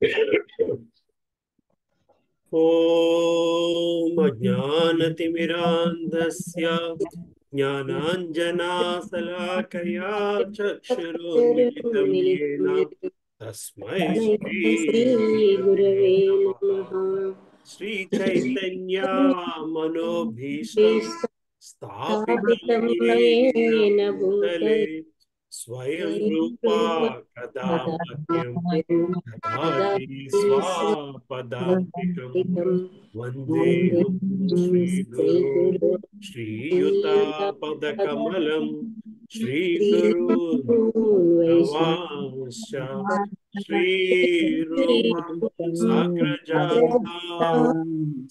ॐ अज्ञानतिमिरान्धस्य ज्ञानाञ्जनाशलाकया चक्षुरुन्मिलितं येन तस्मै श्रीगुरवे श्रीगुरवे नमः। नमः। श्रीचैतन्या मनोभीष्टं स्थापितं स्थापितं येन येन भूतले भूतले स्वयं रूपा कदा मह्यं ददाति स्वापदान्तिकम्। वन्देऽहं श्रीगुरो श्रीगुरो श्रीयुतापदकमलं श्रीगुरून् भगवांश्च श्रीरूपं साग्रजातं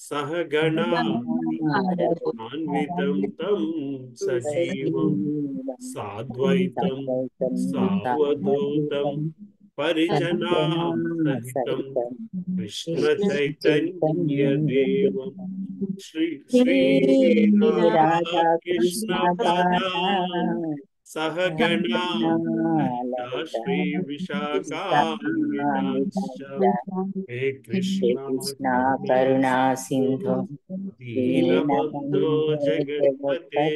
सहगणा अन्वितं तं सजीवं साद्वैतं सावधूतं परिजनां सहितं कृष्णचैतन्यदेवं श्री राधा कृष्ण पदान् सहगणा ललिता श्री विशाखान्वितांश्च हे कृष्णा करुणा सिंधु दीनबन्धो जगत्पते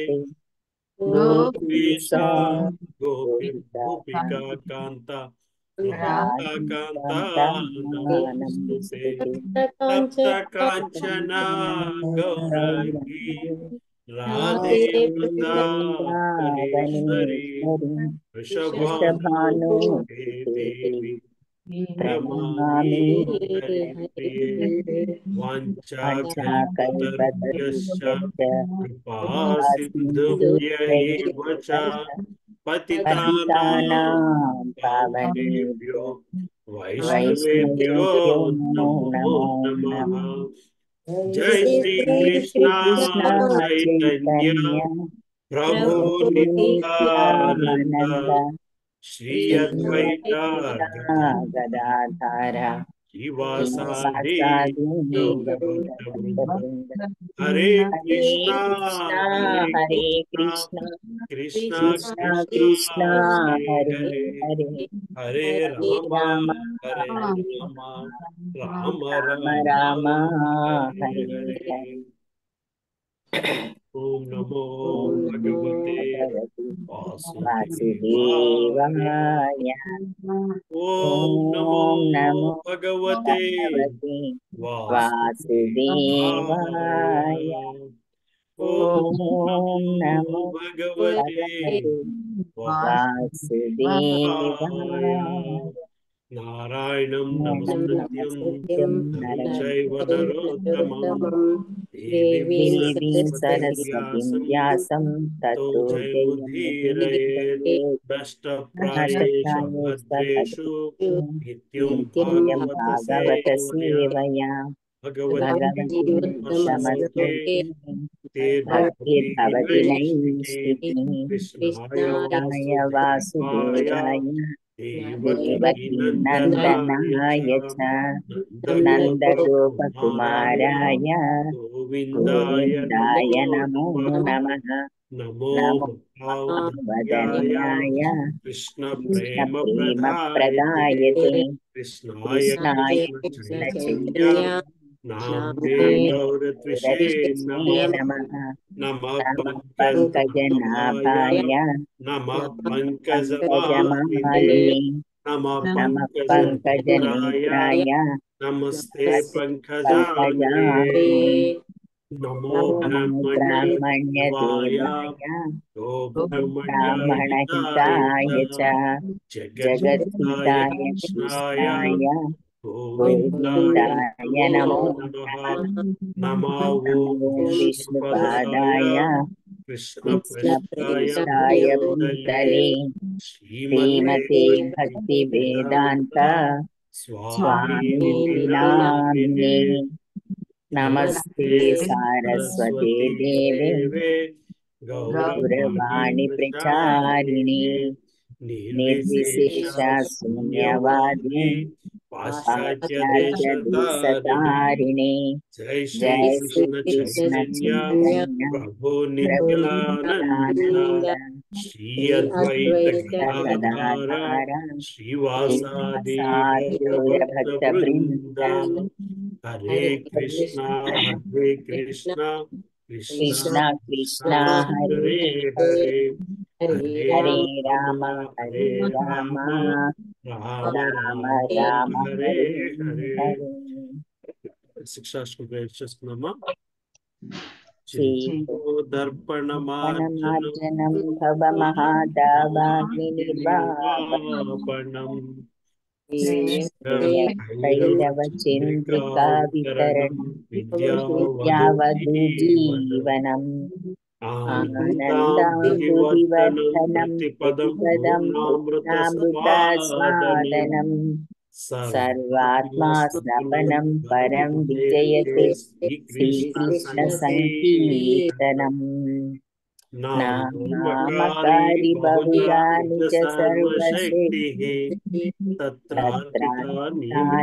गोपीश गोपीशा गोपिका कान्ता राधा कान्ता नमोस्तुते तप्त काञ्चना गौरांगी राधे वृंदावनेश्वरी वृषभानुसुते देवी प्रणमामि हरिप्रिये वाञ्छाकल्पतरुभ्यश्च कृपा सिन्धुभ्य एव च पतितानां पावनेभ्यो वैष्णवेभ्यो नमो नमः। जय श्री कृष्णा चैतन्य प्रभु नित्यानंद श्री अद्वैता गदाधार शिवासादि गौरभक्त वृंद। वृंद हरे हरे कृष्णा हरे कृष्णा कृष्णा कृष्णा कृष्णा कृष्णा हरे हरे हरे हरे हरे हरे राम राम हरे राम राम राम राम राम हरे हरे हरे। हरे ओम नमो ॐ नमो भगवते भगवति वासुदेवाय। वासुदेवाय ओम नमो ॐ नमो भगवते भगवते वासुदेवाय। वासुदेवाय ओम ॐ नमो नमो भगवते भगवते वासुदेवाय। वासुदेवाय नारायणं नमस्कृत्यं नमस्कृत्यं नरं नरं चैव नरोत्तमं नरोत्तमं देवीं देवीं देवीं सरस्वतीं सरस्वतीं व्यासं व्यासं ततो ततो जयमुदीरयेत् जयमुदीरयेत् नष्टप्रायेषु नष्टप्रायेष भद्रेषु नित्यं नित्यं भागवत भागवत सेवया सेवया भगवती भगवती उत्तमश्लोके भक्तियुक्तमश्लोके तेर्भवति भक्तिर्भवति नैष्टिके नैष्टिकी कृष्णाय कृष्णाय वासुदेवाय वासुदेवाय देवकी देवकी नन्दनाय च नन्दनाय च नन्दगोपकुमाराय नन्दगोपकुमाराय गोविन्दाय नमो गोविन्दाय नमो नमः। नमः नमो नमो भक्तावद्याय वदन्याय कृष्णप्रेमप्रदायते कृष्णप्रेमप्रदायते कृष्णाय कृष्णाय कृष्णचैतन्य कृष्णचैतन्य नाम्ने नाम्ने गौरत्विषे गौरक्षसे नमः। नमः नमः नमः पङ्कजनाभाय पङ्कजनाभाय नमः पङ्कजमालिने पङ्कजमालिने नमः नमः पङ्कजनेत्राय पङ्कजनेत्राय नमस्ते नमस्ते पङ्कजाङ्घ्रे पङ्कजाङ्घ्रिणे नमो नमो ब्रह्मण्यदेवाय ब्राह्मण्यदेवाय गो ब्रह्मण्याहिताय ब्राह्मणहिताय च जगद्गीताय जगद्गीताय कृष्णाय कृष्णाय गोविन्दाय गोविन्दाय नमो नमो नमः। नमः नमो नमो विष्णुपदाय विष्णुपादाय कृष्णपृष्ठाय कृष्णपृष्ठाय भूतले भूतले श्रीमते श्रीमते भक्तिवेदान्त भक्तिवेदान्त स्वामीति स्वामीति नामिने। नामिने नमस्ते नमस्ते सारस्वते सरस्वती देवे देवे गौरवाणी गौरवाणि प्रचारिणे प्रचारिणे निर्विशेष निर्विशेष शून्यवादी शून्यवादी पाश्चात्य पाश्चात्य देशतारिणे। देशतारिणे जय श्री जय श्री कृष्ण कृष्ण चैतन्य चैतन्य प्रभु प्रभु नित्यानंद नित्यानंद శ్రీ అద్వైత గదాధార శ్రీవాసాది గౌరభక్త బృంద. హరే కృష్ణ కృష్ణ కృష్ణ కృష్ణ హరే హరే హరే హరే రామ హరే రామ రామ రామ రామ రామ హరే హరే హరే. హరే. శిక్షాష్టం ప్రయత్నం చేసుకుందామా. శ్రీతో దర్పణమార్జనం వనమార్జనం భవ మహాదావాగ్ని నిర్వాపనం భైరవ చంద్రికా వితరణం విద్యావధు జీవనం ఆనందాభివర్ధనం ప్రతిపదం పూర్ణామృత స్వాదనం సర్వాత్మా స్నపనం పరం విజయతే శ్రీకృష్ణ సంకీర్తనం నామకారి బహుళాని చ సర్వశక్తి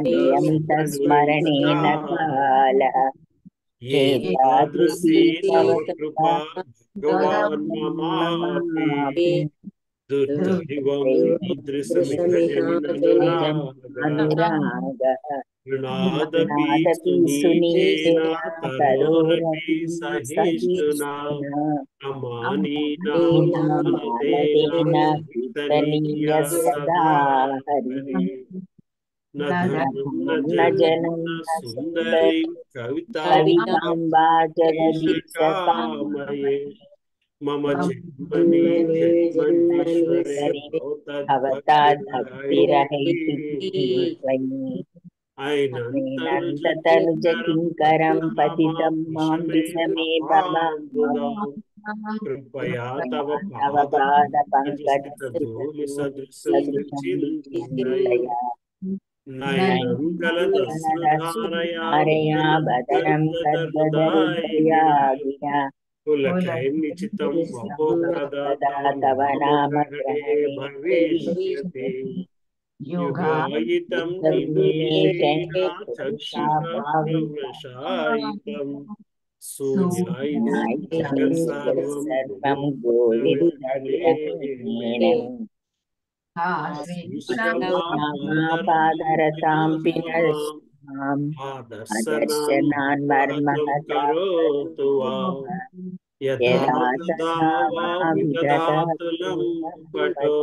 నియమిత స్మరణేన కాలః ఏతాదృశీ తవ కృపా భగవాన్ అనురాగ సునీచేన తరోరపి సహిష్ణునా అమానీనామానదేన కీర్తనీయ సదా హరి. జనం సుందరి కవితాంబా జగదీశ కవితామయే మమ జన్మని జన్మేశ్వరే అయినంతనుజ కింకరం పతితం మాం విషమే కృపయా తవ పాద పంకజ ధూళి సదృశం చింతయా నయనం కలదస్రుధారయా బదనం కద్గదరుదయా పులకైర్నిచితం మహోదదా తవ నామ గ్రహణే భవిష్యతి. యుగాయితం నిమేషేణ చక్షుషాయితం సూర్యాయితం సర్వం గోవిందం. పాదరతాం దర్శనాన్ కరోతు వా యథా తథా వా విదధాతులం పఠో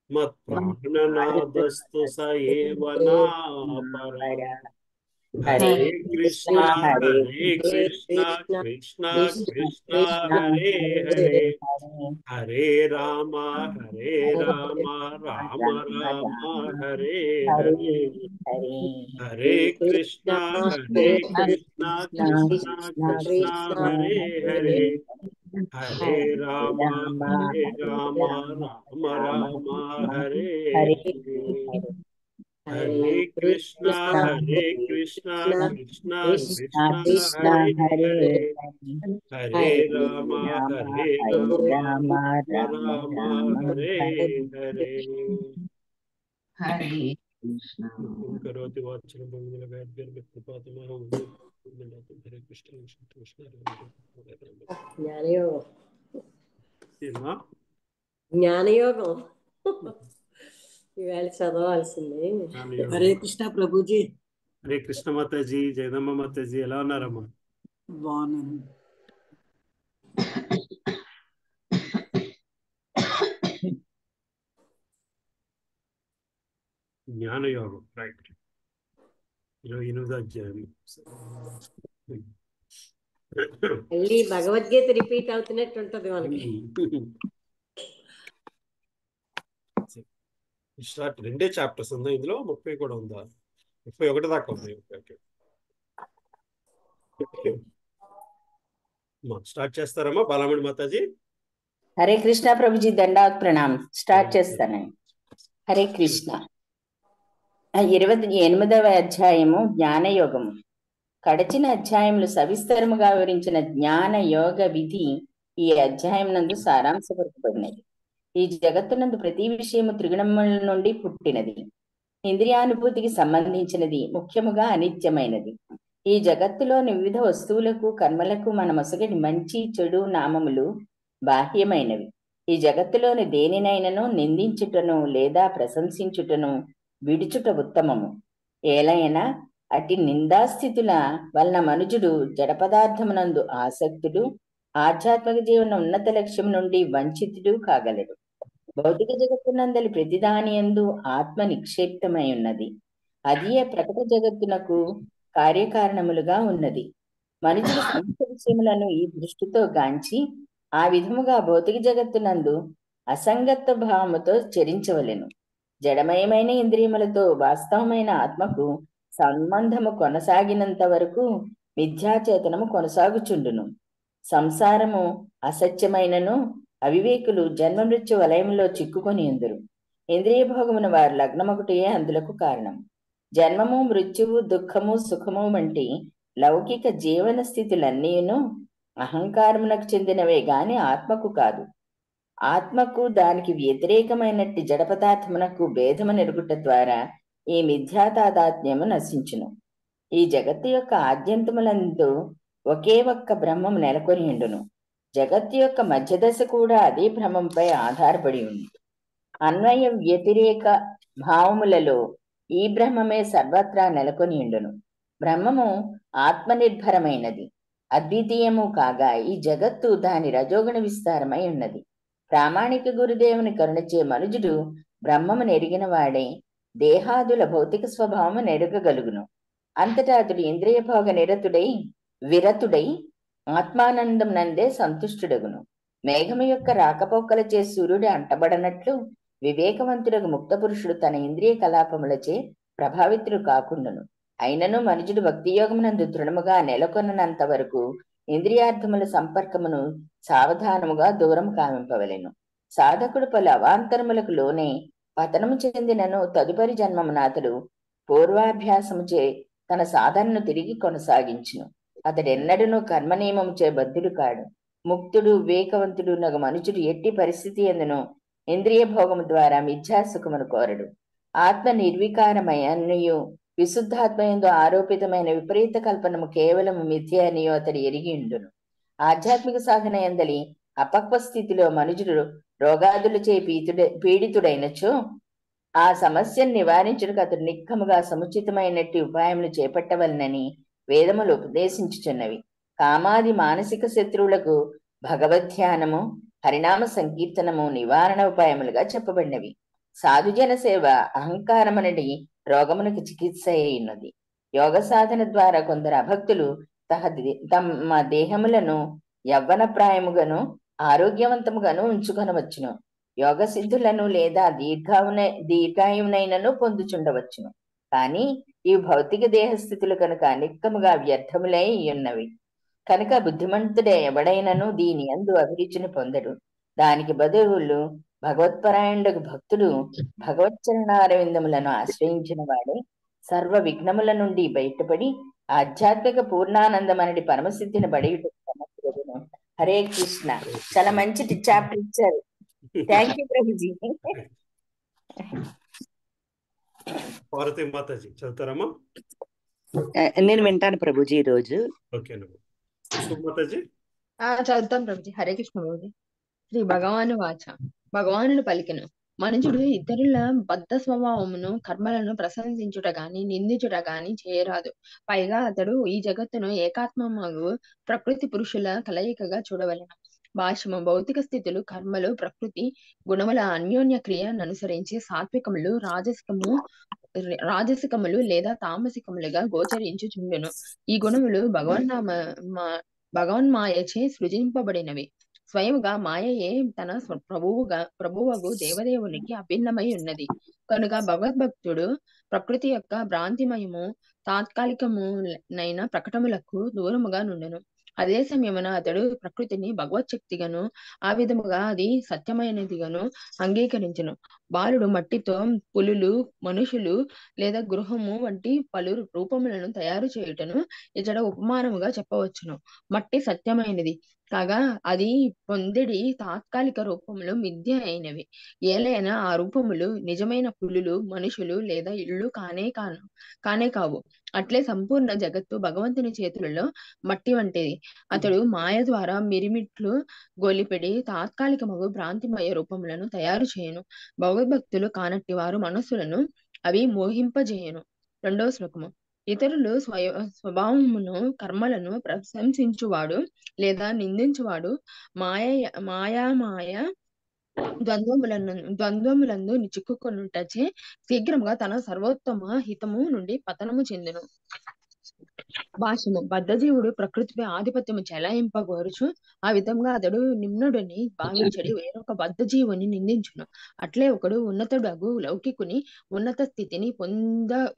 మత్ప్రాణనాదస్తు స ఏవ నాపర. హరే కృష్ణ కృష్ణ కృష్ణ హరే హరే హరే రామ రామ రామ హరే హరే. హరే కృష్ణ కృష్ణ హరే హరే హరే రామ రామ రామ హరే హరే. హరే కృష్ణ కృష్ణ హరే హరే హరే రామ రామ హరే హరే. హరే కృష్ణ. కరోతి వాచన భంగుల కృపాతమహం. హరే కృష్ణ కృష్ణ జ్ఞానయోగం ఏమా జ్ఞానయోగం ఇవాళ చదవాల్సింది. హరే కృష్ణ ప్రభుజీ. హరే కృష్ణ మాతాజీ, జగదమ్మ మాతాజీ, ఎలా ఉన్నారమ్మా? బాగున్నాను. జ్ఞానయోగం రైట్. 28వ అధ్యాయం. మళ్ళీ భగవద్గీత రిపీట్ అవుతున్నట్టు ఉంటది మనకి. స్టార్ట్ 2 చాప్టర్స్ ఉందా ఇందులో? 30 కూడా ఉందా? 31 దాకా ఉంది. స్టార్ట్ చేస్తారమ్మా బాలమణి మాతాజీ. హరే కృష్ణ ప్రభుజీ, దండాత్ ప్రణామ్. స్టార్ట్ చేస్తానండి. హరే కృష్ణ. 28వ అధ్యాయము జ్ఞానయోగము. కడచిన అధ్యాయములు సవిస్తరముగా వివరించిన జ్ఞాన యోగ విధి ఈ అధ్యాయం నందు సారాంశపరచబడినది. ఈ జగత్తునందు ప్రతి విషయము త్రిగుణముల నుండి పుట్టినది, ఇంద్రియానుభూతికి సంబంధించినది, ముఖ్యముగా అనిత్యమైనది. ఈ జగత్తులోని వివిధ వస్తువులకు కర్మలకు మన మొసగని మంచి చెడు నామములు బాహ్యమైనవి. ఈ జగత్తులోని దేనినైనను నిందించుటను లేదా ప్రశంసించుటను విడుచుట ఉత్తమము. ఏలైనా అట్టి నిందాస్థితుల వలన మనుజుడు జడ పదార్థమునందు ఆసక్తుడు, ఆధ్యాత్మిక జీవన ఉన్నత లక్ష్యం నుండి వంచితుడు కాగలడు. భౌతిక జగత్తునందలి ప్రతిదానియందు ఆత్మ నిక్షేప్తమై ఉన్నది. అదియే ప్రకట జగత్తునకు కార్యకారణములుగా ఉన్నది. మనుషులు సమస్త విషయములను ఈ దృష్టితో గాంచి ఆ విధముగా భౌతిక జగత్తునందు అసంగత్వ భావముతో చరించవలెను. జడమయమైన ఇంద్రియములతో వాస్తవమైన ఆత్మకు సంబంధము కొనసాగినంత వరకు మిథ్యాచేతనము కొనసాగుచుండును. సంసారము అసత్యమైనను అవివేకులు జన్మ మృత్యు వలయంలో చిక్కుకొని ఉందరు. ఇంద్రియ భోగమున వారు లగ్నమొకటే అందులకు కారణం. జన్మము, మృత్యువు, దుఃఖము, సుఖము వంటి లౌకిక జీవన స్థితులన్నీను అహంకారమునకు చెందినవే గాని ఆత్మకు కాదు. ఆత్మకు దానికి వ్యతిరేకమైనట్టి జడ పదార్థమునకు భేదము నెరుగుట ద్వారా ఈ మిథ్యాతాదాత్మ్యము నశించును. ఈ జగత్తు యొక్క ఆద్యంతములందు ఒకే ఒక్క బ్రహ్మము నెలకొని ఉండును. జగత్తు యొక్క మధ్యదశ కూడా అదే బ్రహ్మంపై ఆధారపడి ఉంది. అన్వయ వ్యతిరేక భావములలో ఈ బ్రహ్మమే సర్వత్రా నెలకొని ఉండును. బ్రహ్మము ఆత్మనిర్భరమైనది, అద్వితీయము కాగా ఈ జగత్తు దాని రజోగుణ విస్తారమై ఉన్నది. ప్రామాణిక గురుదేవుని కరుణచే మనుజుడు బ్రహ్మము నెరిగిన వాడే దేహాదుల భౌతిక స్వభావము నెరగగలుగును. అంతటా అతడు ఇంద్రియ భోగ విరతుడై ఆత్మానందం నందే సంతుష్టుడగును. మేఘము యొక్క రాకపోకలచే సూర్యుడు అంటబడనట్లు వివేకవంతుడగు ముక్త పురుషుడు తన ఇంద్రియ కలాపములచే ప్రభావితుడు కాకుండాను. అయినను మనుజుడు భక్తియోగమునందు దృఢముగా నెలకొన్నంత వరకు ఇంద్రియార్థముల సంపర్కమును సావధానముగా దూరం కావింపవలెను. సాధకుడు పలు అవాంతరములకు లోనే పతనము చెందినను తదుపరి జన్మమున అతడు పూర్వాభ్యాసముచే తన సాధనను తిరిగి కొనసాగించును. అతడెన్నడూనూ కర్మ నియమముచే బద్ధుడు కాడు. ముక్తుడు, వివేకవంతుడు నగు మనుషుడు ఎట్టి పరిస్థితి ఎందును ఇంద్రియ భోగము ద్వారా మిథ్యాసుఖమును కోరడు. ఆత్మ నిర్వికారమయనియు విశుద్ధాత్మయందు ఆరోపితమైన విపరీత కల్పనము కేవలము మిథ్య అనియో అతడు ఎరిగి ఉండును. ఆధ్యాత్మిక సాధన ఎందలి అపక్వ స్థితిలో మనుజుడు రోగాదులచే పీడితుడైనచో ఆ సమస్యను నివారించుటకు అతడు నిక్కముగా సముచితమైనట్టి ఉపాయములు చేపట్టవలనని వేదములు ఉపదేశించుచున్నవి. కామాది మానసిక శత్రువులకు భగవద్ధ్యానము, హరినామ సంకీర్తనము నివారణ ఉపాయములుగా చెప్పబడినవి. సాధుజన సేవ అహంకారమనడి రోగమునకు చికిత్స అయినది. యోగ సాధన ద్వారా కొందరు అభక్తులు తమ దేహములను యవ్వన ప్రాయముగాను ఆరోగ్యవంతముగాను ఉంచుకొనవచ్చును. యోగ సిద్ధులను లేదా దీర్ఘాయునైనను పొందుచుండవచ్చును. కానీ ఈ భౌతిక దేహస్థితులు కనుక నిక్కముగా వ్యర్థములై ఉన్నవి కనుక బుద్ధిమంతుడే ఎవడైనను దీని యందు అభిరుచిని పొందడు. దానికి బదులు భగవత్పరాయణుడు భక్తుడు భగవచ్చరణారవిందములను ఆశ్రయించిన వాడే సర్వ విఘ్నముల నుండి బయటపడి ఆధ్యాత్మిక పూర్ణానందమనడి పరమసిద్ధిని బడియుటకు సమర్థుడగును. హరే కృష్ణ. చాలా మంచి చాప్టర్ ఇచ్చారు. Thank you Prabhuji. పార్వతీ మాతాజీ చదువుతారమ్మా? నేను వింటాను ప్రభుజీ ఈ రోజు. మాతాజీ చదువుతాం ప్రభుజీ. హరే కృష్ణ ప్రభుజీ. శ్రీ భగవాను వాచ. భగవానుడు పలికెను, మనుషుడు ఇతరుల బద్ధ స్వభావమును కర్మలను ప్రశంసించుట గాని నిందించుట గాని చేయరాదు. పైగా అతడు ఈ జగత్తును ఏకాత్మమగు ప్రకృతి పురుషుల కలయికగా చూడవలెను. భాష్యము. భౌతిక స్థితులు కర్మలు ప్రకృతి గుణముల అన్యోన్య క్రియను అనుసరించి సాత్వికములు, రాజసికములు లేదా తామసికములుగా గోచరించుచుండును. ఈ గుణములు భగవన్మాయచే సృజింపబడినవి. స్వయముగా మాయయే తన ప్రభువగు దేవదేవునికి అభిన్నమై ఉన్నది. కనుక భగవద్భక్తుడు ప్రకృతి యొక్క భ్రాంతిమయము తాత్కాలికమునైన ప్రకటములకు దూరముగా నుండును. అదే సమయమున అతడు ప్రకృతిని భగవత్ శక్తిగాను ఆ విధముగా అది సత్యమైనదిగాను అంగీకరించును. బాలుడు మట్టితో పులులు, మనుషులు లేదా గృహము వంటి పలు రూపములను తయారు చేయుటను ఇతడ ఉపమానముగా చెప్పవచ్చును. మట్టి సత్యమైనది, కాగా అది పొందిడి తాత్కాలిక రూపములు మిథ్య అయినవి. ఏలైనా ఆ రూపములు నిజమైన పులులు, మనుషులు లేదా ఇళ్ళు కానే కావు. అట్లే సంపూర్ణ జగత్తు భగవంతుని చేతులలో మట్టి వంటిది. అతడు మాయ ద్వారా మిరిమిట్లు గొలిపెడి తాత్కాలికమగు భ్రాంతిమయ రూపములను తయారు చేయను. భగవద్భక్తులు కానట్టి వారు మనస్సులను అవి మోహింపజేయను. 2వ శ్లోకము. ఇతరులు స్వభావమును కర్మలను ప్రశంసించువాడు లేదా నిందించువాడు మాయామాయ ద్వంద్వములందు చిక్కుకొనుటచే శీఘ్రముగా తన సర్వోత్తమ హితము నుండి పతనము చెందును. భాష్యము. బద్ధజీవుడు ప్రకృతిపై ఆధిపత్యము చెలాయింపగోరుచు ఆ విధంగా అతడు నిమ్నుడని భావించడి వేరొక బద్ధజీవుని నిందించును. అట్లే ఒకడు ఉన్నతుడగు లౌకికుని ఉన్నత స్థితిని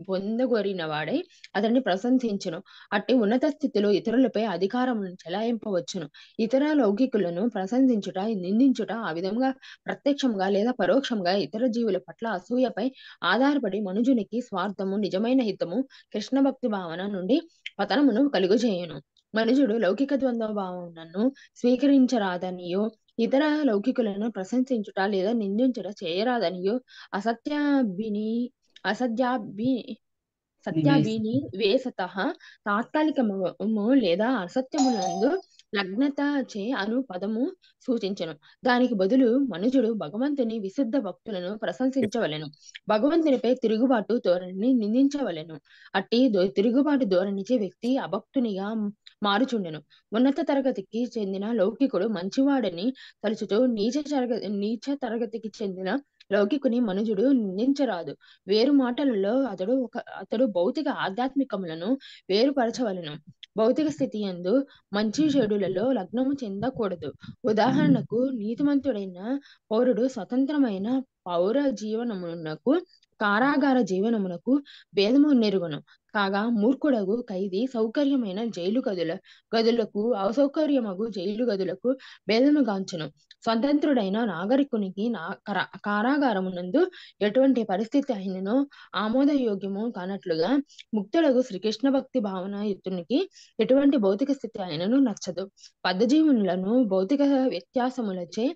పొందగోరిన వాడై అతన్ని ప్రశంసించును. అట్టి ఉన్నత స్థితిలో ఇతరులపై అధికారమును చెలాయింపవచ్చును. ఇతర లౌకికులను ప్రశంసించుట, నిందించుట ఆ విధంగా ప్రత్యక్షంగా లేదా పరోక్షంగా ఇతర జీవుల పట్ల అసూయపై ఆధారపడి మనుజునికి స్వార్థము, నిజమైన హితము, కృష్ణ భక్తి భావన నుండి పతనమును కలుగజేయును. మనుజుడు లౌకిక ద్వంద్వ భావనను స్వీకరించరాదనియో, ఇతర లౌకికులను ప్రశంసించుట లేదా నిందించుట చేయరాదనియో సత్యాభినివేశతః తాత్కాలికము లేదా అసత్యములందు లగ్నత చే అను పదము సూచించను. దానికి బదులు మనుజుడు భగవంతుని విశుద్ధ భక్తులను ప్రశంసించవలెను. భగవంతునిపై తిరుగుబాటు ధోరణిని నిందించవలెను. అట్టి తిరుగుబాటు ధోరణిచే వ్యక్తి అభక్తునిగా మారుచుండెను. ఉన్నత తరగతికి చెందిన లౌకికుడు మంచివాడని తలుచుతూ నీచ తరగతికి చెందిన లౌకికుని మనుజుడు నిందించరాదు. వేరు మాటలలో అతడు భౌతిక ఆధ్యాత్మికములను వేరుపరచవలెను. భౌతిక స్థితి యందు మంచి చెడులలో లగ్నము చెందకూడదు. ఉదాహరణకు నీతిమంతుడైన పౌరుడు స్వతంత్రమైన పౌర జీవనమునకు కారాగార జీవనమునకు భేదము నెరుగును. కాగా మూర్ఖుడగు ఖైదీ సౌకర్యమైన జైలు గదులకు అసౌకర్యమగు జైలు గదులకు భేదముగాంచును. స్వతంత్రుడైన నాగరికునికి కారాగారమునందు ఎటువంటి పరిస్థితి అయినను ఆమోదయోగ్యము కానట్లుగా ముక్తుడగు శ్రీకృష్ణ భక్తి భావన యుతునికి ఎటువంటి భౌతిక స్థితి అయినను నచ్చదు. బద్ధజీవులను భౌతిక వ్యత్యాసములచే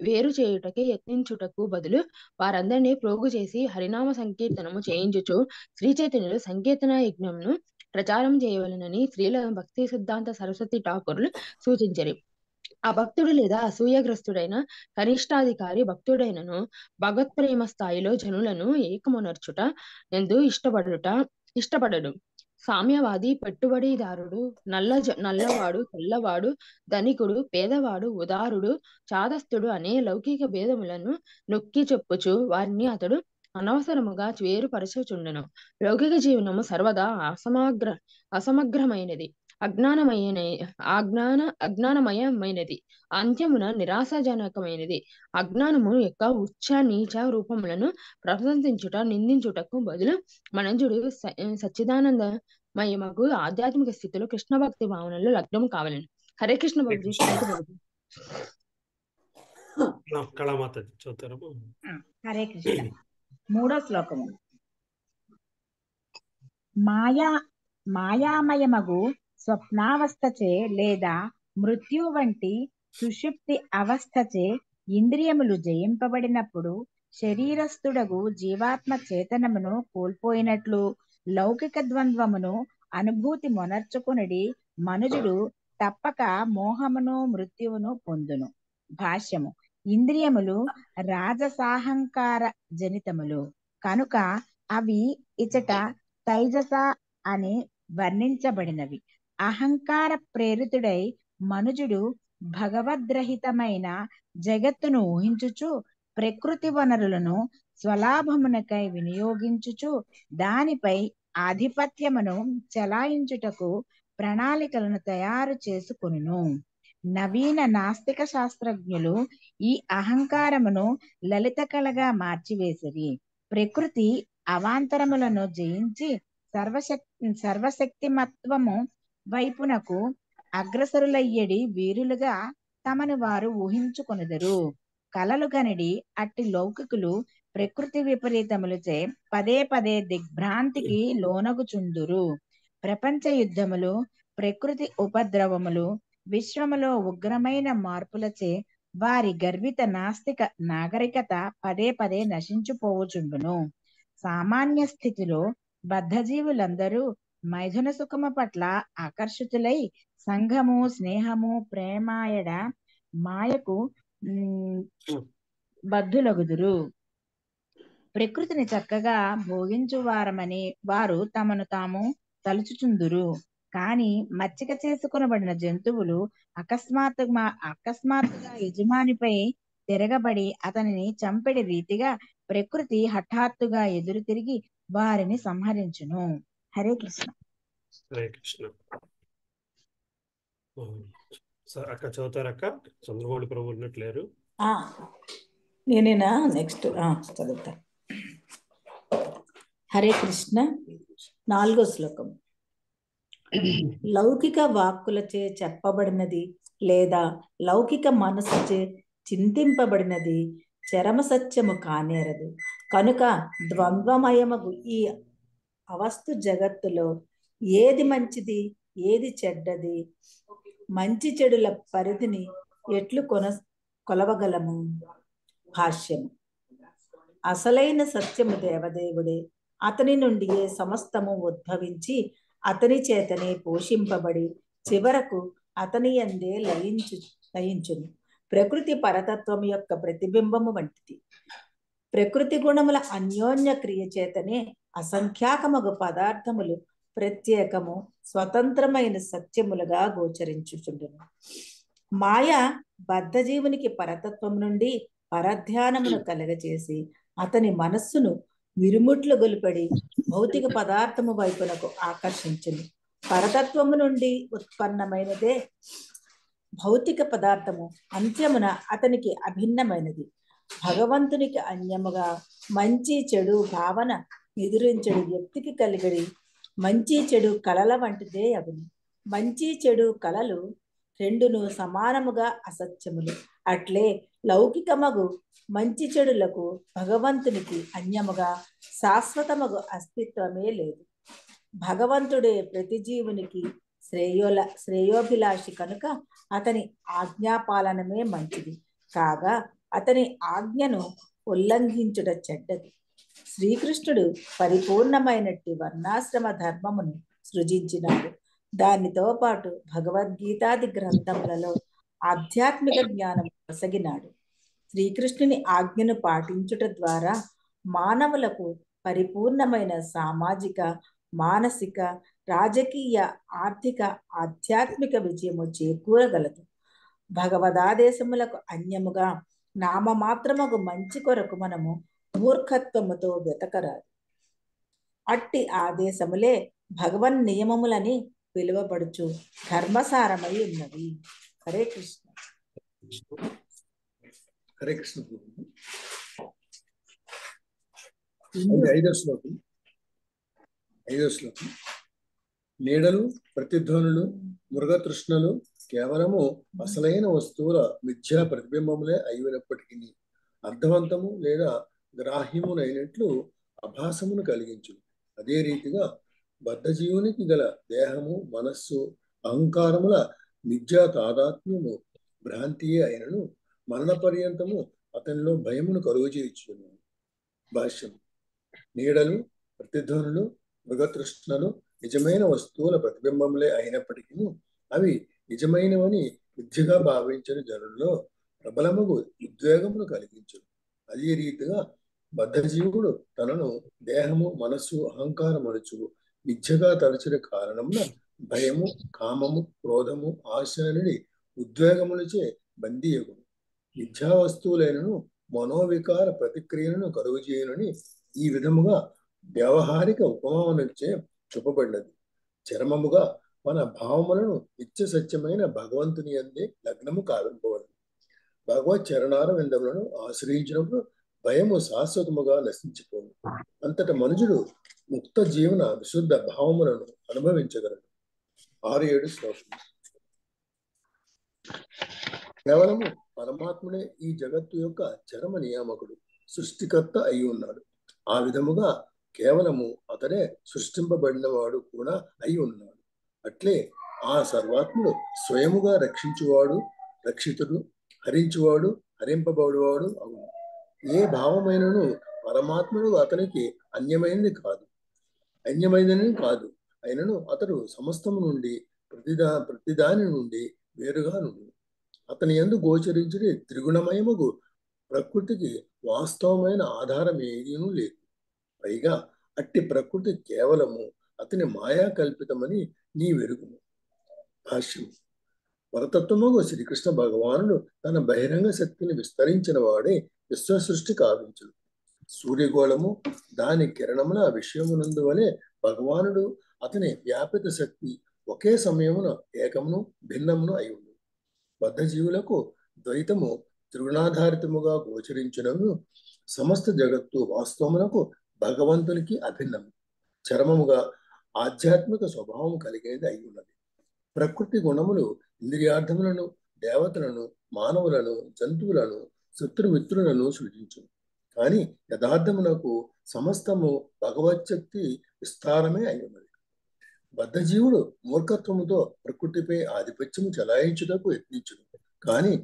వేరు చేయుటకే యత్నించుటకు బదులు వారందరినీ ప్రోగు చేసి హరినామ సంకీర్తనము చేయించుచు శ్రీ చైతన్యులు సంకీర్తన యజ్ఞంను ప్రచారం చేయవలెనని శ్రీల భక్తి సిద్ధాంత సరస్వతి ఠాకూర్లు సూచించరు. ఆ భక్తుడు లేదా అసూయగ్రస్తుడైన కనిష్టాధికారి భక్తుడైనను భగవత్ప్రేమ స్థాయిలో జనులను ఏకమునర్చుట ఎందు ఇష్టపడడు. సామ్యవాది పెట్టుబడిదారుడు, నల్లవాడు, తెల్లవాడు, ధనికుడు, పేదవాడు, ఉదారుడు, చాదస్తుడు అనే లౌకిక భేదములను నొక్కి చెప్పుచు వారిని అతడు అనవసరముగా వేరుపరచుచుండెను. లౌకిక జీవనము సర్వదా అసమగ్రమైనది, అజ్ఞానమయమైనది, అంత్యమున నిరాశాజనకమైనది. అజ్ఞానము యొక్క ఉచ్చ నీచ రూపములను ప్రశంసించుట, నిందించుటకు బదులు మనుజుడు సచ్చిదానందమయమగు ఆధ్యాత్మిక స్థితిలో కృష్ణ భక్తి భావనలో లగ్నం కావాలని. హరే కృష్ణ బాబుజీ. కళామాత చదువుతారమ్మా. హరే కృష్ణ. 3వ శ్లోకము. మాయామయమగు స్వప్నావస్థచే లేదా మృత్యు వంటి సుషుప్తి అవస్థచే ఇంద్రియములు జయింపబడినప్పుడు శరీరస్థుడగు జీవాత్మ చేతనమును కోల్పోయినట్లు లౌకిక ద్వంద్వమును అనుభూతి మొనర్చుకునడి మనుజుడు తప్పక మోహమును మృత్యువును పొందును. భాష్యము. ఇంద్రియములు రాజసాహంకార జనితములు కనుక అవి ఇచట తైజస అని వర్ణించబడినవి. అహంకార ప్రేరితుడై మనుజుడు భగవద్రహితమైన జగత్తును ఊహించుచు ప్రకృతి వనరులను స్వలాభమునకై వినియోగించుచు దానిపై ఆధిపత్యమును చెలాయించుటకు ప్రణాళికలను తయారు చేసుకొనును. నవీన నాస్తిక శాస్త్రజ్ఞులు ఈ అహంకారమును లలిత కళగా మార్చివేసిరి. ప్రకృతి అవాంతరములను జయించి సర్వశక్తిమత్వము వైపునకు అగ్రసరులయ్యడి వీరులుగా తమను వారు ఊహించుకొనుదురు. కలలు గనడి అట్టి లౌకికులు ప్రకృతి విపరీతములచే పదే పదే దిగ్భ్రాంతికి లోనగుచుందురు. ప్రపంచ యుద్ధములు, ప్రకృతి ఉపద్రవములు, విశ్వములో ఉగ్రమైన మార్పులచే వారి గర్విత నాస్తిక నాగరికత పదే పదే నశించుపోవుచుండును. సామాన్య స్థితిలో బద్ధజీవులందరూ మైథున సుఖము పట్ల ఆకర్షితులై సంఘము, స్నేహము, ప్రేమాయడ మాయకు బద్ధులగుదురు. ప్రకృతిని చక్కగా భోగించువారమని వారు తమను తాము తలుచుచుందురు. కాని మచ్చిక చేసుకొనబడిన జంతువులు అకస్మాత్తుగా యజమానిపై తిరగబడి అతనిని చంపెడి రీతిగా ప్రకృతి హఠాత్తుగా ఎదురు తిరిగి వారిని సంహరించును. హరే కృష్ణ. హరే కృష్ణ. అక్క చదువుతారక్క? చంద్రమౌళి ప్రభు ఉన్నట్లేరు. నేనేనా నెక్స్ట్ చదువుతా. హరే కృష్ణ. 4వ శ్లోకం. లౌకిక వాక్కులచే చెప్పబడినది లేదా లౌకిక మనసుచే చింతింపబడినది చరమ సత్యము కానేరదు. కనుక ద్వంద్వమయమగు ఈ అవస్తు జగత్తులో ఏది మంచిది, ఏది చెడ్డది, మంచి చెడుల పరిధిని ఎట్లు కొలవగలము? భాష్యము. అసలైన సత్యము దేవదేవుడే. అతని నుండియే సమస్తము ఉద్భవించి అతని చేతనే పోషింపబడి చివరకు అతని యందే లయించును. ప్రకృతి పరతత్వం యొక్క ప్రతిబింబము వంటిది. ప్రకృతి గుణముల అన్యోన్య క్రియ చేతనే అసంఖ్యాకమగు పదార్థములు ప్రత్యేకము స్వతంత్రమైన సత్యములుగా గోచరించుచుండును. మాయ బద్ధజీవునికి పరతత్వం నుండి పరధ్యానమును కలగచేసి అతని మనస్సును విరుముట్లు గొలుపడి భౌతిక పదార్థము వైపునకు ఆకర్షించును. పరతత్వము నుండి ఉత్పన్నమైనదే భౌతిక పదార్థము అంత్యమున అతనికి అభిన్నమైనది. భగవంతునికి అన్యముగా మంచి చెడు భావన ఎదురించడు వ్యక్తికి కలిగడి మంచి చెడు కలల వంటిదే అగును. మంచి చెడు కలలు రెండును సమానముగా అసత్యములు. అట్లే లౌకికమగు మంచి చెడులకు భగవంతునికి అన్యముగా శాశ్వతమగు అస్తిత్వమే లేదు. భగవంతుడే ప్రతి జీవునికి శ్రేయోభిలాషి కనుక అతని ఆజ్ఞాపాలనమే మంచిది. కాగా అతని ఆజ్ఞను ఉల్లంఘించుట చెడ్డది. శ్రీకృష్ణుడు పరిపూర్ణమైనట్టి వర్ణాశ్రమ ధర్మమును సృజించినాడు. దానితో పాటు భగవద్గీతాది గ్రంథములలో ఆధ్యాత్మిక జ్ఞానం కొసగినాడు. శ్రీకృష్ణుని ఆజ్ఞను పాటించుట ద్వారా మానవులకు పరిపూర్ణమైన సామాజిక, మానసిక, రాజకీయ, ఆర్థిక, ఆధ్యాత్మిక విజయము చేకూరగలదు. భగవదాదేశములకు అన్యముగా నామమాత్రమగు మంచి కొరకు మనము మూర్ఖత్వముతో వెతకరాదు. అట్టి ఆదేశములే భగవన్ నియమములని పిలువబడుచు ధర్మసారమై ఉన్నవి. హరే కృష్ణ. హరే కృష్ణ. ఐదో శ్లోకం. నీడలు, ప్రతిధ్వనులు, మృగతృష్ణలు కేవలము అసలైన వస్తువుల మిథ్యా ప్రతిబింబములే అయినప్పటికీ అర్థవంతము లేదా గ్రాహ్యమునైనట్లు అభాసమును కలిగించు. అదే రీతిగా బద్ధజీవునికి గల దేహము, మనస్సు, అహంకారముల మిథ్యా తాదాత్మ్యము భ్రాంతియే అయినను మరణ పర్యంతము అతనిలో భయమును కలుగు చేయుచున్నాను. భాష్యం. నీడలు, ప్రతిధ్వనులు, మృగతృష్ణలు నిజమైన వస్తువుల ప్రతిబింబములే అయినప్పటికీ అవి నిజమైనవని మిథ్యగా భావించిన జనుల్లో ప్రబలముగు ఉద్వేగమును కలిగించును. అదే రీతిగా బద్ధజీవుడు తనను దేహము, మనస్సు, అహంకారం అనుచు మిథ్యగా తలచిన కారణమున భయము, కామము, క్రోధము, ఆశ అనేది ఉద్వేగములచే బందీయగును. మిథ్యా వస్తువులైనను మనోవికార ప్రతిక్రియలను కలుగు చేయనని ఈ విధముగా వ్యవహారిక ఉపమానచే చూపబడినది. చరమముగా మన భావములను నిత్య సత్యమైన భగవంతుని యందే లగ్నము కావింపవలదు. భగవత్ చరణార విందములను ఆశ్రయించినప్పుడు భయము శాశ్వతముగా నశించిపోను. అంతట మనుషుడు ముక్త జీవన విశుద్ధ భావములను అనుభవించగలడు. 6-7 శ్లోకం. కేవలము పరమాత్ముడే ఈ జగత్తు యొక్క చరమ నియామకుడు, సృష్టికర్త అయి ఉన్నాడు. ఆ విధముగా కేవలము అతడే సృష్టింపబడిన వాడు కూడా అయి ఉన్నాడు. అట్లే ఆ సర్వాత్ముడు స్వయముగా రక్షించువాడు, రక్షితుడు, హరించువాడు, హరింపబడువాడు అవును. ఏ భావమైనను పరమాత్ముడు అతనికి అన్యమైనది కాదు, అన్యమైనది కాదు. అయినను అతడు సమస్తము నుండి ప్రతిదాని నుండి వేరుగా నుండి అతని యందు గోచరించే త్రిగుణమయముగు ప్రకృతికి వాస్తవమైన ఆధారం ఏదీనూ లేదు. పైగా అట్టి ప్రకృతి కేవలము అతని మాయా కల్పితమని నీ వెరుగును. భాష్యం. పరతత్వముగు శ్రీకృష్ణ భగవానుడు తన బహిరంగ శక్తిని విస్తరించిన వాడే విశ్వ సృష్టి కావించుడు. సూర్యగోళము దాని కిరణముల విషయమునందు వలె భగవానుడు అతని వ్యాపిత శక్తి ఒకే సమయమున ఏకమును భిన్నమును అయి ఉండు. బద్ధ జీవులకు ద్వైతము త్రిగుణాధారితముగా గోచరించినను సమస్త జగత్తు వాస్తవమునకు భగవంతునికి అభిన్నము, చరమముగా ఆధ్యాత్మిక స్వభావం కలిగేది అయి ఉన్నది. ప్రకృతి గుణములు ఇంద్రియార్థములను, దేవతలను, మానవులను, జంతువులను, శత్రుమిత్రులను సృజించు. కానీ యథార్థమునకు సమస్తము భగవచ్చక్తి విస్తారమే అయి ఉన్నది. బద్ధజీవుడు మూర్ఖత్వముతో ప్రకృతిపై ఆధిపత్యము చెలాయించుటకు యత్నించును. కానీ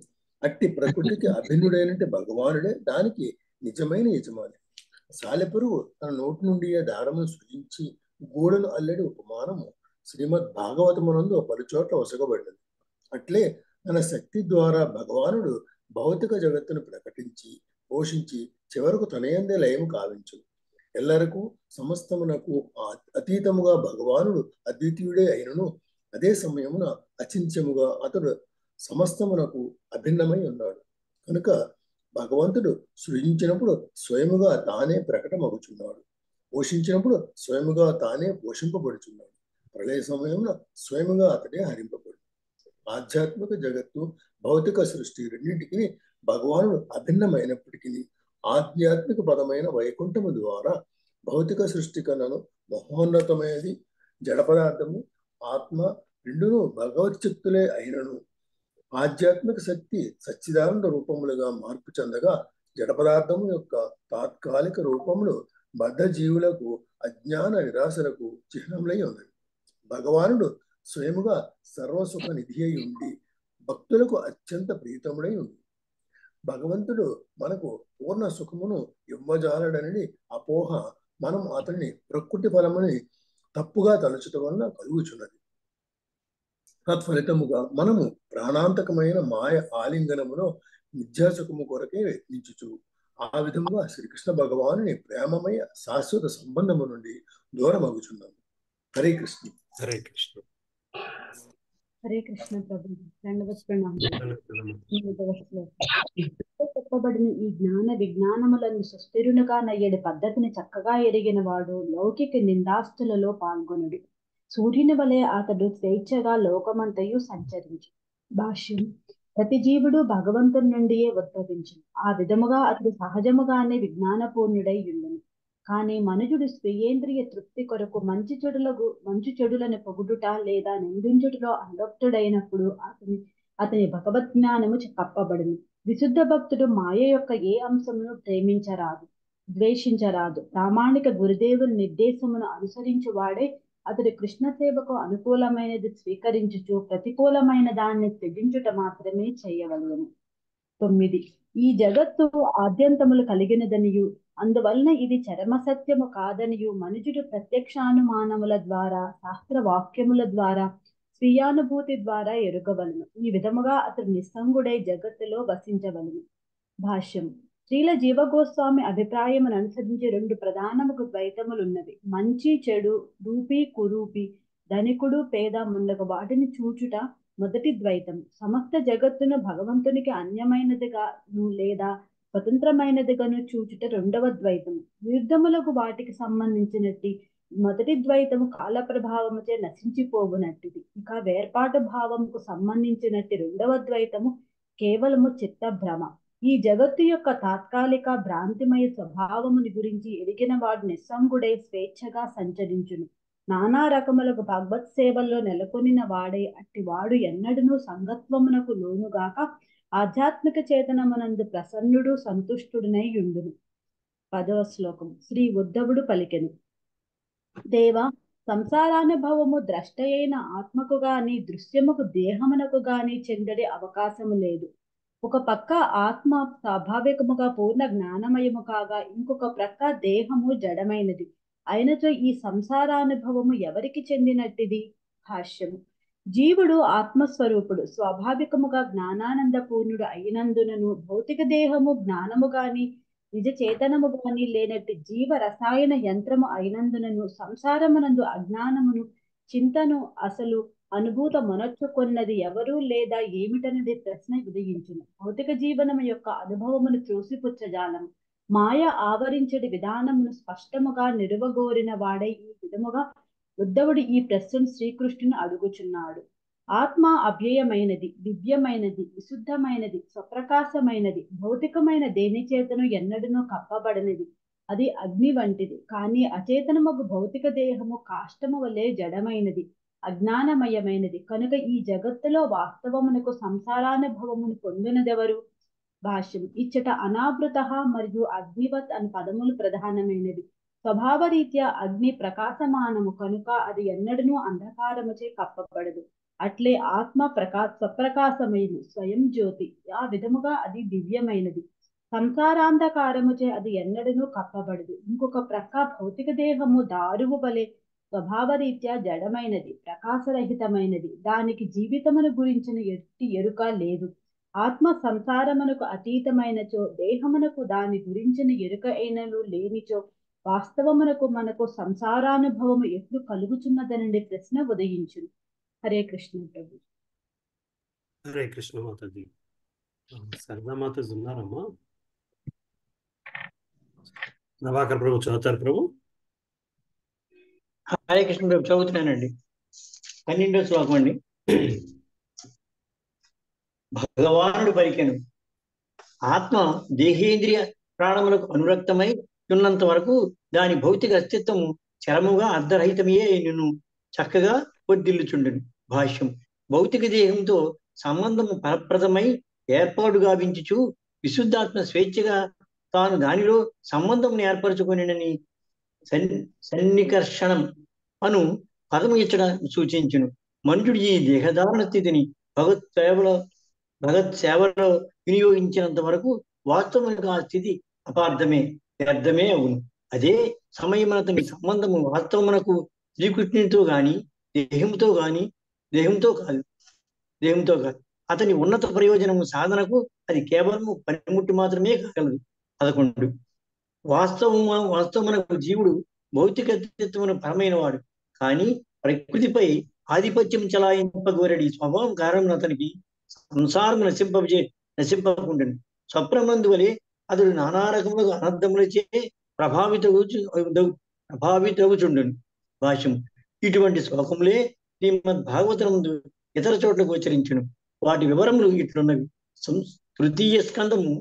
అట్టి ప్రకృతికి అభిన్నుడైనటి భగవానుడే దానికి నిజమైన యజమాని. సాలెపురుగు తన నోటి నుండి దారమును సృజించి గూడను అల్లడి ఉపమానము శ్రీమద్ భాగవతమునందు పలుచోట్ల వసగబడినది. అట్లే తన శక్తి ద్వారా భగవానుడు భౌతిక జగత్తును ప్రకటించి పోషించి చివరకు తనయందే లయము కావించు. ఎల్లరకు సమస్తమునకు అతీతముగా భగవానుడు అద్వితీయుడే అయినను అదే సమయమున అచింత్యముగా అతడు సమస్తమునకు అభిన్నమై ఉన్నాడు. కనుక భగవంతుడు సృజించినప్పుడు స్వయముగా తానే ప్రకటమగుచున్నాడు, పోషించినప్పుడు స్వయముగా తానే పోషింపబడుచున్నాడు, ప్రళయ సమయమున స్వయముగా అతడే హరింపబడు. ఆధ్యాత్మిక జగత్తు, భౌతిక సృష్టి రెండింటికి భగవానుడు అభిన్నమైనప్పటికీ ఆధ్యాత్మిక పదమైన వైకుంఠము ద్వారా భౌతిక సృష్టి కన్నను మహోన్నతమైనది. జడ పదార్థము, ఆత్మ రెండును భగవచ్చక్తులే అయినను ఆధ్యాత్మిక శక్తి సచ్చిదానంద రూపములుగా మార్పు చెందగా జడ పదార్థము యొక్క తాత్కాలిక రూపములు బద్ధ జీవులకు అజ్ఞాన నిరాశలకు చిహ్నములై ఉన్నవి. భగవానుడు స్వయముగా సర్వసుఖ నిధి అయి ఉండి భక్తులకు అత్యంత ప్రీతముడై ఉంది. భగవంతుడు మనకు పూర్ణ సుఖమును ఇవ్వజాలడని అపోహ మనం అతని ప్రకృతి ఫలముని తప్పుగా తలచుట వలన కలుగుచున్నది. తత్ఫలితముగా మనము ప్రాణాంతకమైన మాయ ఆలింగనములో మిథ్యాసుఖము కొరకే యత్నించుచు ఆ విధముగా శ్రీకృష్ణ భగవానుని ప్రేమమయ శాశ్వత సంబంధము నుండి దూరమగుచున్నాము. హరే కృష్ణ. హరే కృష్ణ. హరే కృష్ణ ప్రభు. దండవత్ ప్రణామములు. చెప్పబడిన ఈ జ్ఞాన విజ్ఞానములను సుస్థిరునుగా నయ్యడి పద్ధతిని చక్కగా ఎరిగిన వాడు లౌకిక నిందాస్తులలో పాల్గొనుడు. సూర్యుని వలె అతడు స్వేచ్ఛగా లోకమంతయు సంచరించు. భాష్యం. ప్రతి జీవుడు భగవంతుని నుండియే ఉద్భవించును. ఆ విధముగా అతడు సహజముగానే విజ్ఞానపూర్ణుడై ఉండును. కానీ మనుజుడు స్వీయేంద్రియ తృప్తి కొరకు మంచి చెడులను పొగుడుట లేదా నిందించుటలో అనురక్తుడైనప్పుడు అతని భగవద్ జ్ఞానము కప్పబడును. విశుద్ధ భక్తుడు మాయ యొక్క ఏ అంశమును ప్రేమించరాదు, ద్వేషించరాదు. ప్రామాణిక గురుదేవుని నిర్దేశమును అనుసరించు వాడే అతడు కృష్ణ సేవకు అనుకూలమైనది స్వీకరించుచు ప్రతికూలమైన దాన్ని త్యజించుట మాత్రమే చేయవలెను. 9. ఈ జగత్తు ఆద్యంతములు కలిగినదనియు అందువలన ఇది చరమ సత్యము కాదనియు మనుజుడు ప్రత్యక్షానుమానముల ద్వారా, శాస్త్ర వాక్యముల ద్వారా, స్వీయానుభూతి ద్వారా ఎరుగవలను. ఈ విధముగా అతడు నిస్సంగుడై జగత్తులో వసించవలను. భాష్యం. శ్రీల జీవగోస్వామి అభిప్రాయమును అనుసరించి 2 ప్రధానముకు ద్వైతములున్నవి. మంచి చెడు, రూపీ కురూపి, ధనికుడు పేద ముందకు వాటిని చూచుట మొదటి ద్వైతం. సమస్త జగత్తును భగవంతునికి అన్యమైనదిగాను లేదా స్వతంత్రమైనదిగాను చూచుట రెండవ ద్వైతము. విరుద్ధములకు వాటికి సంబంధించినట్టి మొదటి ద్వైతము కాల ప్రభావముచే నశించిపోవునట్టిది. ఇక వేర్పాటు భావముకు సంబంధించినట్టి రెండవ ద్వైతము కేవలము చిత్త భ్రమ. ఈ జగత్తు యొక్క తాత్కాలిక భ్రాంతిమయ స్వభావముని గురించి ఎరిగిన వాడు నిస్సంగుడై స్వేచ్ఛగా సంచరించును. నానా రకములకు భగవత్ సేవల్లో నెలకొనిన వాడే అట్టి వాడు ఎన్నడూ సంగత్వమునకు లోనుగాక ఆధ్యాత్మిక చేతనమునందు ప్రసన్నుడు సంతుష్టుడునై యుండును. 10వ శ్లోకం. శ్రీ ఉద్ధవుడు పలికెను. దేవ, సంసారానుభవము ద్రష్ట అయిన ఆత్మకు గాని దృశ్యముకు దేహమునకు గాని చెందడి అవకాశము లేదు. ఒక పక్క ఆత్మ స్వాభావికముగా పూర్ణ జ్ఞానమయము కాగా ఇంకొక ప్రక్క దేహము జడమైనది అయినచో ఈ సంసారానుభవము ఎవరికి చెందినట్టిది? భాష్యము. జీవుడు ఆత్మస్వరూపుడు, స్వాభావికముగా జ్ఞానానంద పూర్ణుడు అయినందునను భౌతిక దేహము జ్ఞానము గాని నిజ చేతనము గాని లేనట్టి జీవ రసాయన యంత్రము అయినందునను సంసారమునందు అజ్ఞానమును చింతను అసలు అనుభూత మొనర్చుకొన్నది ఎవరు లేదా ఏమిటన్నది ప్రశ్న ఉదయించును. భౌతిక జీవనము యొక్క అనుభవమును త్రోసిపుచ్చజాలము. మాయ ఆవరించడి విధానమును స్పష్టముగా నిరువగోరిన వాడై ఈ విధముగా ఉద్ధవుడు ఈ ప్రశ్నను శ్రీకృష్ణుని అడుగుచున్నాడు. ఆత్మ అవ్యయమైనది, దివ్యమైనది, విశుద్ధమైనది, స్వప్రకాశమైనది, భౌతికమైన దేని చేతను ఎన్నడూనూ కప్పబడనిది. అది అగ్ని వంటిది. కానీ అచేతనమగు భౌతిక దేహము కాష్టము వలె జడమైనది, అజ్ఞానమయమైనది. కనుక ఈ జగత్తులో వాస్తవమునకు సంసారానుభవమును పొందినదెవరు? భాష్యం. ఇచ్చట అనావృత మరియు అగ్నివత్ అని పదములు ప్రధానమైనవి. స్వభావరీత్యా అగ్ని ప్రకాశమానము కనుక అది ఎన్నడూనూ అంధకారముచే కప్పబడదు. అట్లే ఆత్మ స్వప్రకాశమైన స్వయం జ్యోతి, ఆ విధముగా అది దివ్యమైనది. సంసారాంధకారముచే అది ఎన్నడూనూ కప్పబడదు. ఇంకొక ప్రక్క భౌతిక దేహము దారువు వలె స్వభావరీత్యా జడమైనది, ప్రకాశరహితమైనది. దానికి జీవితమును గురించిన ఎట్టి ఎరుక లేదు. ఆత్మ సంసారమునకు అతీతమైనచో దేహమునకు దాని గురించిన ఎరుక అయినను లేనిచో వాస్తవమునకు మనకు సంసారానుభవము ఎట్లు కలుగుచున్నదనండి ప్రశ్న ఉదయించును. హరే కృష్ణ ప్రభు. హరే కృష్ణ మాతాజీ. శారదా మాతాజీ ఉన్నారమ్మా? ప్రభాకర్ ప్రభు చదువుతారు ప్రభు. హరే కృష్ణ ప్రభు చదువుతున్నానండి. 12వ శ్లోకం అండి. భగవానుడు పలికెను, ఆత్మ దేహేంద్రియ ప్రాణములకు అనురక్తమై ఉన్నంత వరకు దాని భౌతిక అస్తిత్వము చరముగా అర్ధరహితమయే నిన్ను చక్కగా వర్ధిల్లుచుండును. భాష్యం. భౌతిక దేహంతో సంబంధము ఫలప్రదమై ఏర్పాటు గావించుచు విశుద్ధాత్మ స్వేచ్ఛగా తాను దానిలో సంబంధమును ఏర్పరచుకొనినని సన్నికర్షణం అను పదము ఇచ్చట సూచించును. మనుషుడు ఈ దేహధారణ స్థితిని భగత్ సేవలో వినియోగించినంత వరకు వాస్తవానికి ఆ స్థితి అపార్థమే, వ్యర్థమే అవును. అదే సమయం అతని సంబంధము వాస్తవమునకు శ్రీకృష్ణునితో గాని దేహంతో కాదు అతని ఉన్నత ప్రయోజనము సాధనకు అది కేవలము పనిముట్టు మాత్రమే కాగలదు. 11. వాస్తవమునకు జీవుడు భౌతిక అస్తిత్వమును పరమైన వాడు, కానీ ప్రకృతిపై ఆధిపత్యం చలాయింపగోరడి స్వభావం కారణం అతనికి సంసారము నశింపకుండను. స్వప్నమందు వలె అతడు నానా రకములుగా అనర్థములచే ప్రభావితగుచుండును. భాష్యం. ఇటువంటి శ్లోకములే శ్రీమద్ భాగవతముందు ఇతర చోట్ల గోచరించును. వాటి వివరములు ఇట్లున్నవి. తృతీయ స్కందము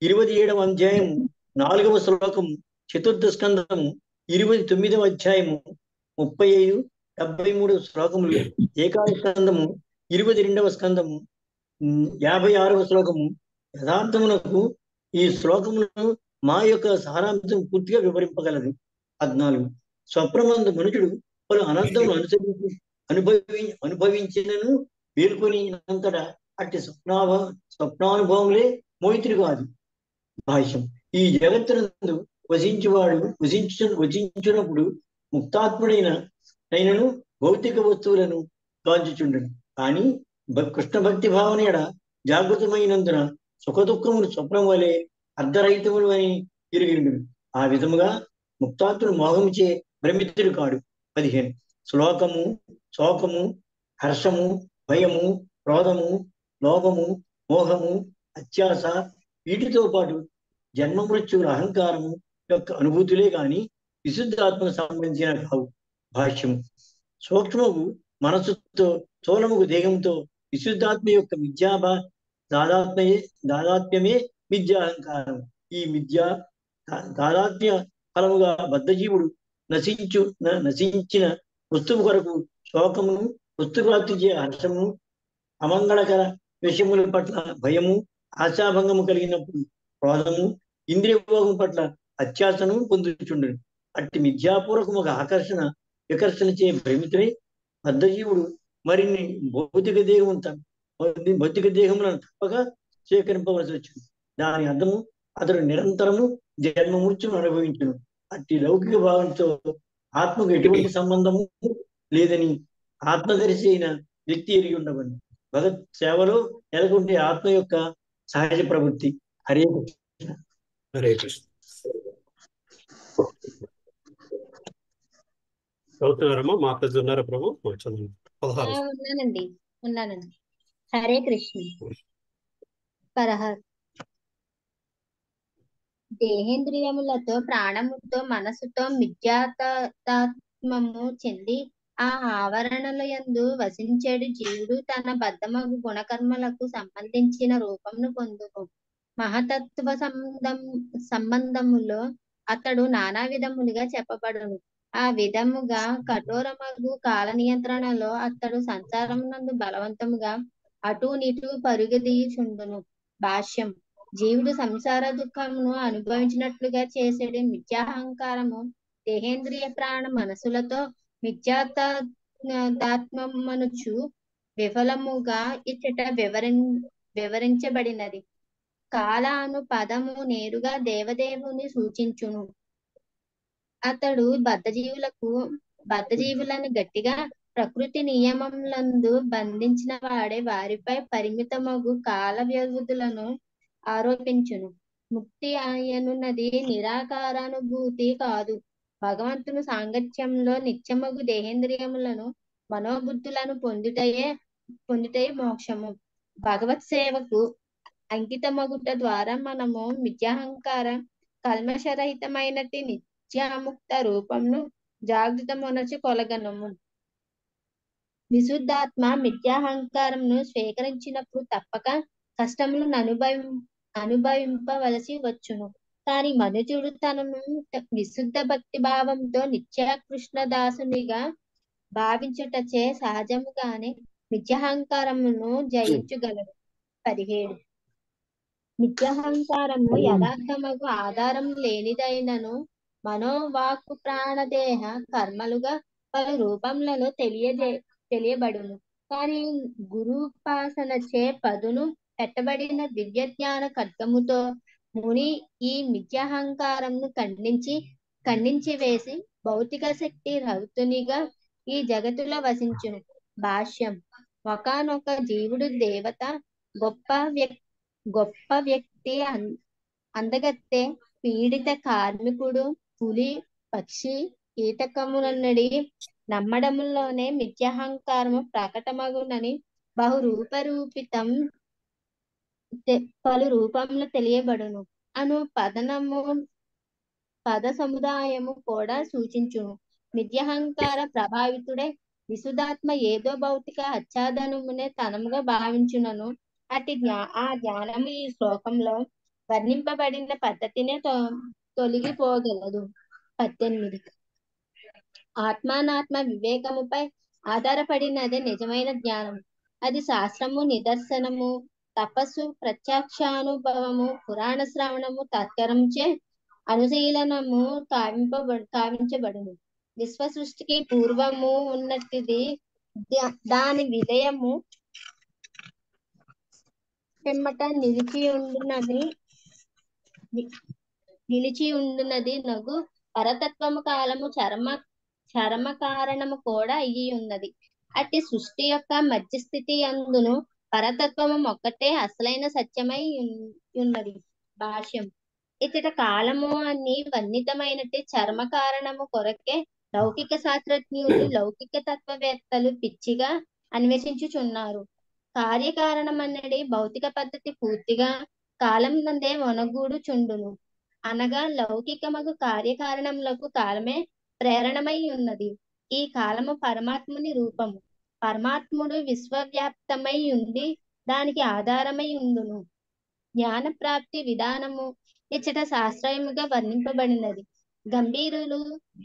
27వ అధ్యాయము 4వ శ్లోకము, చతుర్థ స్కందము 29వ అధ్యాయము 35-73 శ్లోకములు, ఏకాదశ స్కందము 22వ స్కందము 56వ శ్లోకము. యథార్థమునకు ఈ శ్లోకములను మా యొక్క సారాంశం పూర్తిగా వివరింపగలదు. 14. స్వప్నమందు మనుషుడు పలు అనర్థములు అనుభవించినను మేల్కొనినంతట అట్టి స్వప్నానుభవములే మోయితుడు కాదు. భాష్యం. ఈ జగత్తునందు వసించినప్పుడు ముక్తాత్ముడైనను భౌతిక వస్తువులను గాంచుచుండను. కానీ కృష్ణ భక్తి భావన ఎడ జాగృతమైనందున సుఖదుఖములు స్వప్నం వలె అర్ధరహితములు అని ఎరిగిండు. ఆ విధముగా ముక్తాత్ముడు మోహముచే భ్రమితుడు కాడు. 15. శ్లోకము, శోకము, హర్షము, భయము, క్రోధము, లోభము, మోహము, అత్యాస వీటితో పాటు జన్మ మృత్యువుల అహంకారము యొక్క అనుభూతులే గాని విశుద్ధాత్మకు సంబంధించిన కావు. భాష్యము. సూక్ష్మము మనసుతో స్థూలముకు దేహంతో విశుద్ధాత్మ యొక్క దాదాత్మ్యమే మిథ్యాహంకారం. ఈ దాదాత్మ్య ఫలముగా బద్ధజీవుడు నశించిన వస్తువు కొరకు శోకమును, వస్తుప్రాప్తి చే హర్షము, అమంగళకర విషయముల పట్ల భయము, ఆశాభంగము కలిగినప్పుడు క్రోధము, ఇంద్రియభోగం పట్ల అత్యాసను పొందుచుండును. అట్టి మిథ్యాపూర్వకముగా ఆకర్షణ వికర్షణచే భ్రమితుడై బద్ధజీవుడు మరిన్ని భౌతిక దేహములను తప్పగా స్వీకరింపవలసి వచ్చింది. దాని అర్థము అతడు నిరంతరము జన్మ మృత్యును అనుభవించును. అట్టి లౌకిక భావంతో ఆత్మకు ఎటువంటి సంబంధము లేదని ఆత్మదర్శి అయిన వ్యక్తి ఎరిగి ఉండవని. భగత్ సేవలో నెలకొంటే ఆత్మ యొక్క సహజ ప్రవృత్తి. హరే కృష్ణ. హరే కృష్ణ. చదువుతున్నారమ్మా? మాతాజీ ఉన్నారా ప్రభు? చదువు 16. ఉన్నానండి. హరే కృష్ణ. పరహర్ దేహేంద్రియములతో ప్రాణముతో మనసుతో మిథ్యాత్మము చెంది ఆ ఆవరణల యందు వసించేడు జీవుడు తన బద్ధమగు గుణకర్మలకు సంబంధించిన రూపమును పొందును. మహతత్వ సంబంధములో అతడు నానా విధములుగా చెప్పబడును. ఆ విధముగా కఠోరమగు కాల నియంత్రణలో అతడు సంసారమునందు బలవంతముగా అటు నిటు పరుగదీయుచుండును. భాష్యం. జీవుడు సంసార దుఃఖమును అనుభవించినట్లుగా చేసేది మిథ్యాహంకారము దేహేంద్రియ ప్రాణ మనసులతో మిథ్యాత్మనుచు విఫలముగా ఇచ్చట వివరించబడినది. కాల అను పదము నేరుగా దేవదేవుని సూచించును. అతడు బద్ధజీవులను గట్టిగా ప్రకృతి నియమములందు బంధించిన వాడే వారిపై పరిమితమగు కాల వ్యవధులను ఆరోపించును. ముక్తి ఆయనున్నది నిరాకారానుభూతి కాదు. భగవంతుని సాంగత్యంలో నిత్యమగు దేహేంద్రియములను మనోబుద్ధులను పొందుటయే మోక్షము. భగవత్ సేవకు అంకితమగుట ద్వారా మనము మిథ్యాహంకార కల్మషరహితమైనటి నిత్యాముక్త రూపంను జాగృతమునచి కొలగనము. విశుద్ధాత్మ మిథ్యాహంకారంను స్వీకరించినప్పుడు తప్పక కష్టములను అనుభవింపవలసి వచ్చును. కానీ మనుజుడు తనను విశుద్ధ భక్తి భావంతో నిత్య కృష్ణదాసునిగా భావించుటచే సహజముగానే మిథ్యాహంకారమును జయించగలడు. 17. మిథ్యాహంకారము యథార్థమగు ఆధారం లేనిదైనను మనోవాక్కు ప్రాణదేహ కర్మలుగా పలు రూపములలో తెలియబడును. కానీ గురుపాసనచే పదును పెట్టబడిన దివ్య జ్ఞాన ఖడ్గముతో ముని ఈ మిథ్యాహంకారంను ఖండించి వేసి భౌతిక శక్తి రహితునిగా ఈ జగత్తులో వసించును. భాష్యం. ఒకానొక జీవుడు దేవత, గొప్ప వ్యక్తి, అందగత్తె, పీడిత కార్మికుడు, పులి, పక్షి, కీటకమునన్నడి నమ్మడములోనే మిథ్యాహంకారము ప్రకటమగునని బహురూపరూపితం పలు రూపంలో తెలియబడును అను పద సముదాయము కూడా సూచించును. మిథ్యాహంకార ప్రభావితుడే విశుద్ధాత్మ ఏదో భౌతిక ఆచ్ఛాదనమునే తనముగా భావించునను ఆ జ్ఞానము ఈ శ్లోకంలో వర్ణింపబడిన పద్ధతినే తొలగిపోగలదు. 18. ఆత్మానాత్మ వివేకముపై ఆధారపడినదే నిజమైన జ్ఞానం. అది శాస్త్రము, నిదర్శనము, తపస్సు, ప్రత్యక్షానుభవము, పురాణ శ్రవణము, తత్కరంచే అనుశీలనము కావించబడును. విశ్వ సృష్టికి పూర్వము ఉన్నట్టిది దాని విలయము పిమ్మట నిలిచి ఉండునది నగు పరతత్వము కాలము చరమ కారణము కూడా అయ్యి ఉన్నది. అట్టి సృష్టి యొక్క మధ్యస్థితి అందును పరతత్వము ఒక్కటే అసలైన సత్యమై ఉన్నది. భాష్యం. ఇచ్చట కాలము అని వర్ణితమైనట్టి చర్మ కారణము కొరకే లౌకిక శాస్త్రజ్ఞులు, లౌకిక తత్వవేత్తలు పిచ్చిగా అన్వేషించుచున్నారు. కార్యకారణమన్నది భౌతిక పద్ధతి పూర్తిగా కాలం నందే ఒనగూడు చుండును. అనగా లౌకికమగు కార్యకారణములకు కాలమే ప్రేరణమై ఉన్నది. ఈ కాలము పరమాత్ముని రూపము. పరమాత్ముడు విశ్వవ్యాప్తమై ఉండి దానికి ఆధారమై ఉండును. జ్ఞాన ప్రాప్తి విధానము ఇచ్చట శాస్త్రముగా వర్ణింపబడినది. గంభీరులు,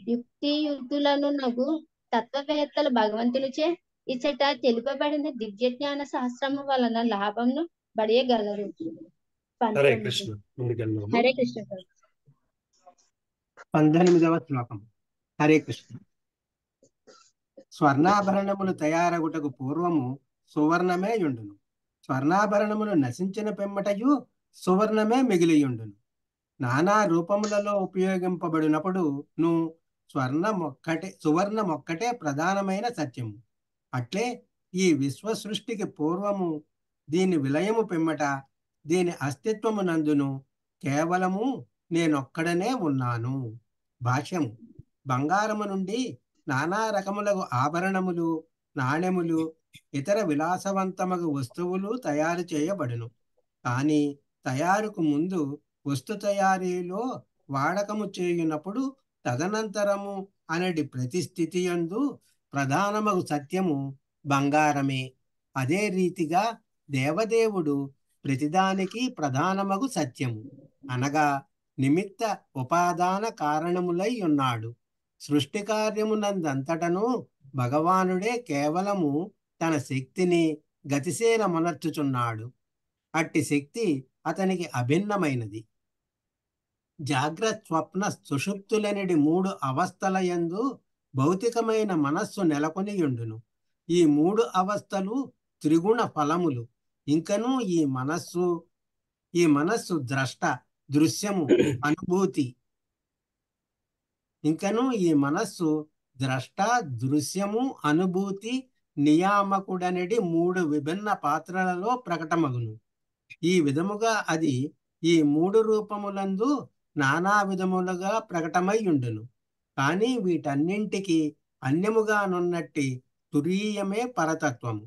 యుక్తియుక్తులను నగు తత్వవేత్తలు భగవంతునిచే ఇచ్చట తెలుపబడిన దివ్య జ్ఞాన శాస్త్రము వలన లాభంను బడియగలరు. హరే కృష్ణ. ముందుకెళ్దాము. హరే కృష్ణ. 18వ శ్లోకం. హరే కృష్ణ. స్వర్ణాభరణములు తయారగుటకు పూర్వము సువర్ణమే యుండును. స్వర్ణాభరణములు నశించిన పిమ్మటయు సువర్ణమే మిగిలియుండును. నానా రూపములలో ఉపయోగింపబడినప్పుడు సువర్ణమొక్కటే ప్రధానమైన సత్యము. అట్లే ఈ విశ్వ సృష్టికి పూర్వము దీని విలయము పిమ్మట దీని అస్తిత్వము నందును కేవలము నేనొక్కడనే ఉన్నాను. భాష్యము. బంగారము నుండి నానా రకములకు ఆభరణములు, నాణెములు, ఇతర విలాసవంతమగు వస్తువులు తయారు చేయబడును. కానీ తయారుకు ముందు వస్తు తయారీలో వాడకము చేయునప్పుడు తదనంతరము అనడి ప్రతి స్థితి యందు ప్రధానమగు సత్యము బంగారమే. అదే రీతిగా దేవదేవుడు ప్రతిదానికి ప్రధానమగు సత్యము అనగా నిమిత్త ఉపాదాన కారణములై ఉన్నాడు. సృష్టి కార్యమునందంతటను భగవానుడే కేవలము తన శక్తిని గతిశీలమనర్చుచున్నాడు. అట్టి శక్తి అతనికి అభిన్నమైనది. జాగ్రత్త, స్వప్న, సుషుప్తులనడి 3 అవస్థల యందు భౌతికమైన మనస్సు నెలకొనియుండును. ఈ 3 అవస్థలు త్రిగుణ ఫలములు. ఇంకను ఈ మనస్సు ద్రష్ట, దృశ్యము, అనుభూతి. నియామకుడనడి 3 విభిన్న పాత్రలలో ప్రకటమగును. ఈ విధముగా అది ఈ 3 రూపములందు నానా విధములుగా ప్రకటమయ్యుండును. కానీ వీటన్నింటికి అన్యముగానున్నట్టి తురీయమే పరతత్వము.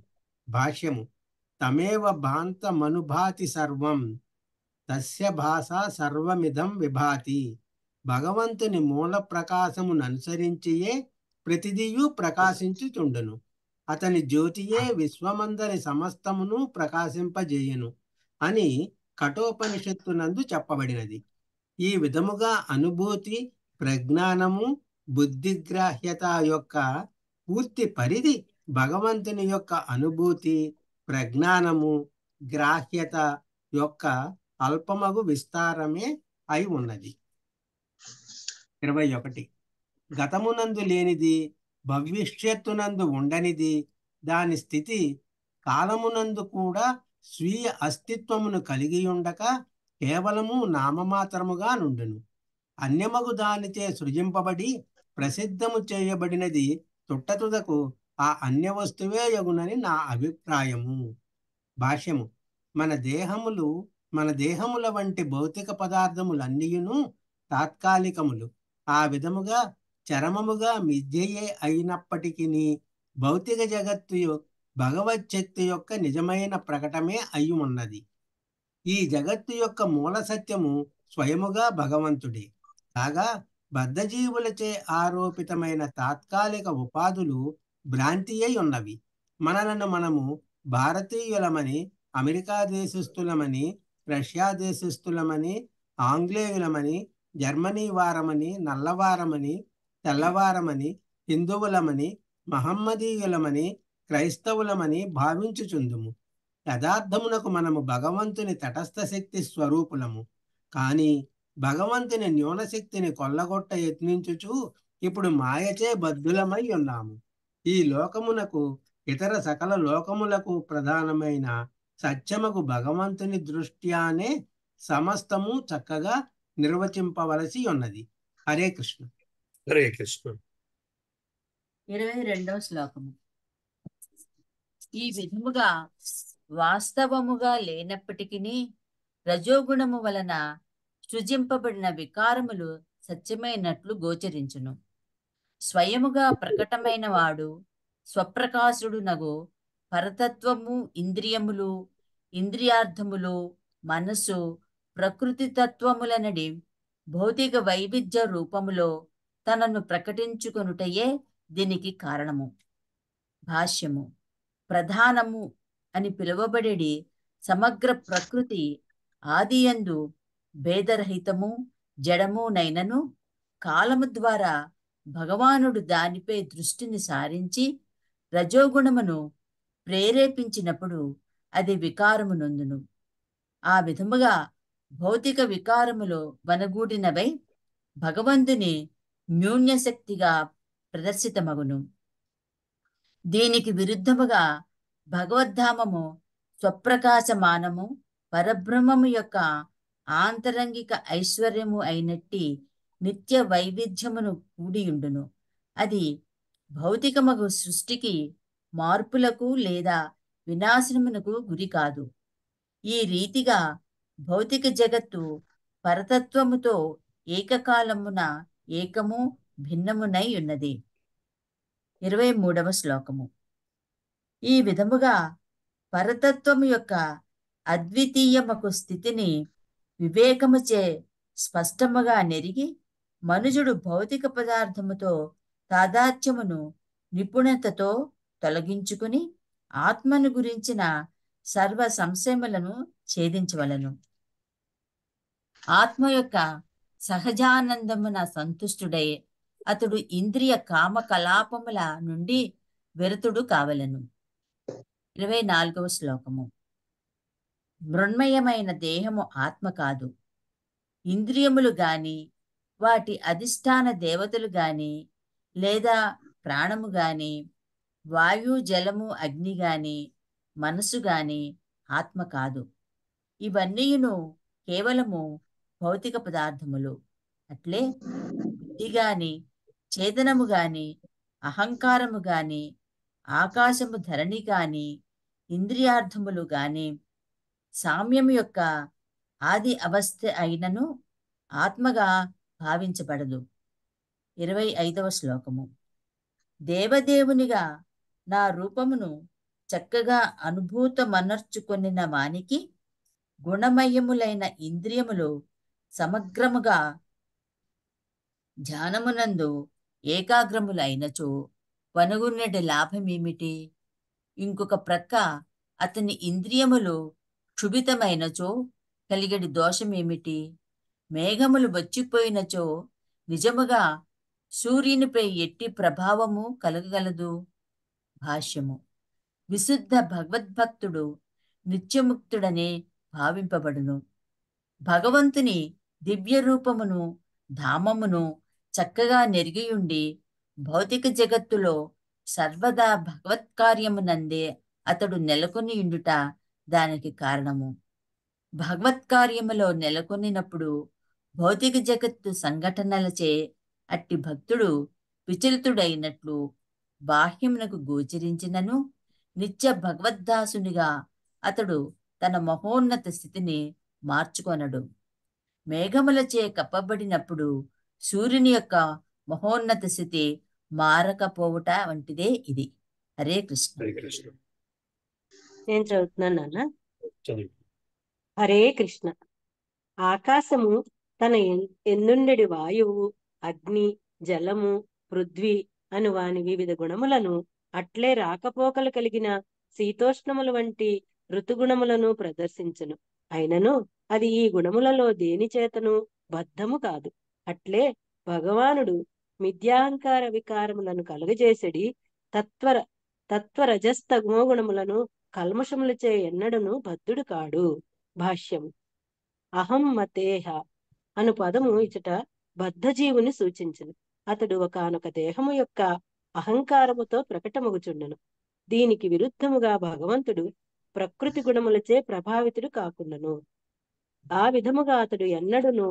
భాష్యము. తమేవ భాంతమనుభాతి సర్వం తస్య భాష సర్వమిదం విభాతి. భగవంతుని మూల ప్రకాశమును అనుసరించియే ప్రతిదియు ప్రకాశించుచుండును. అతని జ్యోతియే విశ్వమందరి సమస్తమును ప్రకాశింపజేయును అని కఠోపనిషత్తునందు చెప్పబడినది. ఈ విధముగా అనుభూతి, ప్రజ్ఞానము, బుద్ధిగ్రాహ్యత యొక్క పూర్తి పరిధి భగవంతుని యొక్క అనుభూతి, ప్రజ్ఞానము, గ్రాహ్యత యొక్క అల్పమగు విస్తారమే అయి ఉన్నది. 21. గతమునందు లేనిది, భవిష్యత్తునందు ఉండనిది, దాని స్థితి కాలమునందు కూడా స్వీయ అస్తిత్వమును కలిగి ఉండక కేవలము నామమాత్రముగా నుండును. అన్యమగు దానిచే సృజింపబడి ప్రసిద్ధము చేయబడినది తుట్టతుదకు ఆ అన్య వస్తువే యగునని నా అభిప్రాయము. భాష్యము. మన దేహముల వంటి భౌతిక పదార్థములన్నీయును తాత్కాలికములు. ఆ విధముగా చరమముగా మిథ్యయే అయినప్పటికీ భౌతిక జగత్తు భగవచ్చక్తి యొక్క నిజమైన ప్రకటమే అయి ఉన్నది. ఈ జగత్తు యొక్క మూల సత్యము స్వయముగా భగవంతుడే కాగా బద్ధజీవులచే ఆరోపితమైన తాత్కాలిక ఉపాధులు భ్రాంతి అయి ఉన్నవి. మనము భారతీయులమని, అమెరికా దేశస్థులమని, రష్యా దేశస్థులమని, ఆంగ్లేయులమని, జర్మనీ వారమని, నల్లవారమని, తెల్లవారమని, హిందువులమని, మహమ్మదీయులమని, క్రైస్తవులమని భావించుచుందుము. యథార్థమునకు మనము భగవంతుని తటస్థ శక్తి స్వరూపులము. కానీ భగవంతుని న్యూనశక్తిని కొల్లగొట్ట యత్నించుచు ఇప్పుడు మాయచే బద్ధులమై ఉన్నాము. ఈ లోకమునకు ఇతర సకల లోకములకు ప్రధానమైన సత్యముకు భగవంతుని దృష్ట్యానే సమస్తము చక్కగా నిర్వచింపవలసి ఉన్నది. హరే కృష్ణ. హరే కృష్ణ. 22వ శ్లోకము. ఈ విధముగా వాస్తవముగా లేనప్పటికీ రజోగుణము వలన సృజింపబడిన వికారములు సత్యమైనట్లు గోచరించును. స్వయముగా ప్రకటమైన వాడు స్వప్రకాశుడునగు పరతత్వము ఇంద్రియములు, ఇంద్రియార్థములు, మనసు, ప్రకృతి తత్వములనడి భౌతిక వైవిధ్య రూపములో తనను ప్రకటించుకొనుటయే దీనికి కారణము. భాష్యము. ప్రధానము అని పిలువబడేది సమగ్ర ప్రకృతి ఆదియందు భేదరహితము, జడము నైనను కాలము ద్వారా భగవానుడు దానిపై దృష్టిని సారించి రజోగుణమును ప్రేరేపించినప్పుడు అది వికారము నొందును. ఆ విధముగా భౌతిక వికారములో వనగూడినవై భగవంతుని న్యూన్యశక్తిగా ప్రదర్శితమగును. దీనికి విరుద్ధముగా భగవద్ధామము స్వప్రకాశమానము పరబ్రహ్మము యొక్క ఆంతరంగిక ఐశ్వర్యము అయినట్టి నిత్య వైవిధ్యమును కూడియుండును. అది భౌతికమగు సృష్టికి మార్పులకు లేదా వినాశనమునకు గురి కాదు. ఈ రీతిగా భౌతిక జగత్తు పరతత్వముతో ఏకకాలమున ఏకము భిన్నమునై ఉన్నది. 23వ శ్లోకము. ఈ విధముగా పరతత్వము యొక్క అద్వితీయమకు స్థితిని వివేకముచే స్పష్టముగా నెరిగి మనుజుడు భౌతిక పదార్థముతో తాదాత్మ్యమును నిపుణతతో తొలగించుకుని ఆత్మను గురించిన సర్వ సంశయములను ఛేదించవలను. ఆత్మ యొక్క సహజానందమున సంతుష్టుడై అతడు ఇంద్రియ కామకలాపముల నుండి విరతుడు కావలను. 24వ శ్లోకము. మృణ్మయమైన దేహము ఆత్మ కాదు. ఇంద్రియములు గాని వాటి అధిష్టాన దేవతలు గాని లేదా ప్రాణము గాని వాయు జలము అగ్ని గాని మనసు గాని ఆత్మ కాదు. ఇవన్నీయును కేవలము భౌతిక పదార్థములు. అట్లే బుద్ధి గాని చేతనము గాని అహంకారము గాని ఆకాశము ధరణి గాని ఇంద్రియార్థములు గాని సామ్యము యొక్క ఆది అవస్థ అయినను ఆత్మగా భావించబడదు. 25వ శ్లోకము. దేవదేవునిగా నా రూపమును చక్కగా అనుభూతమనర్చుకొనిన వానికి గుణమయములైన ఇంద్రియములు సమగ్రముగా ధ్యానమునందు ఏకాగ్రములైనచో వనుగున్నటి లాభమేమిటి? ఇంకొక ప్రక్క అతని ఇంద్రియములు క్షుభితమైనచో కలిగడి దోషమేమిటి? మేఘములు వచ్చిపోయినచో నిజముగా సూర్యునిపై ఎట్టి ప్రభావము కలగగలదు? భాష్యము. విశుద్ధ భగవద్భక్తుడు నిత్యముక్తుడనే భావింపబడును. భగవంతుని దివ్య రూపమును ధామమును చక్కగా నెరిగియుండి భౌతిక జగత్తులో సర్వదా భగవత్కార్యమునందే అతడు నెలకొనియుండుట దానికి కారణము. భగవత్కార్యములో నెలకొనినప్పుడు భౌతిక జగత్తు సంఘటనలచే అట్టి భక్తుడు విచలితుడైనట్లు బాహ్యమునకు గోచరించినను నిత్య భగవద్దాసునిగా అతడు తన మహోన్నత స్థితిని మార్చుకొనడు. మేఘములచే కప్పబడినప్పుడు సూర్యుని యొక్క మహోన్నత స్థితి మారకపోవుట వంటిదే ఇది. హరే కృష్ణ. నేను చదువుతున్నాను నాన్న. చదువు. హరే కృష్ణ. ఆకాశము తన ఎందుండెడి వాయువు అగ్ని జలము పృథ్వీ అను వాని వివిధ గుణములను అట్లే రాకపోకలు కలిగిన శీతోష్ణముల వంటి ఋతుగుణములను ప్రదర్శించును. అయినను అది ఈ గుణములలో దేని చేతను బద్ధము కాదు. అట్లే భగవానుడు మిథ్యాహంకార వికారములను కలుగజేసడి తత్వరజస్తమో గుణములను కల్మషములచే ఎన్నడను బద్ధుడు కాడు. భాష్యము. అహం మతేహ అను పదము ఇచట బద్ధజీవుని సూచించును. అతడు ఒకానొక దేహము యొక్క అహంకారముతో ప్రకటమగుచుండెను. దీనికి విరుద్ధముగా భగవంతుడు ప్రకృతి గుణములచే ప్రభావితుడు కాకుండాను. ఆ విధముగా అతడు ఎన్నడూను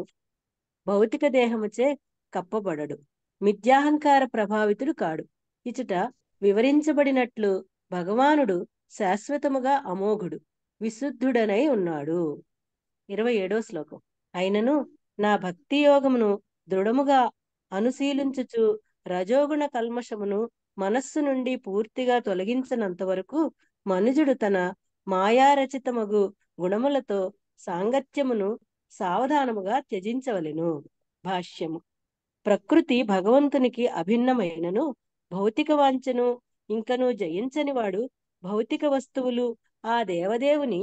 భౌతిక దేహముచే కప్పబడడు. మిథ్యాహంకార ప్రభావితుడు కాడు. ఇచట వివరించబడినట్లు భగవానుడు శాశ్వతముగా అమోఘుడు విశుద్ధుడనై ఉన్నాడు. 27వ శ్లోకం. అయినను నా భక్తి యోగమును దృఢముగా అనుశీలించుచు రజోగుణ కల్మషమును మనస్సు నుండి పూర్తిగా తొలగించినంత వరకు మనుజుడు తన మాయారచితమగు గుణములతో సాంగత్యమును సావధానముగా త్యజించవలెను. భాష్యము. ప్రకృతి భగవంతునికి అభిన్నమైనను భౌతిక వాంఛను ఇంకను జయించని వాడు భౌతిక వస్తువులు ఆ దేవదేవుని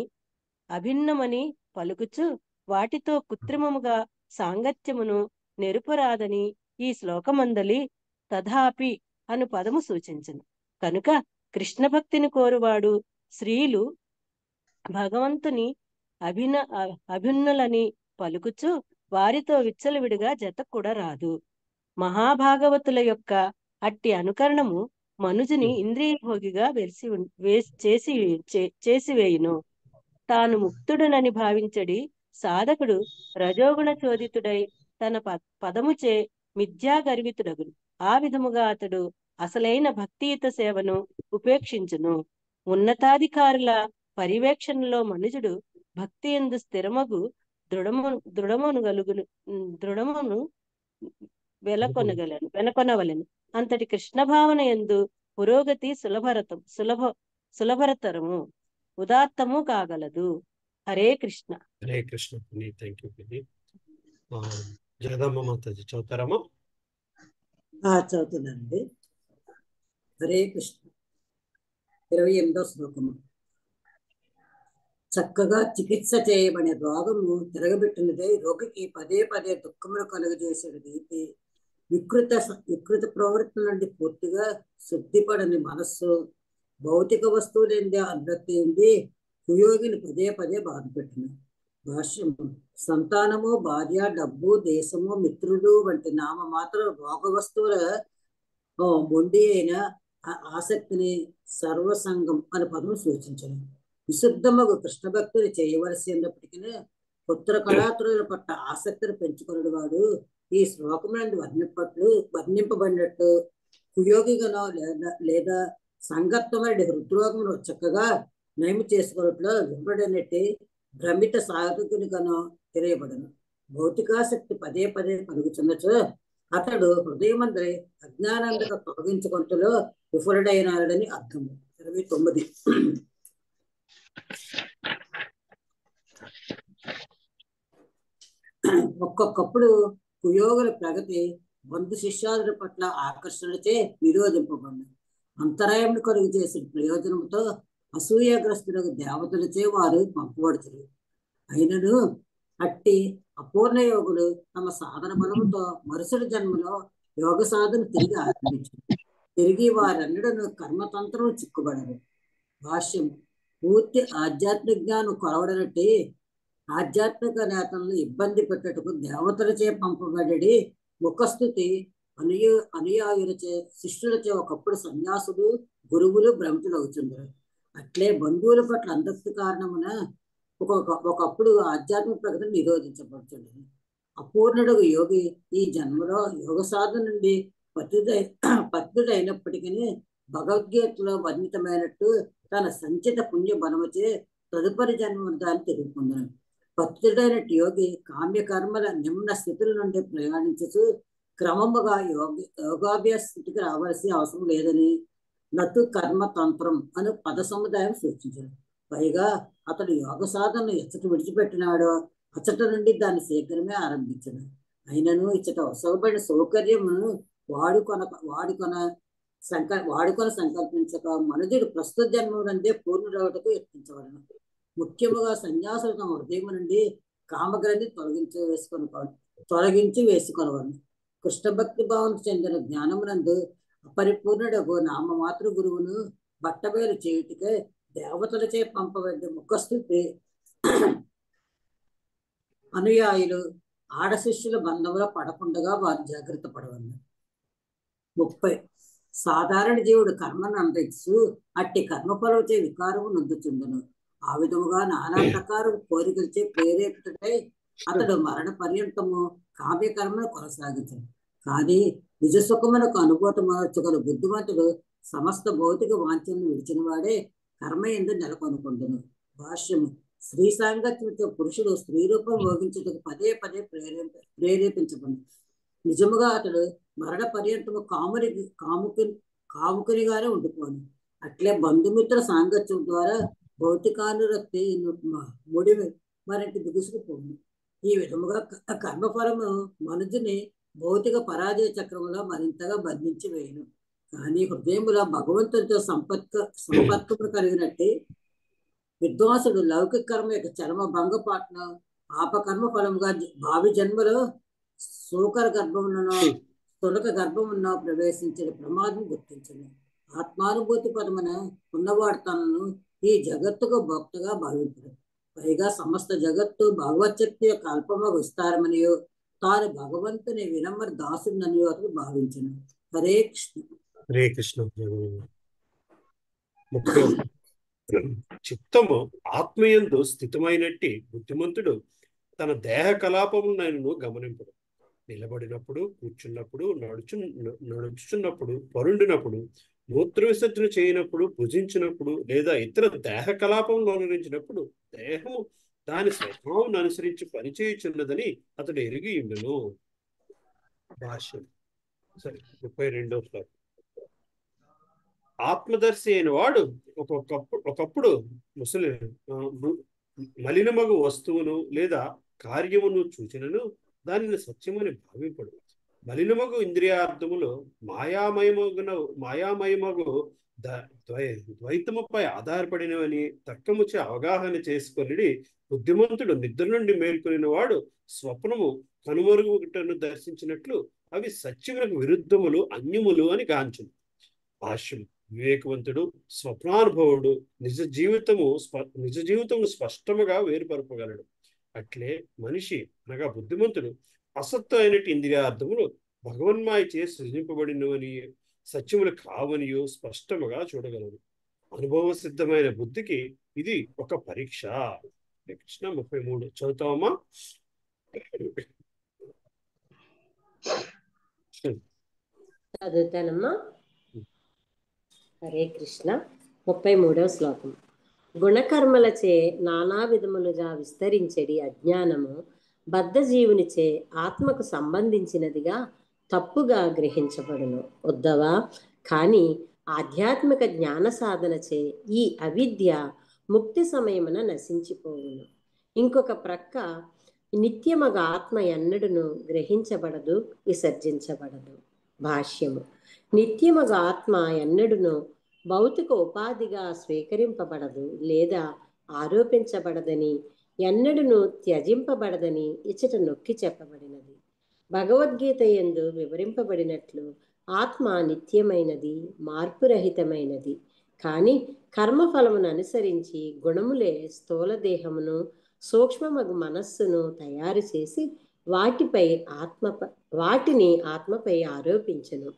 అభిన్నమని పలుకుచు వాటితో కృత్రిమముగా సాంగత్యమును నెరుపరాదని ఈ శ్లోకమందలి తథాపి అను పదము సూచించును. కనుక కృష్ణ భక్తిని కోరువాడు స్త్రీలు భగవంతుని అభిన్నులని పలుకుచు వారితో విచ్చలవిడిగా జత కూడా రాదు. మహాభాగవతుల యొక్క అట్టి అనుకరణము మనుజుని ఇంద్రియ భోగిగా చేసివేయును. తాను ముక్తుడునని భావించడి సాధకుడు రజోగుణ చోదితుడై తన పదముచే మిథ్యా గర్వితుడగును. ఆ విధముగా అతడు అసలైన భక్తియుత సేవను ఉపేక్షించును. ఉన్నతాధికారుల పర్యవేక్షణలో మనుజుడు భక్తి ఎందు స్థిరమగు దృఢమును వెనకొనవలెను. అంతటి కృష్ణ భావన ఎందు పురోగతి సులభతరము ఉదాత్తము కాగలదు. హరే కృష్ణ. హరే కృష్ణ. Thank you. జగదమ్మ మాతాజీ చదువుతారమ్మా? చదువుతున్నానండి. హరే కృష్ణ. 28వ శ్లోకము. చక్కగా చికిత్స చేయబడిన రోగము తిరగబెట్టినదే రోగికి పదే పదే దుఃఖమును కలుగజేసేది రీతి వికృత ప్రవృత్తి నుండి పూర్తిగా శుద్ధిపడని మనస్సు భౌతిక వస్తువులేందే అనురక్తి ఉంది కుయోగిని పదే పదే బాధపెట్టిన. భాష్యము. సంతానము, భార్య, డబ్బు, దేశము, మిత్రులు వంటి నామ మాత్రం రోగ వస్తువుల మొండి అయిన ఆసక్తిని సర్వసంగం అనే పదం సూచించను. విశుద్ధమగు కృష్ణ భక్తులు చేయవలసినప్పటికీ పుత్ర కళాతుల పట్ల ఆసక్తిని పెంచుకునే వాడు ఈ శ్లోకమునందు వర్ణింపబడినట్టు కుయోగిగానో లేదా సంగత్వమైన హృద్రోగమును చక్కగా నయము చేసుకున్నట్లు వివడనట్టి భ్రమిత సాధకునిగానో తెలియబడను. భౌతికాసక్తి పదే పదే కలుగుతున్నచో అతడు హృదయమందరి అజ్ఞానాంతగా తొలగించుకుంటలో విఫలుడైనాడని అర్థము. 29. ఒక్కొక్కప్పుడు కుయోగుల ప్రగతి బంధు శిష్యాదుల పట్ల ఆకర్షణచే నిరోధింపబడి అంతరాయమును కలుగు చేసిన ప్రయోజనంతో అసూయాగ్రస్తులకు దేవతలచే వారు పంపబడుతున్నారు. అయినను అట్టి అపూర్ణ యోగులు తమ సాధన బలముతో మరుసటి జన్మలో యోగ సాధన తిరిగి ఆరంభించారు. తిరిగి వారన్నిడను కర్మతంత్రం చిక్కుబడరు. భాష్యం. పూర్తి ఆధ్యాత్మిక జ్ఞానం కొరవడనట్టి ఆధ్యాత్మిక నేతలను ఇబ్బంది పెట్టటకు దేవతలచే పంపబడి ముఖస్థుతి అనుయాయులచే శిష్యులచే ఒకప్పుడు సన్యాసులు గురువులు భ్రమితులు అవుతున్నారు. అట్లే బంధువుల పట్ల అందక్తి కారణమున ఒకప్పుడు ఆధ్యాత్మిక ప్రగతిని నిరోధించబడుతుంది. అపూర్ణుడు యోగి ఈ జన్మలో యోగ సాధన నుండి పతితుడైనప్పటికీ భగవద్గీతలో వర్ణితమైనట్టు తన సంచిత పుణ్య బలముచే తదుపరి జన్మ దాన్ని తెలుపుకున్నాడు. పతితుడైనట్టు యోగి కామ్యకర్మల నిమ్న స్థితుల నుండి ప్రయాణించు క్రమముగా యోగాభ్యాస స్థితికి రావాల్సిన అవసరం లేదని నతు కర్మతంత్రం అను పద సముదాయం సూచించాడు. పైగా అతడు యోగ సాధనను ఎచ్చట విడిచిపెట్టినాడో అచ్చట నుండి దాన్ని శీఘ్రమే ఆరంభించాడు. అయినను ఇచ్చట అవసరపడిన సౌకర్యమును వాడుకొని సంకల్పించక మనుజుడు ప్రస్తుత జన్మ నుండే పూర్ణుడవటకు యత్నించవలను. ముఖ్యముగా సన్యాసులు తమ హృదయం నుండి కామగ్రంథి తొలగించి వేసుకొనవలను. కృష్ణ భక్తి భావన చెందిన జ్ఞానమునందు అపరిపూర్ణుడకు నామమాతృ గురువును బట్టబయలు చేయుటికే దేవతలచే పంపబడ్డ ముఖస్థుతి అనుయాయులు ఆడ శిష్యుల బంధంలో పడకుండగా వారు జాగ్రత్త పడవలను. 30. సాధారణ జీవుడు కర్మను అనుసరిస్తూ అట్టి కర్మఫలముచే వికారము నొందుచుండును. ఆ విధముగా నానా ప్రకారం కోరికలచే ప్రేరేపితుడై అతడు మరణ పర్యంతము కావ్యకర్మను కొనసాగించను. కానీ నిజ సుఖమునకు అనుభూతమర్చుకున్న బుద్ధిమంతుడు సమస్త భౌతిక వాంఛలను విడిచిన వాడే కర్మ ఎందు నెలకొనుకుంటును. భాష్యము. స్త్రీ సాంగత్యంతో పురుషుడు స్త్రీ రూపం భోగించుటకు పదే పదే ప్రేరేపించబడి నిజముగా అతడు మరణ పర్యంతము కాముకునిగానే ఉండిపోను. అట్లే బంధుమిత్ర సాంగత్యం ద్వారా భౌతికానురక్తి ముడి మరింటి బిగుసుకుపోను. ఈ విధముగా కర్మఫలము మనుజుని భౌతిక పరాజయ చక్రంలో మరింతగా బంధించి వేయను. కానీ హృదయములో భగవంతునితో సంపర్కము కలిగినట్టే విద్వాంసుడు లౌకిక కర్మ యొక్క చర్మ భంగపాటును పాపకర్మ ఫలముగా భావి జన్మలో సూకర గర్భమునో తొలక గర్భమునో ప్రవేశించిన ప్రమాదం గుర్తించను. ఆత్మానుభూతి పరమున ఉన్నవాడు తనను ఈ జగత్తుకు భక్తగా భావించడు. పైగా సమస్త జగత్తు భగవచ్చక్తి యొక్క అల్పమ విస్తారమనియో తాను భగవంతుని వినమ్ర దాసుడిననియో అతడు భావించను. హరే కృష్ణ. హరే కృష్ణ. 30. చిత్తము ఆత్మయందు స్థితమైనట్టి బుద్ధిమంతుడు తన దేహ కలాపములను గమనింపడు. నిలబడినప్పుడు, కూర్చున్నప్పుడు, నడుచుచున్నప్పుడు, పరుండినప్పుడు, మూత్ర విసర్జన చేయనప్పుడు, భుజించినప్పుడు లేదా ఇతర దేహ కలాపంలో అనుసరించినప్పుడు దేహము దాని స్వభావం అనుసరించి పనిచేయుచున్నదని అతడు ఎరిగి ఉండును. భాష్యం. సరే, 32వ శ్లోకం. ఆత్మదర్శి అయిన వాడు ఒకప్పుడు ముసలి మలినమగు వస్తువును లేదా కార్యమును చూచినను దానిని సత్యమని భావింపడు. మలినమగు ఇంద్రియార్థములు మాయామయమగు ద్వైతముపై ఆధారపడినవని తర్కముచే అవగాహన చేసుకొని బుద్ధిమంతుడు నిద్ర నుండి మేల్కొనిన వాడు స్వప్నము కనుమరుగుటను దర్శించినట్లు అవి సత్యములకు విరుద్ధములు, అన్యములు అని గాంచును. భాష్యం. వివేకవంతుడు, స్వప్నానుభవుడు నిజ జీవితము స్పష్టముగా వేరుపరపగలడు. అట్లే మనిషి అనగా బుద్ధిమంతుడు అసత్తు అయినట్టు ఇంద్రియార్థములు భగవన్మాయ చే సృజింపబడినవని సత్యములు కావనియో స్పష్టముగా చూడగలడు. అనుభవ సిద్ధమైన బుద్ధికి ఇది ఒక పరీక్ష. కృష్ణ. 33 చదువుతామా? చదువుతానమ్మా. హరే కృష్ణ. 33వ శ్లోకం. గుణకర్మలచే నానా విధములుగా విస్తరించెడి అజ్ఞానము బద్ధజీవునిచే ఆత్మకు సంబంధించినదిగా తప్పుగా గ్రహించబడును. ఉద్ధవా, కానీ ఆధ్యాత్మిక జ్ఞాన సాధనచే ఈ అవిద్య ముక్తి సమయమున నశించిపోవును. ఇంకొక ప్రక్క నిత్యమగ ఆత్మ ఎన్నడును గ్రహించబడదు, విసర్జించబడదు. భాష్యము. నిత్యమగ ఆత్మ ఎన్నడును భౌతిక ఉపాధిగా స్వీకరింపబడదు లేదా ఆరోపించబడదని, ఎన్నడును త్యజింపబడదని ఇచ్చట నొక్కి చెప్పబడినది. భగవద్గీత యందు వివరింపబడినట్లు ఆత్మ నిత్యమైనది, మార్పురహితమైనది. కానీ కర్మఫలమును అనుసరించి గుణములే స్థూల దేహమును, సూక్ష్మమగు మనస్సును తయారు చేసి వాటిని ఆత్మపై ఆరోపించును.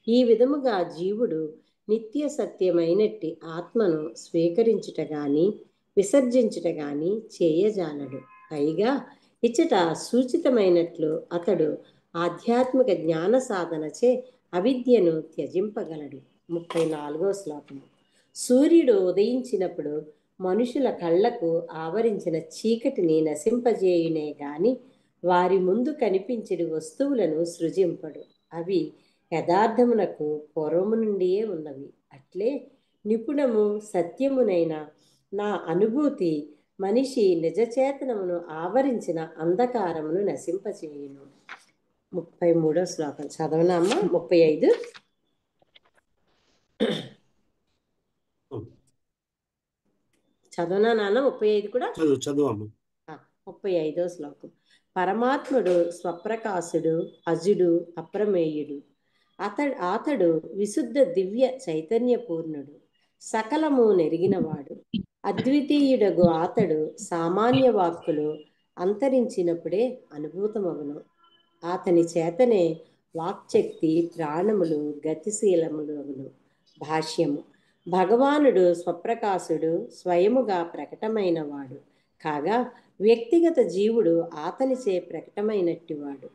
ఈ విధముగా జీవుడు నిత్య సత్యమైనట్టి ఆత్మను స్వీకరించుట గాని విసర్జించుట గాని చేయజాలడు. పైగా ఇచ్చట సూచితమైనట్లు అతడు ఆధ్యాత్మిక జ్ఞాన సాధనచే అవిద్యను త్యజింపగలడు. 34వ శ్లోకము. సూర్యుడు ఉదయించినప్పుడు మనుషుల కళ్లకు ఆవరించిన చీకటిని నశింపజేయునే గాని వారి ముందు కనిపించడి వస్తువులను సృజింపడు. అవి యథార్థమునకు పూర్వము నుండియే ఉన్నవి. అట్లే నిపుణము సత్యమునైన నా అనుభూతి మనిషి నిజచేతనమును ఆవరించిన అంధకారమును నశింపచేయును. 33వ శ్లోకం చదవనామా? 35. చదవనా నాన్న? 35 కూడా చదువు. 35వ శ్లోకం. పరమాత్ముడు స్వప్రకాశుడు, అజుడు, అప్రమేయుడు. అతడు విశుద్ధ దివ్య చైతన్యపూర్ణుడు, సకలము నెరిగినవాడు. అద్వితీయుడగు అతడు సామాన్య వాక్కులు అంతరించినప్పుడే అనుభూతమగును. అతని చేతనే వాక్శక్తి, ప్రాణములు గతిశీలములగును. భాష్యము. భగవానుడు స్వప్రకాశుడు, స్వయముగా ప్రకటమైన వాడు కాగా వ్యక్తిగత జీవుడు అతనిచే ప్రకటమైనట్టివాడు.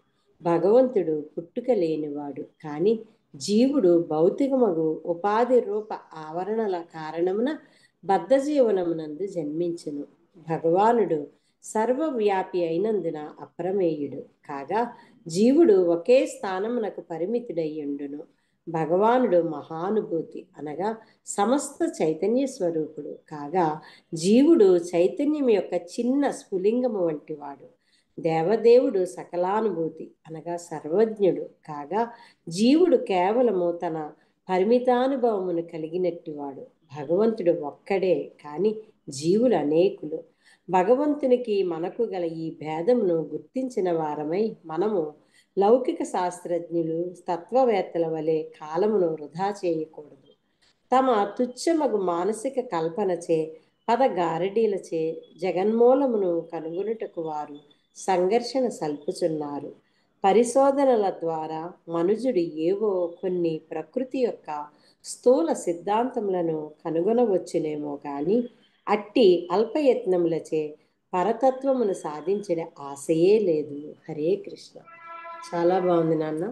భగవంతుడు పుట్టుక లేనివాడు, కానీ జీవుడు భౌతికమగు ఉపాధి రూప ఆవరణల కారణమున బద్ధజీవనమునందు జన్మించును. భగవానుడు సర్వవ్యాపి అయినందున అప్రమేయుడు కాగా జీవుడు ఒకే స్థానమునకు పరిమితుడయ్యుండును. భగవానుడు మహానుభూతి అనగా సమస్త చైతన్య స్వరూపుడు కాగా జీవుడు చైతన్యం యొక్క చిన్న స్ఫులింగము వంటివాడు. దేవదేవుడు సకలానుభూతి అనగా సర్వజ్ఞుడు కాగా జీవుడు కేవలము తన పరిమితానుభవమును కలిగినట్టివాడు. భగవంతుడు ఒక్కడే, కానీ జీవులు అనేకులు. భగవంతునికి మనకు గల ఈ భేదమును గుర్తించిన వారమై మనము లౌకిక శాస్త్రజ్ఞులు, తత్వవేత్తల వలె కాలమును వృధా చేయకూడదు. తమ తుచ్చమగు మానసిక కల్పనచే, పదగారడీలచే జగన్మూలమును కనుగొనుటకు వారు సంఘర్షణ సల్పుచున్నారు. పరిశోధనల ద్వారా మనుజుడు ఏవో కొన్ని ప్రకృతి యొక్క స్థూల సిద్ధాంతములను కనుగొనవచ్చునేమో కానీ అట్టి అల్పయత్నములచే పరతత్వమును సాధించిన ఆశయే లేదు. హరే కృష్ణ. చాలా బాగుంది నాన్న.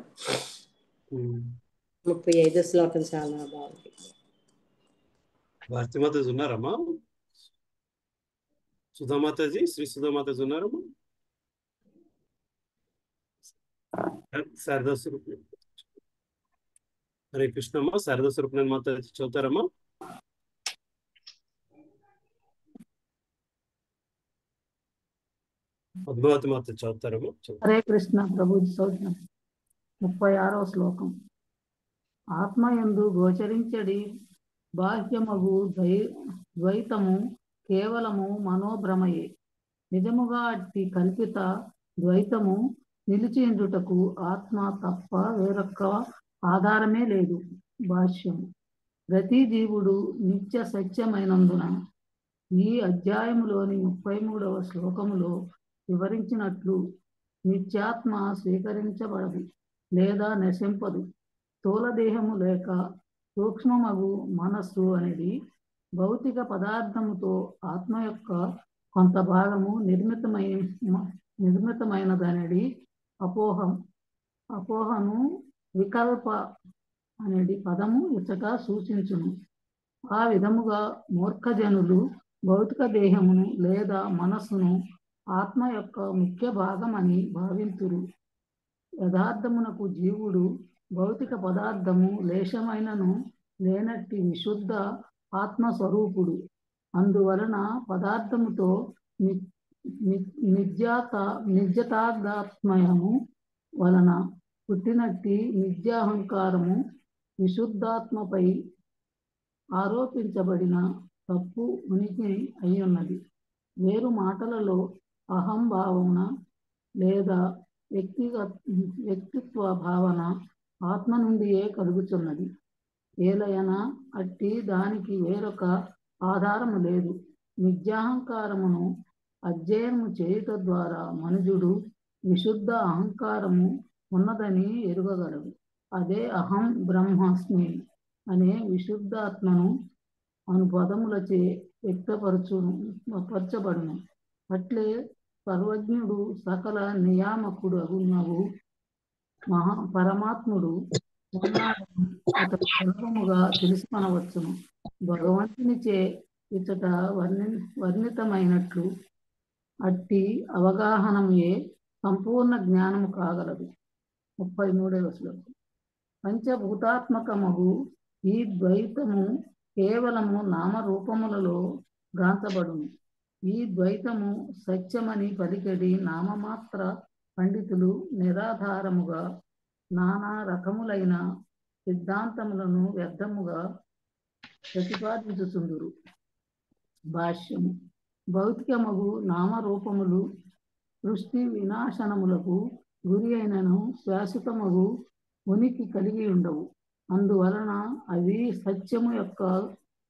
35 శ్లోకం చాలా బాగుంది. భారతిమాతాజీ ఉన్నారమ్మా? సుధామాతాజీ, శ్రీ సుధామాతాజీ ఉన్నారమ్మా? శారదా స్వరూప్. హరే కృష్ణమ్మ. శారదా స్వరూప్ మాతాజీ చదువుతారమ్మా? పద్మావతి మాత చదువుతారమ్మా? హరే కృష్ణ. ప్రభుజీ చదువుతున్నాం. 36వ శ్లోకం. ఆత్మయందు గోచరించడి బాహ్యమగు ద్వైతము కేవలము మనోభ్రమయే. నిజముగా అట్టి కల్పిత ద్వైతము నిలిచిండుటకు ఆత్మ తప్ప వేరొక్క ఆధారమే లేదు. భాష్యము. ప్రతి జీవుడు నిత్య సత్యమైనందున ఈ అధ్యాయములోని 33వ శ్లోకములో వివరించినట్లు నిత్యాత్మ స్వీకరించబడదు లేదా నశింపదు. స్థూలదేహము లేక సూక్ష్మమగు మనస్సు అనేది భౌతిక పదార్థముతో ఆత్మ యొక్క కొంత భాగము నిర్మితమైనదనేది అపోహను వికల్ప అనేది పదము ఇచ్చట సూచించును. ఆ విధముగా మూర్ఖజనులు భౌతిక దేహమును లేదా మనస్సును ఆత్మ యొక్క ముఖ్య భాగమని భావింతురు. యథార్థమునకు జీవుడు భౌతిక పదార్థము లేశమైనను లేనట్టి విశుద్ధ ఆత్మస్వరూపుడు. అందువలన పదార్థముతో నిత్యతాదాత్మయము వలన పుట్టినట్టి నిత్యాహంకారము విశుద్ధాత్మపై ఆరోపించబడిన తప్పు ఉనికి అయ్యున్నది. వేరు మాటలలో అహం భావన లేదా వ్యక్తిత్వ భావన ఆత్మ నుండియే కలుగుతున్నది. ఏలయన అట్టి దానికి వేరొక ఆధారము లేదు. నిత్యాహంకారమును అధ్యయనము చేయుట ద్వారా మనుజుడు విశుద్ధ అహంకారము ఉన్నదని ఎరుగగలడు. అదే అహం బ్రహ్మాస్మి అనే విశుద్ధాత్మను అనుపదములచే వ్యక్తపరచబడును. అట్లే సర్వజ్ఞుడు సకల నియామకుడు అగునవు పరమాత్ముడు ఉన్నాడని అతడు సులభముగా తెలుసుకొనవచ్చును. భగవంతునిచే ఇచ్చట వర్ణితమైనట్లు అట్టి అవగాహనయే సంపూర్ణ జ్ఞానము కాగలదు. 33వ శ్లోకం. పంచభూతాత్మకమగు ఈ ద్వైతము కేవలము నామరూపములలో గాంచబడును. ఈ ద్వైతము సత్యమని పలికెడి నామమాత్ర పండితులు నిరాధారముగా నానా రకములైన సిద్ధాంతములను వ్యర్థముగా ప్రతిపాదించుచుందురు. భాష్యము. భౌతికమగు నామరూపములు సృష్టి వినాశనములకు గురి అయినను శాశ్వతమగు ఉనికి కలిగి ఉండవు. అందువలన అవి సత్యము యొక్క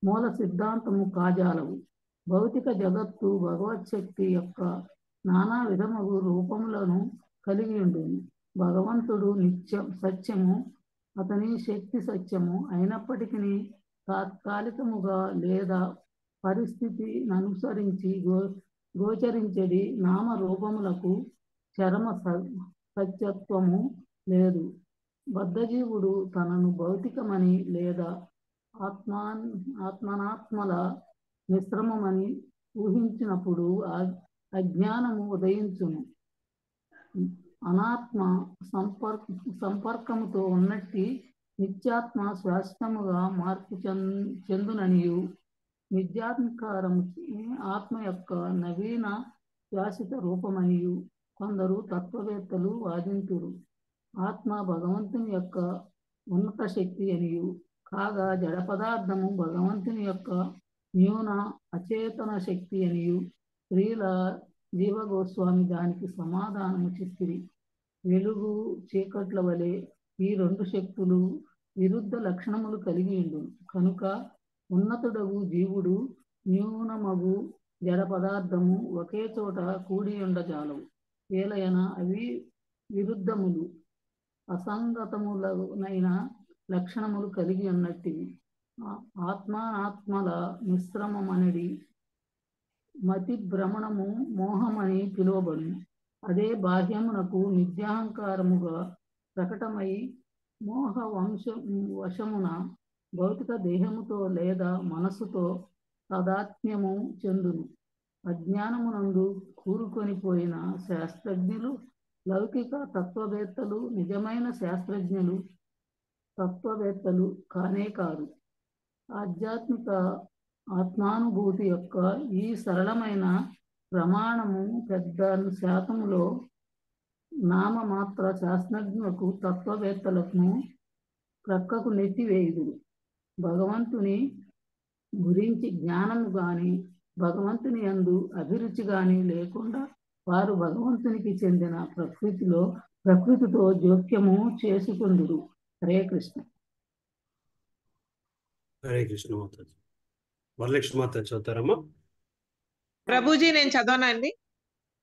మూల సిద్ధాంతము కాజాలవు. భౌతిక జగత్తు భగవత్శక్తి యొక్క నానా విధముగు రూపములను కలిగి ఉంటుంది. భగవంతుడు నిత్యం సత్యము, అతని శక్తి సత్యము అయినప్పటికీ తాత్కాలికముగా లేదా పరిస్థితిని అనుసరించి గోచరించడి నామరూపములకు చరమ సత్యత్వము లేదు. బద్ధజీవుడు తనను భౌతికమని లేదా ఆత్మనాత్మల మిశ్రమమని ఊహించినప్పుడు అజ్ఞానము ఉదయించును. అనాత్మ సంపర్కముతో ఉన్నట్టి నిత్యాత్మ శాశ్వతముగా మార్పు చెందుననియు నిత్యాహంకారము ఆత్మ యొక్క నవీన శాశ్వత రూపమనియు కొందరు తత్వవేత్తలు వాదింతురు. ఆత్మ భగవంతుని యొక్క ఉన్నత శక్తి అనియు కాగా జడ పదార్థము భగవంతుని యొక్క న్యూన అచేతన శక్తి అనియు శ్రీల జీవగోస్వామి దానికి సమాధానము చెప్పిరి. వెలుగు చీకట్ల వలె ఈ రెండు శక్తులు విరుద్ధ లక్షణములు కలిగి ఉండు. కనుక ఉన్నతుడగు జీవుడు న్యూనమగు జడ పదార్థము ఒకే చోట కూడి ఉండజాలవు. ఏలయన అవి విరుద్ధములు అసంగతములైన లక్షణములు కలిగి ఉన్నట్టివి. ఆత్మానాత్మల మిశ్రమమనడి మతి భ్రమణము మోహమని పిలువబడును. అదే బాహ్యమునకు నిత్యాహంకారముగా ప్రకటమై మోహ వశమున భౌతిక దేహముతో లేదా మనస్సుతో తాదాత్మ్యము చెందును. అజ్ఞానమునందు కూరుకొని పోయిన శాస్త్రజ్ఞులు, లౌకిక తత్వవేత్తలు నిజమైన శాస్త్రజ్ఞులు, తత్వవేత్తలు కానే కారు. ఆధ్యాత్మిక ఆత్మానుభూతి యొక్క ఈ సరళమైన ప్రమాణము పెద్ద శాతములో నామమాత్ర శాస్త్రజ్ఞులకు, తత్వవేత్తలకు ప్రక్కకు నెట్టివేయుదురు. భగవంతుని గురించి జ్ఞానము గాని, భగవంతుని యందు అభిరుచి గాని లేకుండా వారు భగవంతునికి చెందిన ప్రకృతితో జోక్యము చేసుకుందురు. హరే కృష్ణ. హరే కృష్ణ మాతాజీ. వరలక్ష్మి మాతాజీ చదువుతారమ్మా? ప్రభుజీ నేను చదవనండి.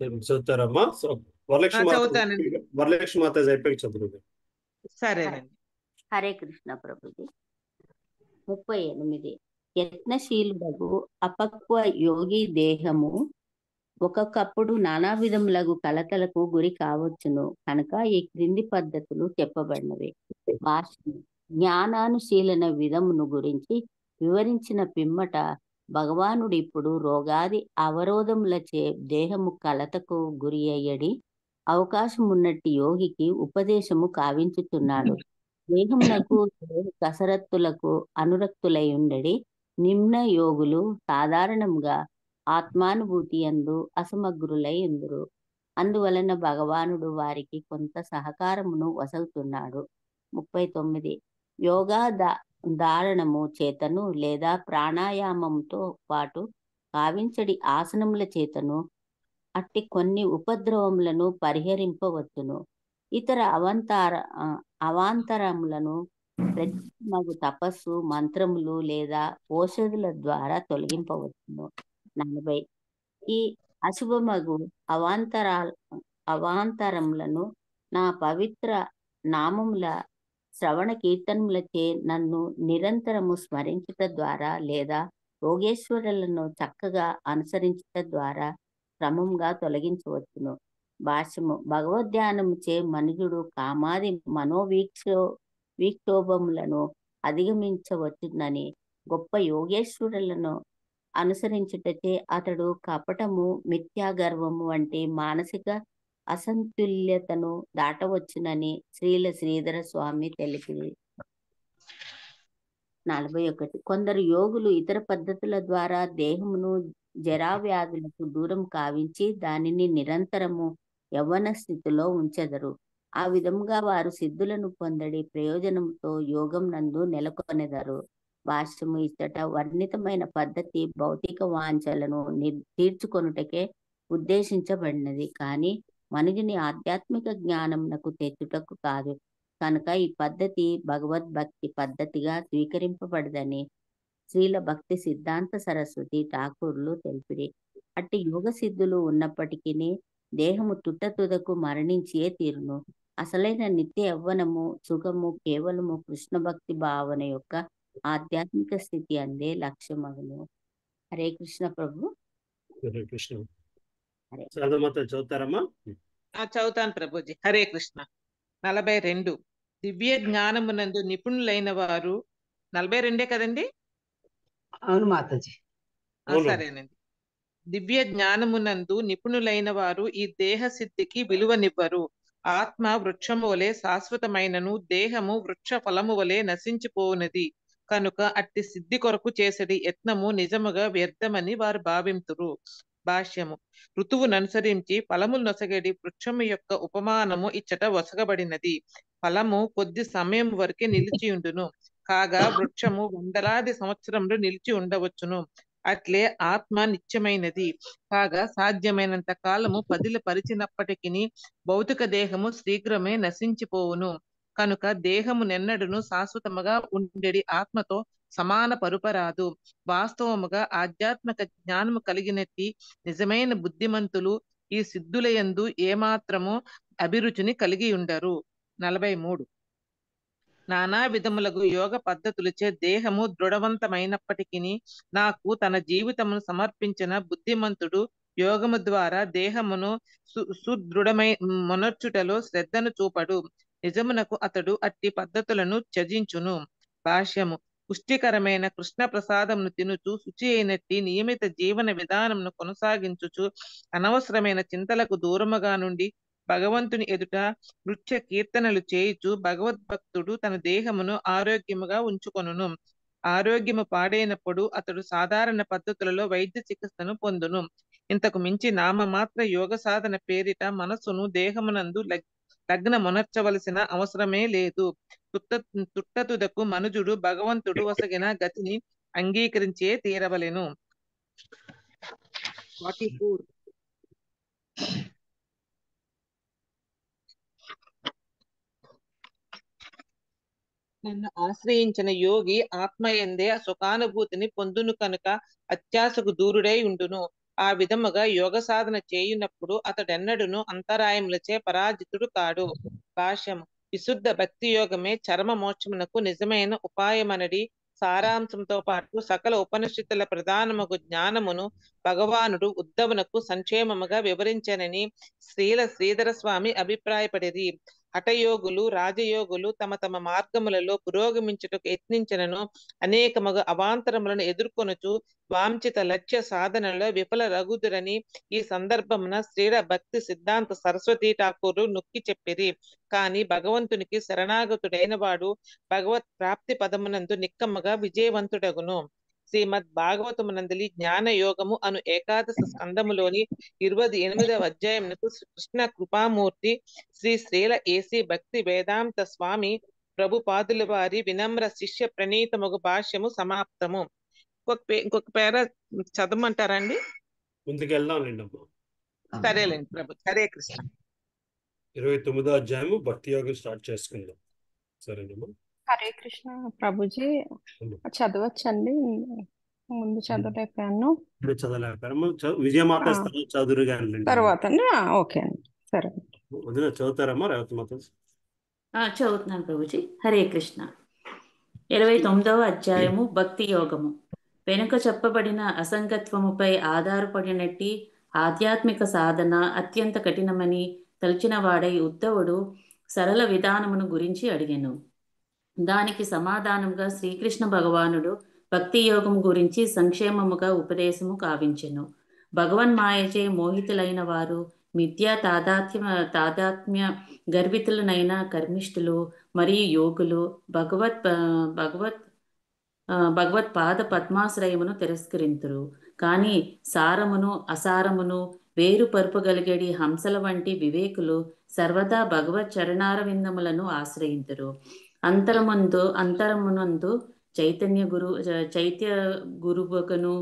చదువుతారమ్మా? వరలక్ష్మి మాతాజీ అయిపోయి చదువు. సరేనండి. హరే కృష్ణ ప్రభుజీ. 38 యత్నశీలుడగు అపక్వ యోగి దేహము ఒక్కొక్కప్పుడు నానా విధములగు కలతలకు గురి కావచ్చును కనుక ఈ క్రింది పద్ధతులు చెప్పబడినవి. జ్ఞానానుశీలన విధమును గురించి వివరించిన పిమ్మట భగవానుడు ఇప్పుడు రోగాది అవరోధములచే దేహము కలతకు గురి అయ్యడి అవకాశమున్నట్టి యోగికి ఉపదేశము కావించుతున్నాడు. దేహమునకు కసరత్తులకు అనురక్తులై ఉండడి నిమ్న యోగులు సాధారణంగా ఆత్మానుభూతి యందు అసమగ్రులై ఉందురు. అందువలన భగవానుడు వారికి కొంత సహకారమును వసగుతున్నాడు. 39 యోగా ధారణము చేతను లేదా ప్రాణాయామంతో పాటు కావించడి ఆసనముల చేతను అట్టి కొన్ని ఉపద్రవములను పరిహరింపవచ్చును. ఇతర అవాంతరములను ప్రత్యేకమగు తపస్సు, మంత్రములు లేదా ఓషధుల ద్వారా తొలగింపవచ్చును. 40 ఈ అశుభమగు అవాంతరములను నా పవిత్ర నామముల శ్రవణ కీర్తనములచే నన్ను నిరంతరము స్మరించుట ద్వారా లేదా యోగేశ్వరులను చక్కగా అనుసరించుట ద్వారా క్రమంగా తొలగించవచ్చును. భాష్యము భగవద్ధ్యానముచే మనుజుడు కామాది వీక్షోభములను అధిగమించవచ్చునని గొప్ప యోగేశ్వరులను అనుసరించుటచే అతడు కపటము, మిథ్యాగర్వము వంటి మానసిక అసంతుల్యతను దాటవచ్చునని శ్రీల శ్రీధర స్వామి తెలిపింది. 41 కొందరు యోగులు ఇతర పద్ధతుల ద్వారా దేహమును జరావ్యాధులకు దూరం కావించి దానిని నిరంతరము యవ్వన స్థితిలో ఉంచెదరు. ఆ విధముగా వారు సిద్ధులను పొందడి ప్రయోజనంతో యోగం నందు నెలకొనెదరు. భాష్యము ఇచ్చట వర్ణితమైన పద్ధతి భౌతిక వాంఛలను తీర్చుకొనుటకే ఉద్దేశించబడినది కానీ మనుజుని ఆధ్యాత్మిక జ్ఞానమునకు తెచ్చుటకు కాదు. కనుక ఈ పద్ధతి భగవద్భక్తి పద్ధతిగా స్వీకరింపబడదని శ్రీల భక్తి సిద్ధాంత సరస్వతి ఠాకూర్లు తెలిపిరి. అట్టి యోగ సిద్ధులు ఉన్నప్పటికీ దేహము తుదకు మరణించే తీరును. అసలైన నిత్య యవ్వనము సుఖము కేవలము కృష్ణ భక్తి భావన యొక్క ఆధ్యాత్మిక స్థితి అందే లక్ష్యమగును. హరే కృష్ణ ప్రభు. హరే కృష్ణ. చదువుతారమ్మా? చదువుతాను ప్రభుజీ. హరే కృష్ణ. 42 దివ్య జ్ఞానమునందు నిపుణులైన వారు 42 కదండి? అవును మాతాజీ. సరేనండి. దివ్య జ్ఞానమునందు నిపుణులైన వారు ఈ దేహ సిద్ధికి విలువనివ్వరు. ఆత్మ వృక్షము వలె శాశ్వతమైనను దేహము వృక్ష ఫలము వలె నశించిపోవునది కనుక అట్టి సిద్ధి కొరకు చేసడి యత్నము నిజముగా వ్యర్థమని వారు భావింతురు. భాష్యము ఋతువుననుసరించి ఫలములు నొసగడి వృక్షము యొక్క ఉపమానము ఇచ్చట వసగబడినది. ఫలము కొద్ది సమయం వరకే నిలిచియుండును కాగా వృక్షము వందలాది సంవత్సరములు నిలిచి ఉండవచ్చును. అట్లే ఆత్మ నిత్యమైనది కాగా సాధ్యమైనంత కాలము పదిల పరిచినప్పటికీ భౌతిక దేహము శీఘ్రమే నశించిపోవును. కనుక దేహము నెన్నడును శాశ్వతముగా ఉండేది ఆత్మతో సమాన పరుపరాదు. వాస్తవముగా ఆధ్యాత్మిక జ్ఞానము కలిగినట్టి నిజమైన బుద్ధిమంతులు ఈ సిద్ధులయందు ఏమాత్రము అభిరుచిని కలిగి ఉండరు. 43 నానా విధములగు యోగ పద్ధతులచే దేహము దృఢవంతమైనప్పటికీ నాకు తన జీవితమును సమర్పించిన బుద్ధిమంతుడు యోగము ద్వారా దేహమును సుదృఢమై మొనర్చుటలో శ్రద్ధను చూపడు. నిజమునకు అతడు అట్టి పద్ధతులను త్యజించును. భాష్యము పుష్టికరమైన కృష్ణ ప్రసాదమును తినుచు శుచి అయినట్టి నియమిత జీవన విధానమును కొనసాగించుచు అనవసరమైన చింతలకు దూరముగా నుండి భగవంతుని ఎదుట నృత్య కీర్తనలు చేయుచు భగవద్భక్తుడు తన దేహమును ఆరోగ్యముగా ఉంచుకొనును. ఆరోగ్యము పాడైనప్పుడు అతడు సాధారణ పద్ధతులలో వైద్య చికిత్సను పొందును. ఇంతకు మించి నామమాత్ర యోగ సాధన పేరిట మనస్సును దేహమునందు లగ్నమునర్చవలసిన అవసరమే లేదు. తుట్టతుదకు మనుజుడు భగవంతుడు వసగిన గతిని అంగీకరించే తీరవలెను. 44 నన్ను ఆశ్రయించిన యోగి ఆత్మయందే సుఖానుభూతిని పొందును కనుక అత్యాశకు దూరుడై ఉండును. ఆ విధముగా యోగ సాధన చేయునప్పుడు అతడెన్నడును అంతరాయములచే పరాజితుడు కాడు. భాష్యం విశుద్ధ భక్తి యోగమే చరమ మోక్షమునకు నిజమైన ఉపాయమనడి సారాంశంతో పాటు సకల ఉపనిషత్తుల ప్రధానముగు జ్ఞానమును భగవానుడు ఉద్ధవునకు సంక్షేమముగా వివరించనని శ్రీధర స్వామి అభిప్రాయపడిరి. హఠయోగులు రాజయోగులు తమ తమ మార్గములలో పురోగమించుటకు యత్నించినను అనేకముగా అవాంతరములను ఎదుర్కొనుచు వాంఛిత లక్ష్య సాధనలో విఫల రగుదురని ఈ సందర్భమున శ్రీల భక్తి సిద్ధాంత సరస్వతీ ఠాకూరు నొక్కి చెప్పిరి. కాని భగవంతునికి శరణాగతుడైన వాడు భగవత్ ప్రాప్తి పదమునందు నిక్కముగా విజయవంతుడగును. శ్రీమద్ భాగవతమునందలి జ్ఞాన యోగము అను ఏకాదశ స్కందములోని 28వ అధ్యాయమునకు కృష్ణ కృపామూర్తి శ్రీ శ్రీల ఏసీ భక్తి వేదాంత స్వామి ప్రభుపాదుల వారి వినమ్ర శిష్య ప్రణీతముగు భాష్యము సమాప్తము. ఇంకొక పేర చదవమంటారండి? ముందుకెళ్దాంలేండి అమ్మా. సరేలేండి ప్రభు. హరే కృష్ణ. 29వ అధ్యాయము భక్తి యోగం స్టార్ట్ చేసుకుందాం. సరేనమ్మా. హరే కృష్ణ ప్రభుజీ. చదవచ్చండి? ముందు చదవలేకపోయాను. చదవలేకపోయారమ్మా. విజయమాత చదురు కానీ తర్వాత ఓకే అండి. సరే వదిన చదువుతారమ్మా. రేవతి మాత చదువుతున్నాను ప్రభుజీ. హరే కృష్ణ. 29వ అధ్యాయము భక్తి యోగము. వెనుక చెప్పబడిన అసంగత్వముపై ఆధారపడినట్టి ఆధ్యాత్మిక సాధన అత్యంత కఠినమని తలచిన వాడై ఉద్ధవుడు సరళ విధానమును గురించి అడిగెను. దానికి సమాధానముగా శ్రీకృష్ణ భగవానుడు భక్తి యోగం గురించి సంక్షేమముగా ఉపదేశము కావించెను. భగవన్మాయచే మోహితులైన వారు మిథ్యా తాదాత్మ్య గర్వితులనైన కర్మిష్ఠులు మరియు యోగులు భగవత్ పాద పద్మాశ్రయమును తిరస్కరింతురు. కానీ సారమును అసారమును వేరుపరుపగలిగేడి హంసల వంటి వివేకులు సర్వదా భగవత్ చరణారవిందములను ఆశ్రయింతురు. అంతరమునందు చైత్య గురువుకను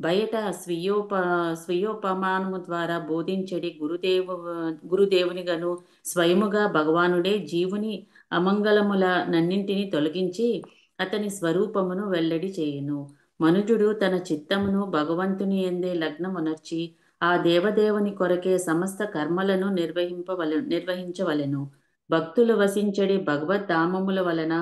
బయట స్వీయోపమానము ద్వారా బోధించడి గురుదేవునిగను స్వయముగా భగవానుడే జీవుని అమంగళముల నన్నింటినీ తొలగించి అతని స్వరూపమును వెల్లడి చేయును. మనుజుడు తన చిత్తమును భగవంతుని యందే లగ్నమునర్చి ఆ దేవదేవుని కొరకే సమస్త కర్మలను నిర్వహించవలెను. భక్తులు వసించడి భగవద్ధామముల వలన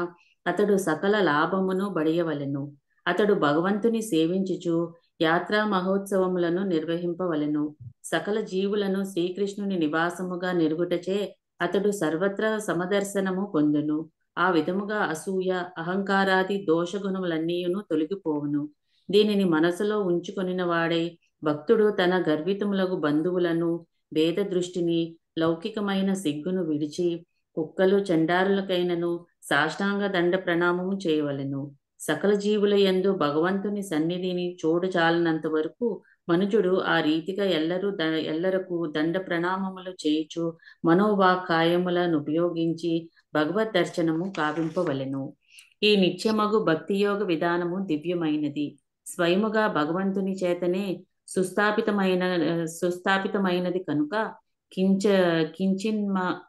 అతడు సకల లాభమును బడియవలెను. అతడు భగవంతుని సేవించుచు యాత్రా మహోత్సవములను నిర్వహింపవలెను. సకల జీవులను శ్రీకృష్ణుని నివాసముగా నిరుగుటచే అతడు సర్వత్రా సమదర్శనము పొందును. ఆ విధముగా అసూయ అహంకారాది దోషగుణములన్నీయును తొలగిపోవును. దీనిని మనసులో ఉంచుకొనిన వాడై భక్తుడు తన గర్వితములగు బంధువులను భేద దృష్టిని లౌకికమైన సిగ్గును విడిచి కుక్కలు చండారులకైనను సాష్టాంగ దండ ప్రణామము చేయవలెను. సకల జీవుల యందు భగవంతుని సన్నిధిని చూడచాలనంత వరకు మనుజుడు ఆ రీతిగా ఎల్లరకు దండ ప్రణామములు చేయుచు మనోవాకాయములను ఉపయోగించి భగవద్ దర్శనము కావింపవలెను. ఈ నిత్యమగు భక్తియోగ విధానము దివ్యమైనది. స్వయముగా భగవంతుని చేతనే సుస్థాపితమైనది కనుక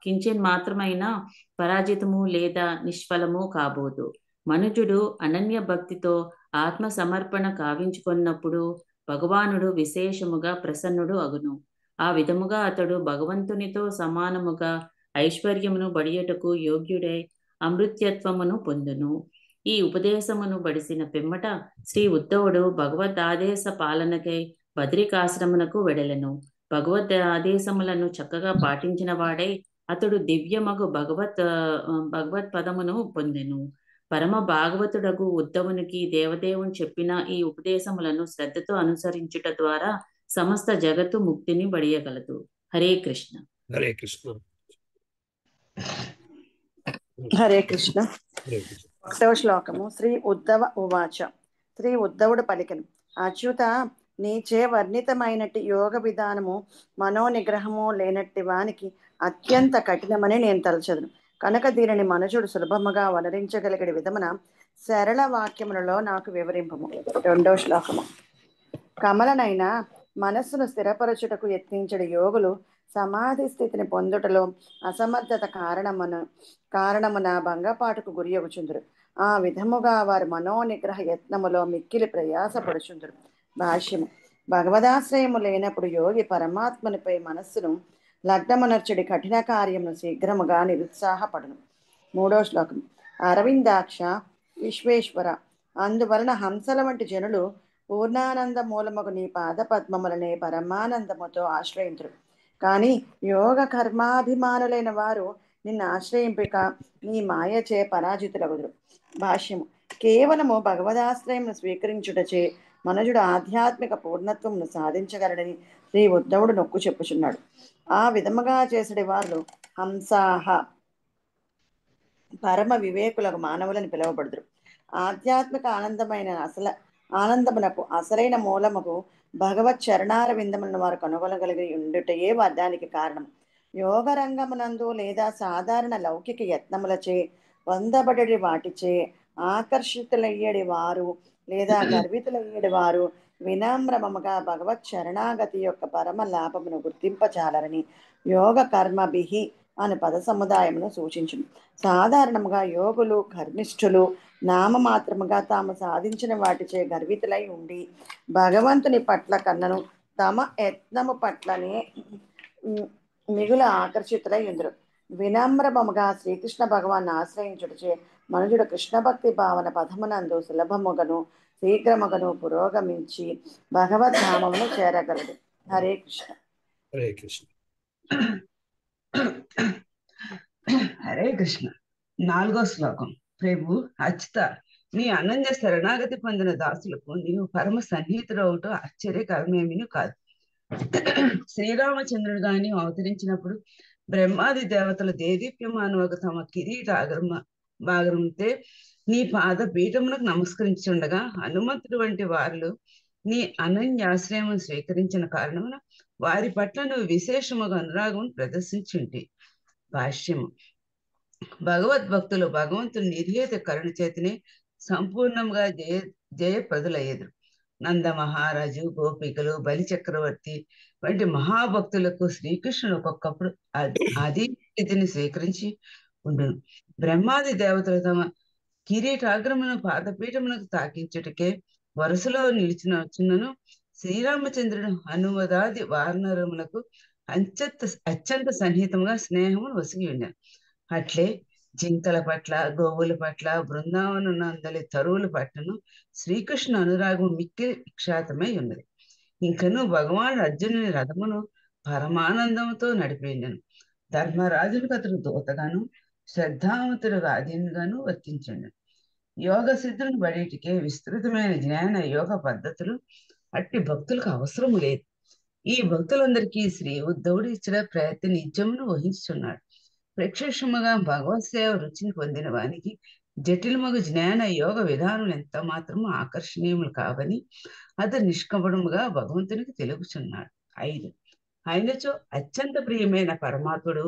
కించిన్ మాత్రమైన పరాజితము లేదా నిష్ఫలము కాబోదు. మనుజుడు అనన్య భక్తితో ఆత్మ సమర్పణ కావించుకున్నప్పుడు భగవానుడు విశేషముగా ప్రసన్నుడు అగును. ఆ విధముగా అతడు భగవంతునితో సమానముగా ఐశ్వర్యమును బడియటకు యోగ్యుడై అమృత్యత్వమును పొందును. ఈ ఉపదేశమును బడిసిన పిమ్మట శ్రీ ఉద్ధవుడు భగవద్ ఆదేశ పాలనకై బద్రికాశ్రమునకు వెడలెను. భగవద్ ఆదేశములను చక్కగా పాటించిన వాడై అతడు దివ్యమగు భగవత్ పదమును పొందెను. పరమ భాగవతుడగు ఉద్ధవునికి దేవదేవుని చెప్పిన ఈ ఉపదేశములను శ్రద్ధతో అనుసరించుట ద్వారా సమస్త జగత్తు ముక్తిని బడియగలదు. హరే కృష్ణ. హరే కృష్ణ. హరే కృష్ణ. ఒకటవ శ్లోకము. శ్రీ ఉద్ధవ ఉవాచ. శ్రీ ఉద్ధవుడు పలికెను, అచ్యుత, నీచే వర్ణితమైనట్టి యోగ విధానము మనోనిగ్రహము లేనట్టి వానికి అత్యంత కఠినమని నేను తలచదును. కనుక దీనిని మనుషుడు సులభముగా వనరించగలిగే విధమున సరళ వాక్యములలో నాకు వివరింపము. రెండవ శ్లోకము. కమలనైనా మనస్సును స్థిరపరచుటకు యత్నించడు యోగులు సమాధి స్థితిని పొందుటలో అసమర్థత కారణమున భంగపాటుకు గురి అగుచుందురు. ఆ విధముగా వారు మనోనిగ్రహ యత్నములో మిక్కిలి ప్రయాసపడుచుందురు. భాష్యము. భగవదాశ్రయము లేనప్పుడు యోగి పరమాత్మనిపై మనస్సును లగ్నమునర్చుడి కఠిన కార్యమును శీఘ్రముగా నిరుత్సాహపడును. మూడవ శ్లోకం. అరవిందాక్ష విశ్వేశ్వర, అందువలన హంసల వంటి జనులు పూర్ణానంద మూలముకు నీ పాద పద్మములనే పరమానందముతో ఆశ్రయించురు. కానీ యోగ కర్మాభిమానులైన వారు నిన్ను ఆశ్రయింపక నీ మాయచే పరాజితులగుదురు. భాష్యము. కేవలము భగవదాశ్రయమును స్వీకరించుటచే మనుజుడు ఆధ్యాత్మిక పూర్ణత్వమును సాధించగలడని శ్రీ ఉద్ధవుడు నొక్కు చెప్పుచున్నాడు. ఆ విధముగా చేసడి వారు హంసాహ, పరమ వివేకులకు మానవులని పిలువబడుదురు. ఆధ్యాత్మిక ఆనందమునకు అసలైన మూలముకు భగవత్ చరణార విందములను వారు కనుగొనగలిగి ఉండుటయే దానికి కారణం. యోగ రంగమునందు లేదా సాధారణ లౌకిక యత్నములచే పొందబడి వాటిచే ఆకర్షితులయ్యేడి వారు లేదా గర్వితులయ్యేడి వారు వినమ్రమముగా భగవత్ శరణాగతి యొక్క పరమ లాభమును గుర్తింపచాలని యోగ కర్మభిహి అను పద సముదాయమును సూచించును. సాధారణముగా యోగులు గర్విష్ఠులు నామమాత్రముగా తాము సాధించిన వాటిచే గర్వితులై ఉండి భగవంతుని పట్ల కన్నను తమ యత్నము పట్లనే మిగుల ఆకర్షితులై ఉందరు. వినమ్రమముగా శ్రీకృష్ణ భగవాన్ని ఆశ్రయించుటచే మనుజుడు కృష్ణ భక్తి భావన పదమునందు సులభముగను శీఘ్రముగను పురోగమించి భగవద్ధామమును చేరగలడు. హరే కృష్ణ. హరే కృష్ణ. హరే కృష్ణ. 4వ శ్లోకం. ప్రభు అచ్యుత, నీ అనన్య శరణాగతి పొందిన దాసులకు నీవు పరమ సన్నిహితుడవుట ఆశ్చర్యకరమేమీ కాదు. శ్రీరామచంద్రుడు గాని అవతరించినప్పుడు బ్రహ్మాది దేవతలు దేదీప్యమానవకు తమ కిరీటాగ్రమంతే నీ పాద పీఠమునకు నమస్కరించుండగా హనుమంతుడు వంటి వారు నీ అనన్యాశ్రయము స్వీకరించిన కారణమున వారి పట్ల నువ్వు విశేషముగా అనురాగం ప్రదర్శించుంటి. భాష్యము. భగవద్భక్తులు భగవంతుని నిర్హేత కరుణ చేతిని సంపూర్ణంగా జయప్రదులయ్యేదురు. నంద మహారాజు, గోపికలు, బలి చక్రవర్తి వంటి మహాభక్తులకు శ్రీకృష్ణుడు ఒక్కొక్కప్పుడు ఆది స్థితిని స్వీకరించి ఉండును. బ్రహ్మాది దేవతలు తమ కిరీటాగ్రమును పాదపీఠమునకు తాకించుటకే వరుసలో నిలిచినను శ్రీరామచంద్రుడు హనుమదాది వానరములకు అత్యంత సన్నిహితంగా స్నేహమును వసిగి ఉన్నాడు. అట్లే జింకల పట్ల, గోవుల పట్ల, బృందావనందలి తరువుల పట్లను శ్రీకృష్ణ అనురాగం మిక్కిలి విఖ్యాతమై ఉన్నది. ఇంకను భగవానుడు అర్జునుని రథమును పరమానందంతో నడిపిండెను. ధర్మరాజునికి అతడు దూతగాను శ్రద్ధావంతుడు అధీనుగాను వర్తించండు. యోగ సిద్ధులను బడిటికే విస్తృతమైన జ్ఞాన యోగ పద్ధతులు అట్టి భక్తులకు అవసరం లేదు. ఈ భక్తులందరికీ శ్రీ ఉద్ధవుడు ఇచ్చిన ప్రయత్న నిత్యమును వహించుచున్నాడు. ప్రత్యక్షముగా భగవత్ సేవ రుచిని పొందిన వానికి జటిలమగు జ్ఞాన యోగ విధానములు ఎంత మాత్రము ఆకర్షణీయములు కావని అతడు నిష్కపటముగా భగవంతునికి తెలుపుచున్నాడు. 5. అయినచో అత్యంత ప్రియమైన పరమాత్ముడు,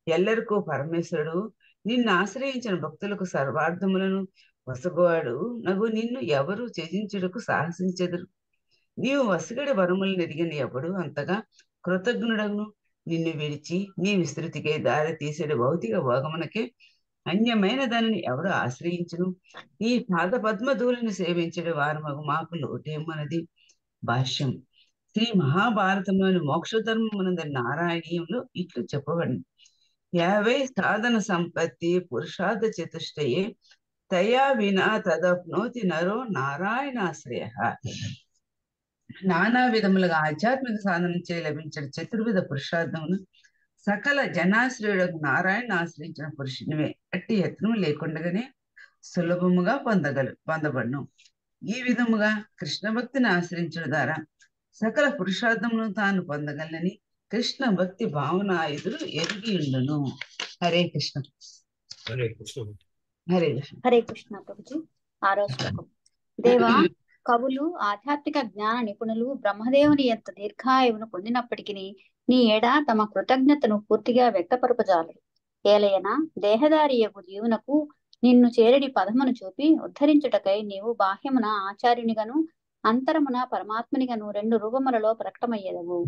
ఎల్లరికూ పరమేశ్వరుడు, నిన్ను ఆశ్రయించిన భక్తులకు సర్వార్థములను వసగువాడు నగు నిన్ను ఎవరు త్యజించుటకు సాహసించెదరు. నీవు వసగడి వరములు నెరిగిన ఎప్పుడు అంతగా కృతజ్ఞుడను. నిన్ను విడిచి నీ విస్తృతికే దారి తీసేడు భౌతిక భోగమునకే అన్యమైన దానిని ఎవరు ఆశ్రయించును. నీ పాద పద్మధూళిని సేవించడు వారు మాకు లోటేమన్నది. భాష్యం. శ్రీ మహాభారతంలోని మోక్ష ధర్మమునందు నారాయణీయంలో ఇట్లు చెప్పబడింది. 50 సాధన సంపత్తి పురుషార్థ చతుష్టయే తయా వినా తదప్నోతి నరో నారాయణాశ్రయ. నానా విధములుగా ఆధ్యాత్మిక సాధన చే లభించిన చతుర్విధ పురుషార్థమును సకల జనాశ్రయులకు నారాయణ ఆశ్రయించిన పురుషునివే అట్టి యత్నం లేకుండానే సులభముగా పొందబడును. ఈ విధముగా కృష్ణ భక్తిని ఆశ్రయించడం ద్వారా సకల పురుషార్థమును తాను పొందగలని కృష్ణ భక్తి భావన ఎదురు ఎరిగి ఉండును. హరే కృష్ణ. హరే కృష్ణ. హరే కృష్ణ. హరే కృష్ణ ప్రభుజీ. 6వ శ్లోకం. దేవా, కవులు ఆధ్యాత్మిక జ్ఞాన నిపుణులు బ్రహ్మదేవుని ఎంత దీర్ఘాయువును పొందినప్పటికీ నీ ఏడ తమ కృతజ్ఞతను పూర్తిగా వ్యక్తపరపజాలరు. ఏలయనా దేహదారియగు జీవునకు నిన్ను చేరడి పదమును చూపి ఉద్ధరించుటకై నీవు బాహ్యమున ఆచార్యునిగను అంతరమున పరమాత్మునిగను 2 రూపములలో ప్రకటమయ్యేదవు.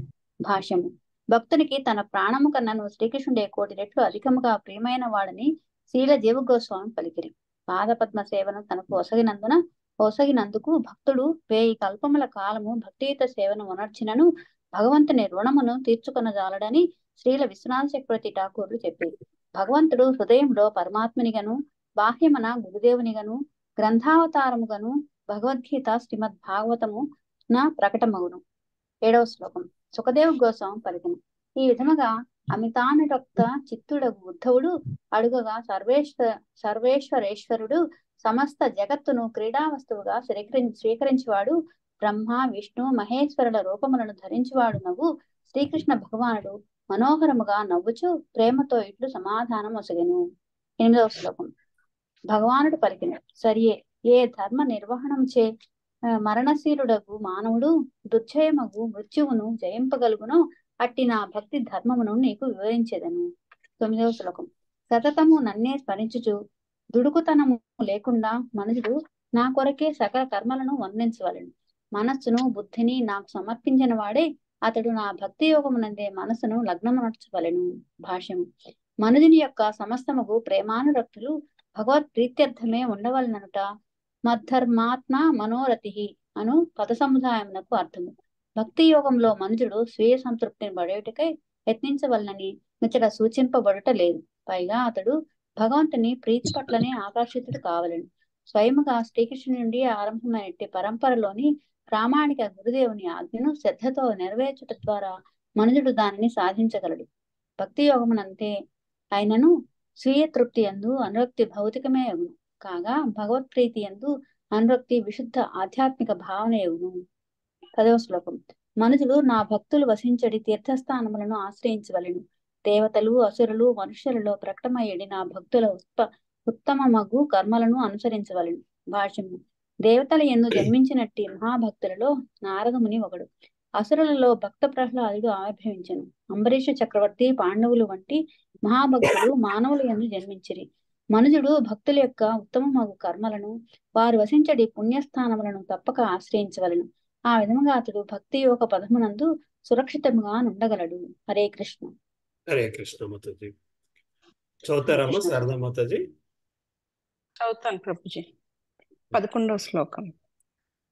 భాష్యము. భక్తునికి తన ప్రాణము కన్నను శ్రీకృష్ణుడే 1,000 రెట్లు అధికముగా ప్రియమైన వాడని శ్రీల జీవగోస్వామి పలికిరి. పాదపద్మ సేవను తనకు ఒసగినందుకు భక్తుడు 1000 కల్పముల కాలము భక్తియుత సేవను ఉనర్చినను భగవంతుని రుణమును తీర్చుకొనజాలడని శ్రీల విశ్వనాథ చక్రవర్తి ఠాకూర్లు చెప్పారు. భగవంతుడు హృదయంలో పరమాత్మునిగను బాహ్యమున గురుదేవునిగను గ్రంథావతారముగను భగవద్గీత శ్రీమద్ భాగవతము నా ప్రకటమగును. 7వ శ్లోకం. సుఖదేవ గోస్వామి పలికిన ఈ విధముగా అమితానురక్త చిత్తుడగు ఉద్ధవుడు అడుగగా సర్వేశ్వరేశ్వరుడు సమస్త జగత్తును క్రీడా వస్తువుగా స్వీకరించేవాడు బ్రహ్మ విష్ణు మహేశ్వరుల రూపములను ధరించేవాడు నవ్వు శ్రీకృష్ణ భగవానుడు మనోహరముగా నవ్వుచు ప్రేమతో ఇట్లు సమాధానం ఒసగెను. 8వ శ్లోకం. భగవానుడు పలికిన సరియే, ఏ ధర్మ నిర్వహణం చే మరణశీలుడగు మానవుడు దుర్జయమగు మృత్యువును జయింపగలుగునో అట్టి నా భక్తి ధర్మమును నీకు వివరించేదను. 9వ శ్లోకం. సతతము నన్నే స్మరించుచు దుడుకుతనము లేకుండా మనుషుడు నా కొరకే సకల కర్మలను వర్ణించవలెను. మనస్సును బుద్ధిని నాకు సమర్పించిన వాడే అతడు నా భక్తి యోగమునందే మనస్సును లగ్నమనర్చవలెను. భాష్యము. మనుజుని యొక్క సమస్తముగు ప్రేమానురక్తులు భగవత్ ప్రీత్యర్థమే ఉండవలననుట మద్ధర్మాత్మ మనోరతి అను పద సముదాయమునకు అర్థము. భక్తి యోగంలో మనుజుడు స్వీయ సంతృప్తిని పడేటకై యత్నించవలనని ఇచ్చట సూచింపబడుట లేదు. పైగా అతడు భగవంతుని ప్రీతి పట్లనే ఆకర్షితుడు కావలను. స్వయముగా శ్రీకృష్ణుని నుండి ఆరంభమైన పరంపరలోని ప్రామాణిక గురుదేవుని ఆజ్ఞను శ్రద్ధతో నెరవేర్చుట ద్వారా మనుజుడు దానిని సాధించగలడు. భక్తి యోగమునంతే అయినను స్వీయ తృప్తి యందు అనురక్తి భౌతికమే అగును. కాగా భగవత్ ప్రీతి యందు అనురక్తి విశుద్ధ ఆధ్యాత్మిక భావన అగును. 10వ శ్లోకం. మనుజులు నా భక్తులు వసించడి తీర్థస్థానములను ఆశ్రయించవలెను. దేవతలు అసురులు మనుష్యులలో ప్రకటమయ్యడి నా భక్తుల ఉత్తమమగు కర్మలను అనుసరించవలెను. భాష్యము. దేవతల యందు జన్మించినట్టి మహాభక్తులలో నారదముని ఒకడు. అసురులలో భక్త ప్రహ్లాదుడు ఆవిర్భవించెను. అంబరీష చక్రవర్తి పాండవులు వంటి మహాభక్తులు మానవుల యందు జన్మించిరి. మనుజుడు భక్తుల యొక్క ఉత్తమమగు కర్మలను వారు వసించడి పుణ్యస్థానములను తప్పక ఆశ్రయించవలను. ఆ విధముగా అతడు భక్తి యోగ పదమునందు సురక్షితముగా నుండగలడు. హరే కృష్ణ. హరే కృష్ణ మాతాజీ. చదువుతారమ్మా శారదా మాతాజీ? చదువుతాను ప్రభుజీ. 11వ శ్లోకం.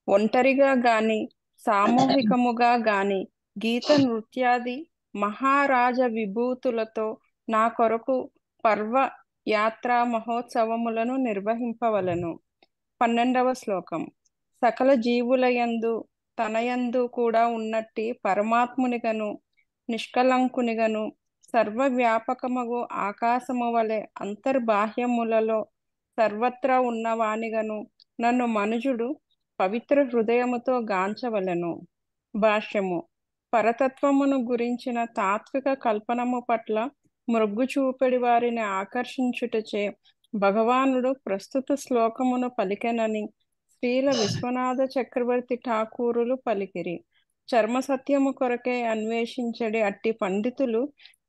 ఒంటరిగా గాని సామూహికముగా గాని గీత నృత్యాది మహారాజ విభూతులతో నా కొరకు పర్వ యాత్రా మహోత్సవములను నిర్వహింపవలను. 12వ శ్లోకం. సకల జీవులయందు తనయందు కూడా ఉన్నట్టి పరమాత్మునిగను నిష్కలంకునిగను సర్వవ్యాపకమగు ఆకాశము వలె అంతర్బాహ్యములలో సర్వత్రా ఉన్నవానిగను నన్ను మనుజుడు పవిత్ర హృదయముతో గాంచవలెను. భాష్యము. పరతత్వమును గురించిన తాత్విక కల్పనము పట్ల మృగ్గు చూపెడి వారిని ఆకర్షించుటచే భగవానుడు ప్రస్తుత శ్లోకమును పలికెనని శ్రీల విశ్వనాథ చక్రవర్తి ఠాకూరులు పలికిరి. చర్మ సత్యము కొరకే అన్వేషించడి అట్టి పండితులు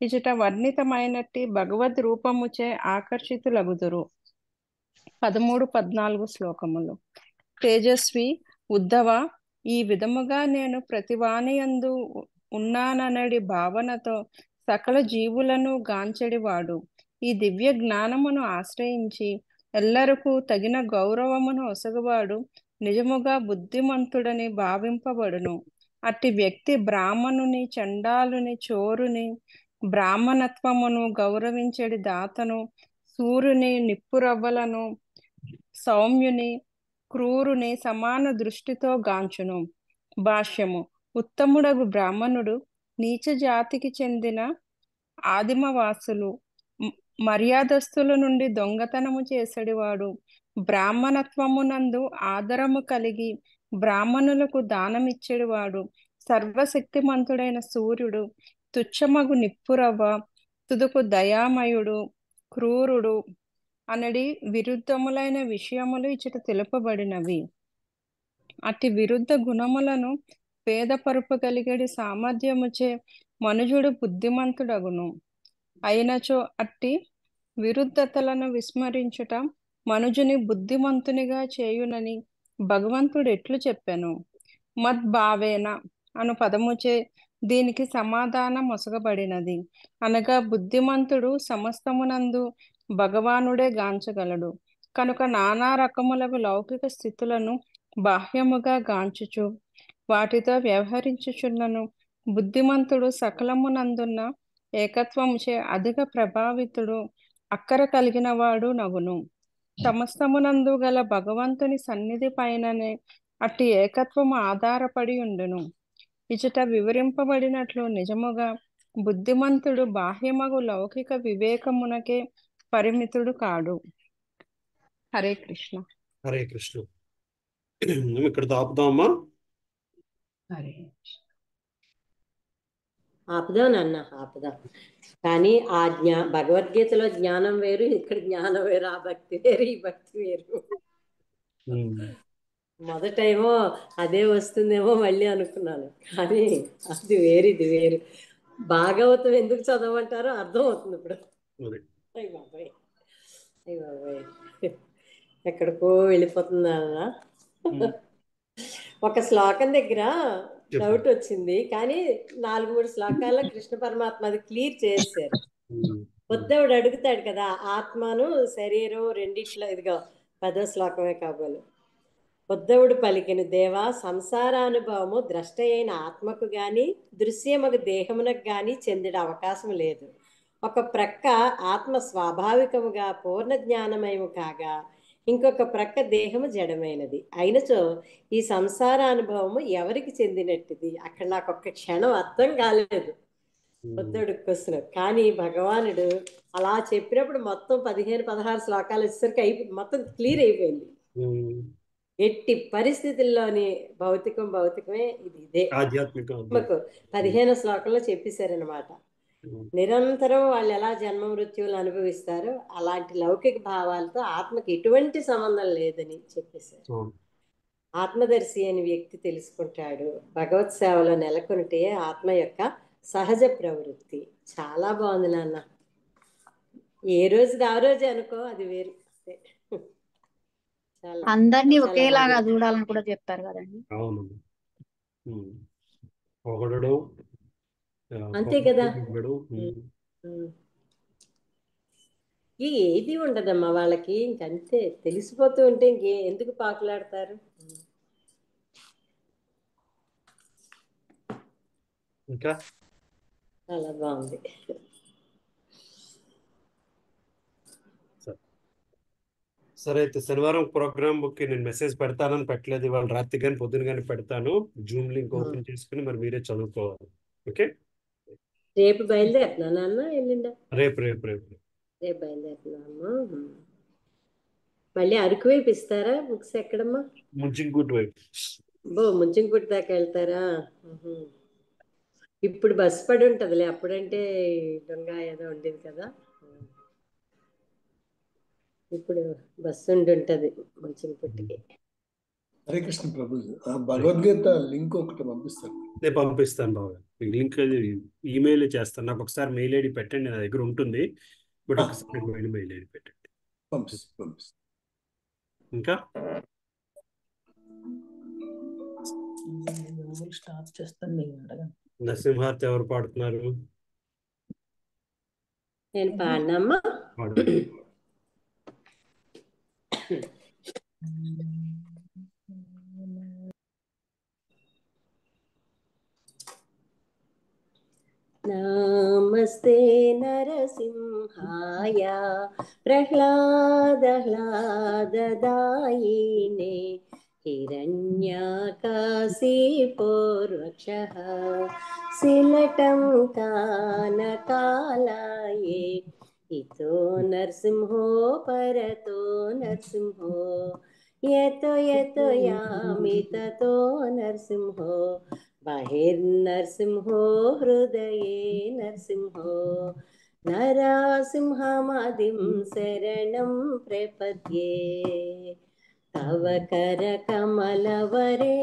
ఇచట వర్ణితమైనట్టి భగవద్ రూపముచే ఆకర్షితులగుదురు. 13-14 శ్లోకములు. తేజస్వి ఉద్ధవ, ఈ విధముగా నేను ప్రతివానియందు ఉన్నాననడి భావనతో సకల జీవులను గాంచెడివాడు ఈ దివ్య జ్ఞానమును ఆశ్రయించి ఎల్లరకు తగిన గౌరవమును ఒసగువాడు నిజముగా బుద్ధిమంతుడని భావింపబడును. అట్టి వ్యక్తి బ్రాహ్మణుని, చండాలుని, చోరుని, బ్రాహ్మణత్వమును గౌరవించడి దాతను, సూర్యుని, నిప్పురవ్వలను, సౌమ్యుని, క్రూరుని సమాన దృష్టితో గాంచును. భాష్యము. ఉత్తముడగు బ్రాహ్మణుడు నీచ జాతికి చెందిన ఆదిమవాసులు, మర్యాదస్తుల నుండి దొంగతనము చేసేడివాడు, బ్రాహ్మణత్వమునందు ఆదరము కలిగి బ్రాహ్మణులకు దానమిచ్చేడివాడు, సర్వశక్తిమంతుడైన సూర్యుడు, తుచ్చమగు నిప్పురవ్వ, తుదుకు దయామయుడు, క్రూరుడు అనడి విరుద్ధములైన విషయములు ఇచ్చట తెలుపబడినవి. అట్టి విరుద్ధ గుణములను పేదపరుపగలిగడి సామర్థ్యముచే మనుజుడు బుద్ధిమంతుడగును. అయినచో అట్టి విరుద్ధతలను విస్మరించుట మనుజుని బుద్ధిమంతునిగా చేయునని భగవంతుడు ఎట్లు చెప్పెను. మద్భావేన అను పదముచే దీనికి సమాధానం మొసగబడినది. అనగా బుద్ధిమంతుడు సమస్తమునందు భగవానుడే గాంచగలడు కనుక నానా రకములకు లౌకిక స్థితులను బాహ్యముగా గాంచుచు వాటితో వ్యవహరించుచున్నను బుద్ధిమంతుడు సకలమునందున్న ఏకత్వముచే అధిక ప్రభావితుడు, అక్కర కలిగిన వాడు నగును. సమస్తమునందు గల భగవంతుని సన్నిధి పైననే అట్టి ఏకత్వము ఆధారపడి ఉండును. ఇచట వివరింపబడినట్లు నిజముగా బుద్ధిమంతుడు బాహ్యమగు లౌకిక వివేకమునకే పరిమితుడు కాడు. హరే కృష్ణ. హరే కృష్ణ. ఇక్కడ ఆపుదామా? హరే ఆపుదాం నాన్న, ఆపుదాం. కానీ ఆ భగవద్గీతలో జ్ఞానం వేరు, ఇక్కడ జ్ఞానం వేరు. ఆ భక్తి వేరు, ఈ భక్తి వేరు. మొదటేమో అదే వస్తుందేమో మళ్ళీ అనుకున్నాను, కానీ అది వేరు, ఇది వేరు. భాగవతం ఎందుకు చదవమంటారో అర్థం అవుతుంది ఇప్పుడు. అయ్య బాబాయ్, అయ్య బాబాయ్, ఎక్కడికో వెళ్ళిపోతుందా. ఒక శ్లోకం దగ్గర డౌట్ వచ్చింది, కానీ 4-3 శ్లోకాల్లో కృష్ణ పరమాత్మ అది క్లియర్ చేశారు. ఉద్ధవుడు అడుగుతాడు కదా, ఆత్మను శరీరం రెండిట్లో, ఇదిగో 10వ శ్లోకమే కాబోలు. ఉద్ధవుడు పలికిన దేవా, సంసారానుభవము ద్రష్ట అయిన ఆత్మకు గాని దృశ్యమగు దేహమునకు గాని చెందిన అవకాశం లేదు. ఒక ప్రక్క ఆత్మ స్వాభావికముగా పూర్ణ జ్ఞానమయము కాగా ఇంకొక ప్రక్క దేహము జడమైనది. అయినచో ఈ సంసారానుభవము ఎవరికి చెందినట్టుది? అక్కడ నాకు ఒక్క క్షణం అర్థం కాలేదు ఉద్ధవుడికి క్వశ్చన్. కానీ భగవానుడు అలా చెప్పినప్పుడు మొత్తం 15-16 శ్లోకాలు వచ్చేసరికి మొత్తం క్లియర్ అయిపోయింది. ఎట్టి పరిస్థితుల్లోని భౌతికమే, ఇది ఇదే ఆధ్యాత్మికకు 15 శ్లోకంలో చెప్పేశారనమాట. నిరంతరం వాళ్ళు ఎలా జన్మ మృత్యువులు అనుభవిస్తారో అలాంటి లౌకిక భావాలతో ఆత్మకి ఎటువంటి సంబంధం లేదని చెప్పేశారు. ఆత్మదర్శి అని వ్యక్తి తెలుసుకుంటాడు. భగవత్ సేవలో నెలకొంటే ఆత్మ యొక్క సహజ ప్రవృత్తి. చాలా బాగుంది నాన్న. ఏ రోజుది ఆ రోజే అనుకో, అది వేరు. అందరినీ ఒకేలాగా చూడాలని కూడా చెప్తారు కదండి. అవును, పొగడడం అంతే కదా. ఏది ఉండదమ్మా వాళ్ళకి, ఇంకంతే. తెలిసిపోతూ ఉంటే ఎందుకు పాకులాడతారు? ఇంకా చాలా బాగుంది. సరే, అయితే శనివారం ప్రోగ్రామ్ బుక్ నేను మెసేజ్ పెడతానని పెట్టలేదు. ఇవాళ రాత్రి కానీ పొద్దున కానీ పెడతాను. జూమ్ లింక్ ఓపెన్ చేసుకుని మరి మీరే చదువుకోవాలి. ఓకే, రేపు బయలుదేరుతున్నా నాన్న, ఎల్లుండా? రేపు బయలుదేరుతున్నామ్మా. మళ్ళీ అరకు వైపు ఇస్తారా బుక్స్? ఎక్కడమ్మా? ముంచింగుట్ వైపు. ముంచింగుట్ దాకా వెళ్తారా? ఇప్పుడు బస్సు పడి ఉంటదిలే, అప్పుడంటే దొంగ ఏదో ఉండేది కదా. ఇప్పుడు బస్సు ఉంటది ముంచింగుట్కి. హరే కృష్ణ ప్రభు. భగవద్గీత లింక్ ఒకటి పంపిస్తాను. నేను పంపిస్తాను బాబు. లింక్ ఈమెయిల్ చేస్తాను. నాకు ఒకసారి మెయిల్ ఐడి పెట్టండి, నా దగ్గర ఉంటుంది. బట్ ఒకసారి మెయిల్ ఐడి పెట్టండి. ఇంకా స్టార్ట్ చేస్తాను. నరసింహార్తి ఎవరు పాడుతున్నారు? నేను పాడినమ్మా. नमस्ते नरसिंहाय प्रह्लाददायिने हिरण्याकाशिपूर्वक्षः शिलटं कानकालाये इतो नरसिंहो परतो नरसिंहो यतो यतो यामि ततो नरसिंहो बहिर्नरसिंहो हृदये नरसिंहो नरसिंहमादिं शरणं प्रपद्ये तव करकमलवरे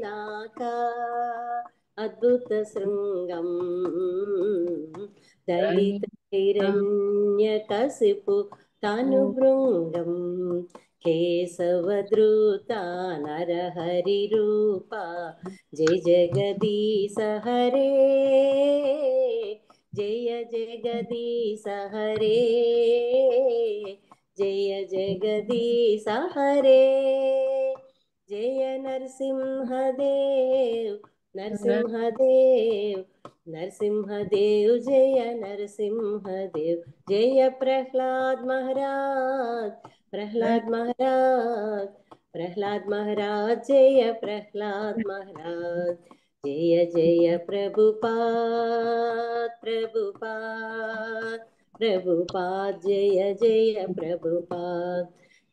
नाका अद्भुतशृङ्गं दलितहिरण्यकशिपु तनुभृङ्गं केशवद्रुता नरहरिरूपा जय जगदीश हरे जय जगदीश हरे जय जगदीश हरे जय नरसिंहदेव नरसिंहदेव नरसिंहदेव जय नरसिंहदेव जय प्रह्लाद महाराज प्रह्लाद महाराज प्रह्लाद महाराज जय प्रह्लाद महाराज जय जय प्रभुपाद प्रभुपाद प्रभुपाद जय जय प्रभुपाद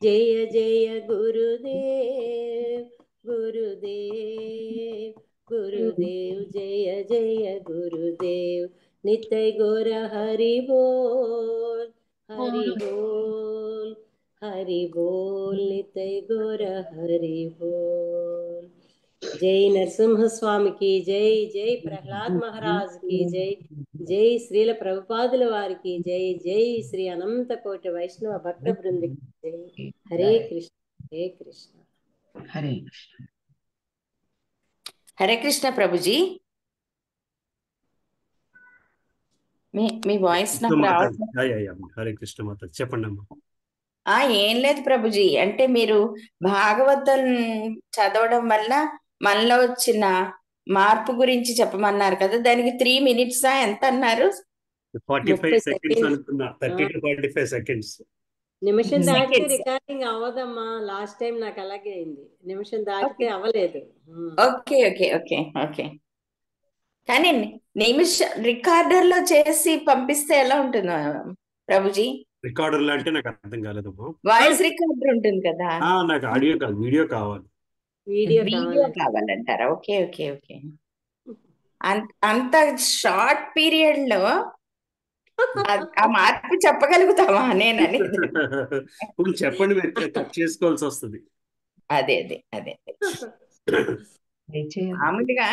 जय जय गुरुदेव गुरुदेव गुरुदेव जय जय गुरुदेव नित्य गौर हरि बोल हरि बोल हरि बोल नित्य गौर हरि बोल जय नरसिंह स्वामी की जय जय प्रहलाद महाराज की जय जय श्रील प्रभुपादुల వారికి जय जय श्री अनंत कोटि वैष्णव भक्त वृंद की जय हरे कृष्ण हरे कृष्ण हरे कृष्ण హరే కృష్ణ ప్రభుజీ. మీ వాయిస్ నాకు రావట్లేదు. హరే కృష్ణ మాత చెప్పండి అమ్మా. ఏం లేదు ప్రభుజీ, అంటే మీరు భాగవతం చదవడం వల్ల మనలో వచ్చిన మార్పు గురించి చెప్పమన్నారు కదా, దానికి 3 minutes ఎంత అన్నారు? 45 seconds అనుకున్నా. 30 to 45 seconds. నిమిషం దాటితే రికార్డింగ్ అవ్వదమ్మా. లాస్ట్ టైం నాకు అలాగే అయింది, నిమిషం దాటితే అవ్వలేదు. Okay okay okay okay. కానీ రికార్డర్ లో చేసి పంపిస్తే ఎలా ఉంటుందో ప్రభుజీ? రికార్డర్ లో అంటే నాకు అర్థం కాలేదమ్మా. వాయిస్ రికార్డర్ ఉంటుంది కదా. నాకు ఆడియో కాదు, వీడియో కావాలి. వీడియో కావాలంటారా? Okay okay okay. అంత షార్ట్ పీరియడ్ లో ఆ మార్పు చెప్పగలుగుతావా నేను అనేది? చెప్పండి, కట్ చేసుకోవాల్సి వస్తుంది. అదే అదే అదే మామూలుగా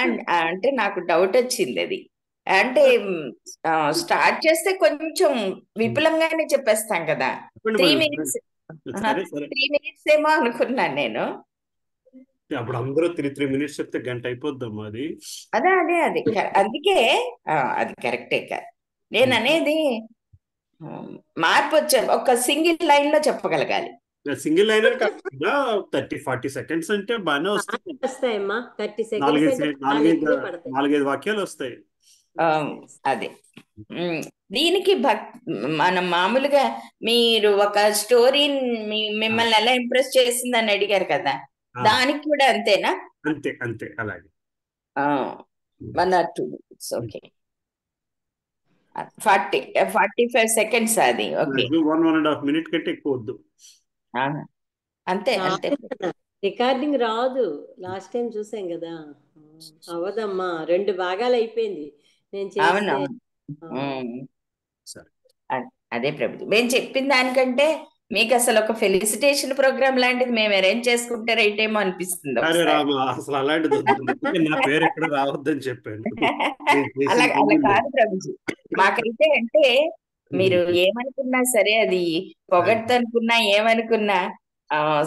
అంటే నాకు డౌట్ వచ్చింది అది. అంటే స్టార్ట్ చేస్తే కొంచెం విపులంగానే చెప్పేస్తాం కదా. 3 minutes 3 minutes ఏమో అనుకున్నాను నేను. అప్పుడు అందరూ 3 minutes చెప్తే గంట అయిపోద్దమ్మా అది. అదే అదే అది అందుకే అది కరెక్టే కాదు. నేను అనేది మార్పు వచ్చే ఒక సింగిల్ లైన్ లో చెప్పగలగాలి. సింగిల్ లైన్ 30-40 seconds అంటే బాగానే వస్తుంది. వస్తాయమ్మా 30 4-5 వాక్యాలు వస్తాయి. అదే దీనికి మనం మామూలుగా మీరు ఒక స్టోరీ మిమ్మల్ని ఎలా ఇంప్రెస్ చేసిందని అడిగారు కదా, దానికి కూడా అంతేనా? అంతే అంతే అలాగే 1 or 2 minutes. ఓకే, 45 seconds అది. ఓకే, 1.5 minute కంటే ఎక్కువ వద్దు. అంతే అంతే. రికార్డింగ్ రాదు, లాస్ట్ టైం చూసాం కదా. అవదమ్మా, 2 భాగాలు అయిపోయింది నేను చేస్తే. అదే ప్రభుత్వం మేము చెప్పిన దానికంటే మీకు అసలు ఒక ఫెలిసిటేషన్ ప్రోగ్రామ్ లాంటిది మేము అరేంజ్ చేసుకుంటే రైట్ ఏమో అనిపిస్తుంది. అసలు అలాంటిది నా పేరు ఎక్కడ రావద్దని చెప్పాను. అలా కాదు ప్రభుజీ, మాకైతే అంటే మీరు ఏమనుకున్నా సరే, అది పొగడ్త అనుకున్నా ఏమనుకున్నా,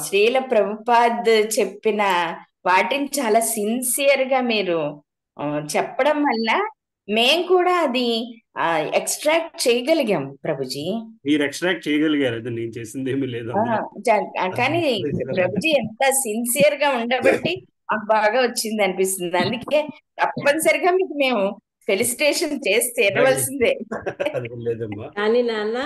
శ్రీల ప్రభుపాద్ చెప్పిన వాటిని చాలా సిన్సియర్ గా మీరు చెప్పడం వల్ల మేం కూడా అది ఎక్స్ట్రాక్ట్ చేయగలిగాం ప్రభుజీ. మీరు ఎక్స్ట్రాక్ట్ చేయగలిగారు, అది నేను చేసింది ఏమీ లేదు. కానీ ప్రభుజీ ఎంత సిన్సియర్ గా ఉండబట్టి మాకు బాగా వచ్చింది అనిపిస్తుంది. అందుకే తప్పనిసరిగా మీకు మేము ఫెలిసిటేషన్ చేసి తీరవలసిందే. అది లేదమ్మా. కానీ నాన్న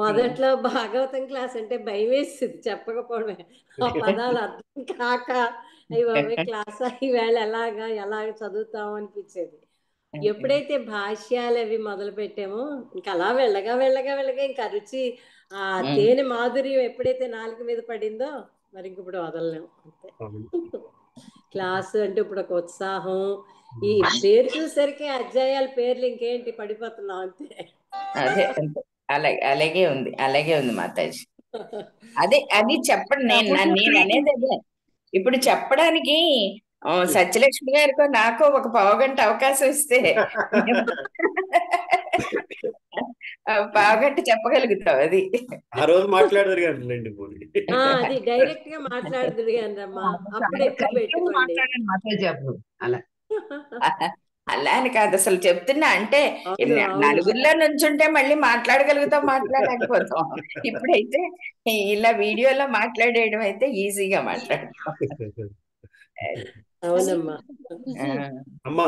మొదట్లో భాగవతం క్లాస్ అంటే భయం వేస్తుంది చెప్పకపోవడమే. ఆ పదాలు అర్థం కాక అవి క్లాస్ ఈవేళ ఎలాగ చదువుతాం అనిపించేది. ఎప్పుడైతే భాష్యాలు అవి మొదలు పెట్టామో ఇంకా అలా వెళ్ళగా ఇంకా రుచి ఆ తేనె మాధుర్యం ఎప్పుడైతే నాలుక మీద పడిందో మరి ఇంక ఇప్పుడు వదలలేము అంతే. క్లాసు అంటే ఇప్పుడు ఒక ఉత్సాహం, ఈ పేరు చూసరికి అధ్యాయాల పేర్లు ఇంకేంటి పడిపోతున్నాం అంతే. అదే అంతే. అలాగే ఉంది మాతాజీ. అదే అది చెప్పండి. నేను అనేది అదే. ఇప్పుడు చెప్పడానికి సత్యలక్ష్మి గారికో నాకో ఒక పావుగంట అవకాశం ఇస్తే పావుగంట చెప్పగలుగుతాం. అది ఆ రోజు మాట్లాడదు కానీ పోనీ. అది డైరెక్ట్ గా మాట్లాడదు కానీ రమ్మా, అప్పుడు ఎక్కువ పెట్టుకోండి. అలా అని కాదు అసలు చెప్తున్నా. అంటే నలుగురిలో నుంచుంటే మళ్ళీ మాట్లాడగలుగుతాం, మాట్లాడలేకపోతాం. ఇప్పుడైతే ఇలా వీడియోలో మాట్లాడేయడం అయితే ఈజీగా మాట్లాడతాం. అవునమ్మా. అమ్మా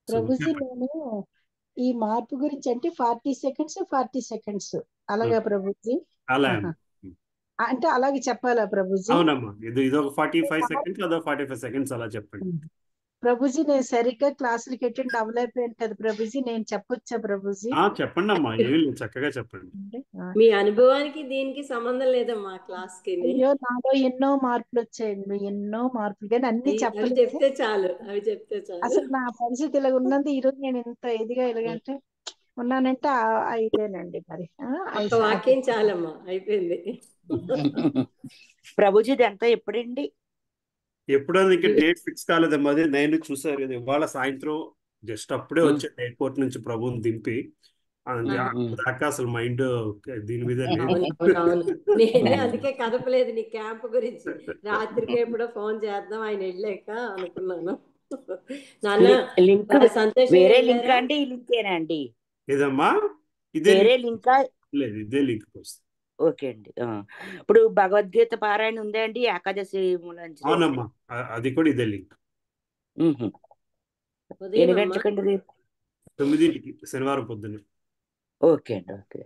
ప్రభుజీ, నేను ఈ మార్పు గురించి అంటే 40 సెకండ్స్ అలాగా ప్రభుజీ? అంటే అలాగే చెప్పాలా ప్రభుజీ? అవునమ్మా. ఇది ఒక 45 సెకండ్స్, అదో 45 సెకండ్స్ అలా చెప్పండి ప్రభుజీ. నేను సరిగ్గా క్లాసులకి అటెండ్ అవ్వలేకపోయాను కదా ప్రభుజీ, నేను చెప్పొచ్చా ప్రభుజీ? చెప్పండి అమ్మా, ఏమి లేదు, చక్కగా చెప్పండి. మీ అనుభవానికి దీనికి సంబంధం లేదమ్మా క్లాస్ కి. అయ్యో, నాలో ఎన్నో మార్పులు వచ్చాయండి, ఎన్నో మార్పులు, కానీ అన్ని చెప్పలేదు. చెప్తే చాలు, అవి చెప్తే చాలు. అసలు నా పరిస్థితి ఇలా ఉన్నది ఈ రోజు నేను ఇంత ఇదిగా ఎలాగంటే ఉన్నానంటే అయితేనండి. మరి ఒక వాక్యం చాలమ్మా, అయిపోయింది. ప్రభుజీ అంతా ఎప్పుడండి? ఎప్పుడో ఇంకా డేట్ ఫిక్స్ కాలేదమ్మా. అది నేను చూసారు కదా ఇవాళ సాయంత్రం జస్ట్ అప్పుడే వచ్చాను ఎయిర్పోర్ట్ నుంచి ప్రభుని దింపి. దాకా అసలు మైండ్ దీని మీద నేనే అందుకే కదపలేదు నీ క్యాంప్ గురించి. రాత్రికి ఎప్పుడో ఫోన్ చేద్దాం ఆయన వెళ్ళాక అనుకున్నాను. వేరే లింక్ అండి, ఈ లింకేనా అండి? ఏదమ్మా ఇదే లింక్? లేదు, ఇదే లింక్ వస్తుంది. ఓకే అండి. ఇప్పుడు భగవద్గీత పారాయణ ఉందే అండి ఏకాదశి? అవునమ్మా, అది కూడా ఇదే లింక్. ఎన్ని గంటలకండి? 9 శనివారం పొద్దున్న. ఓకే అండి. ఓకే.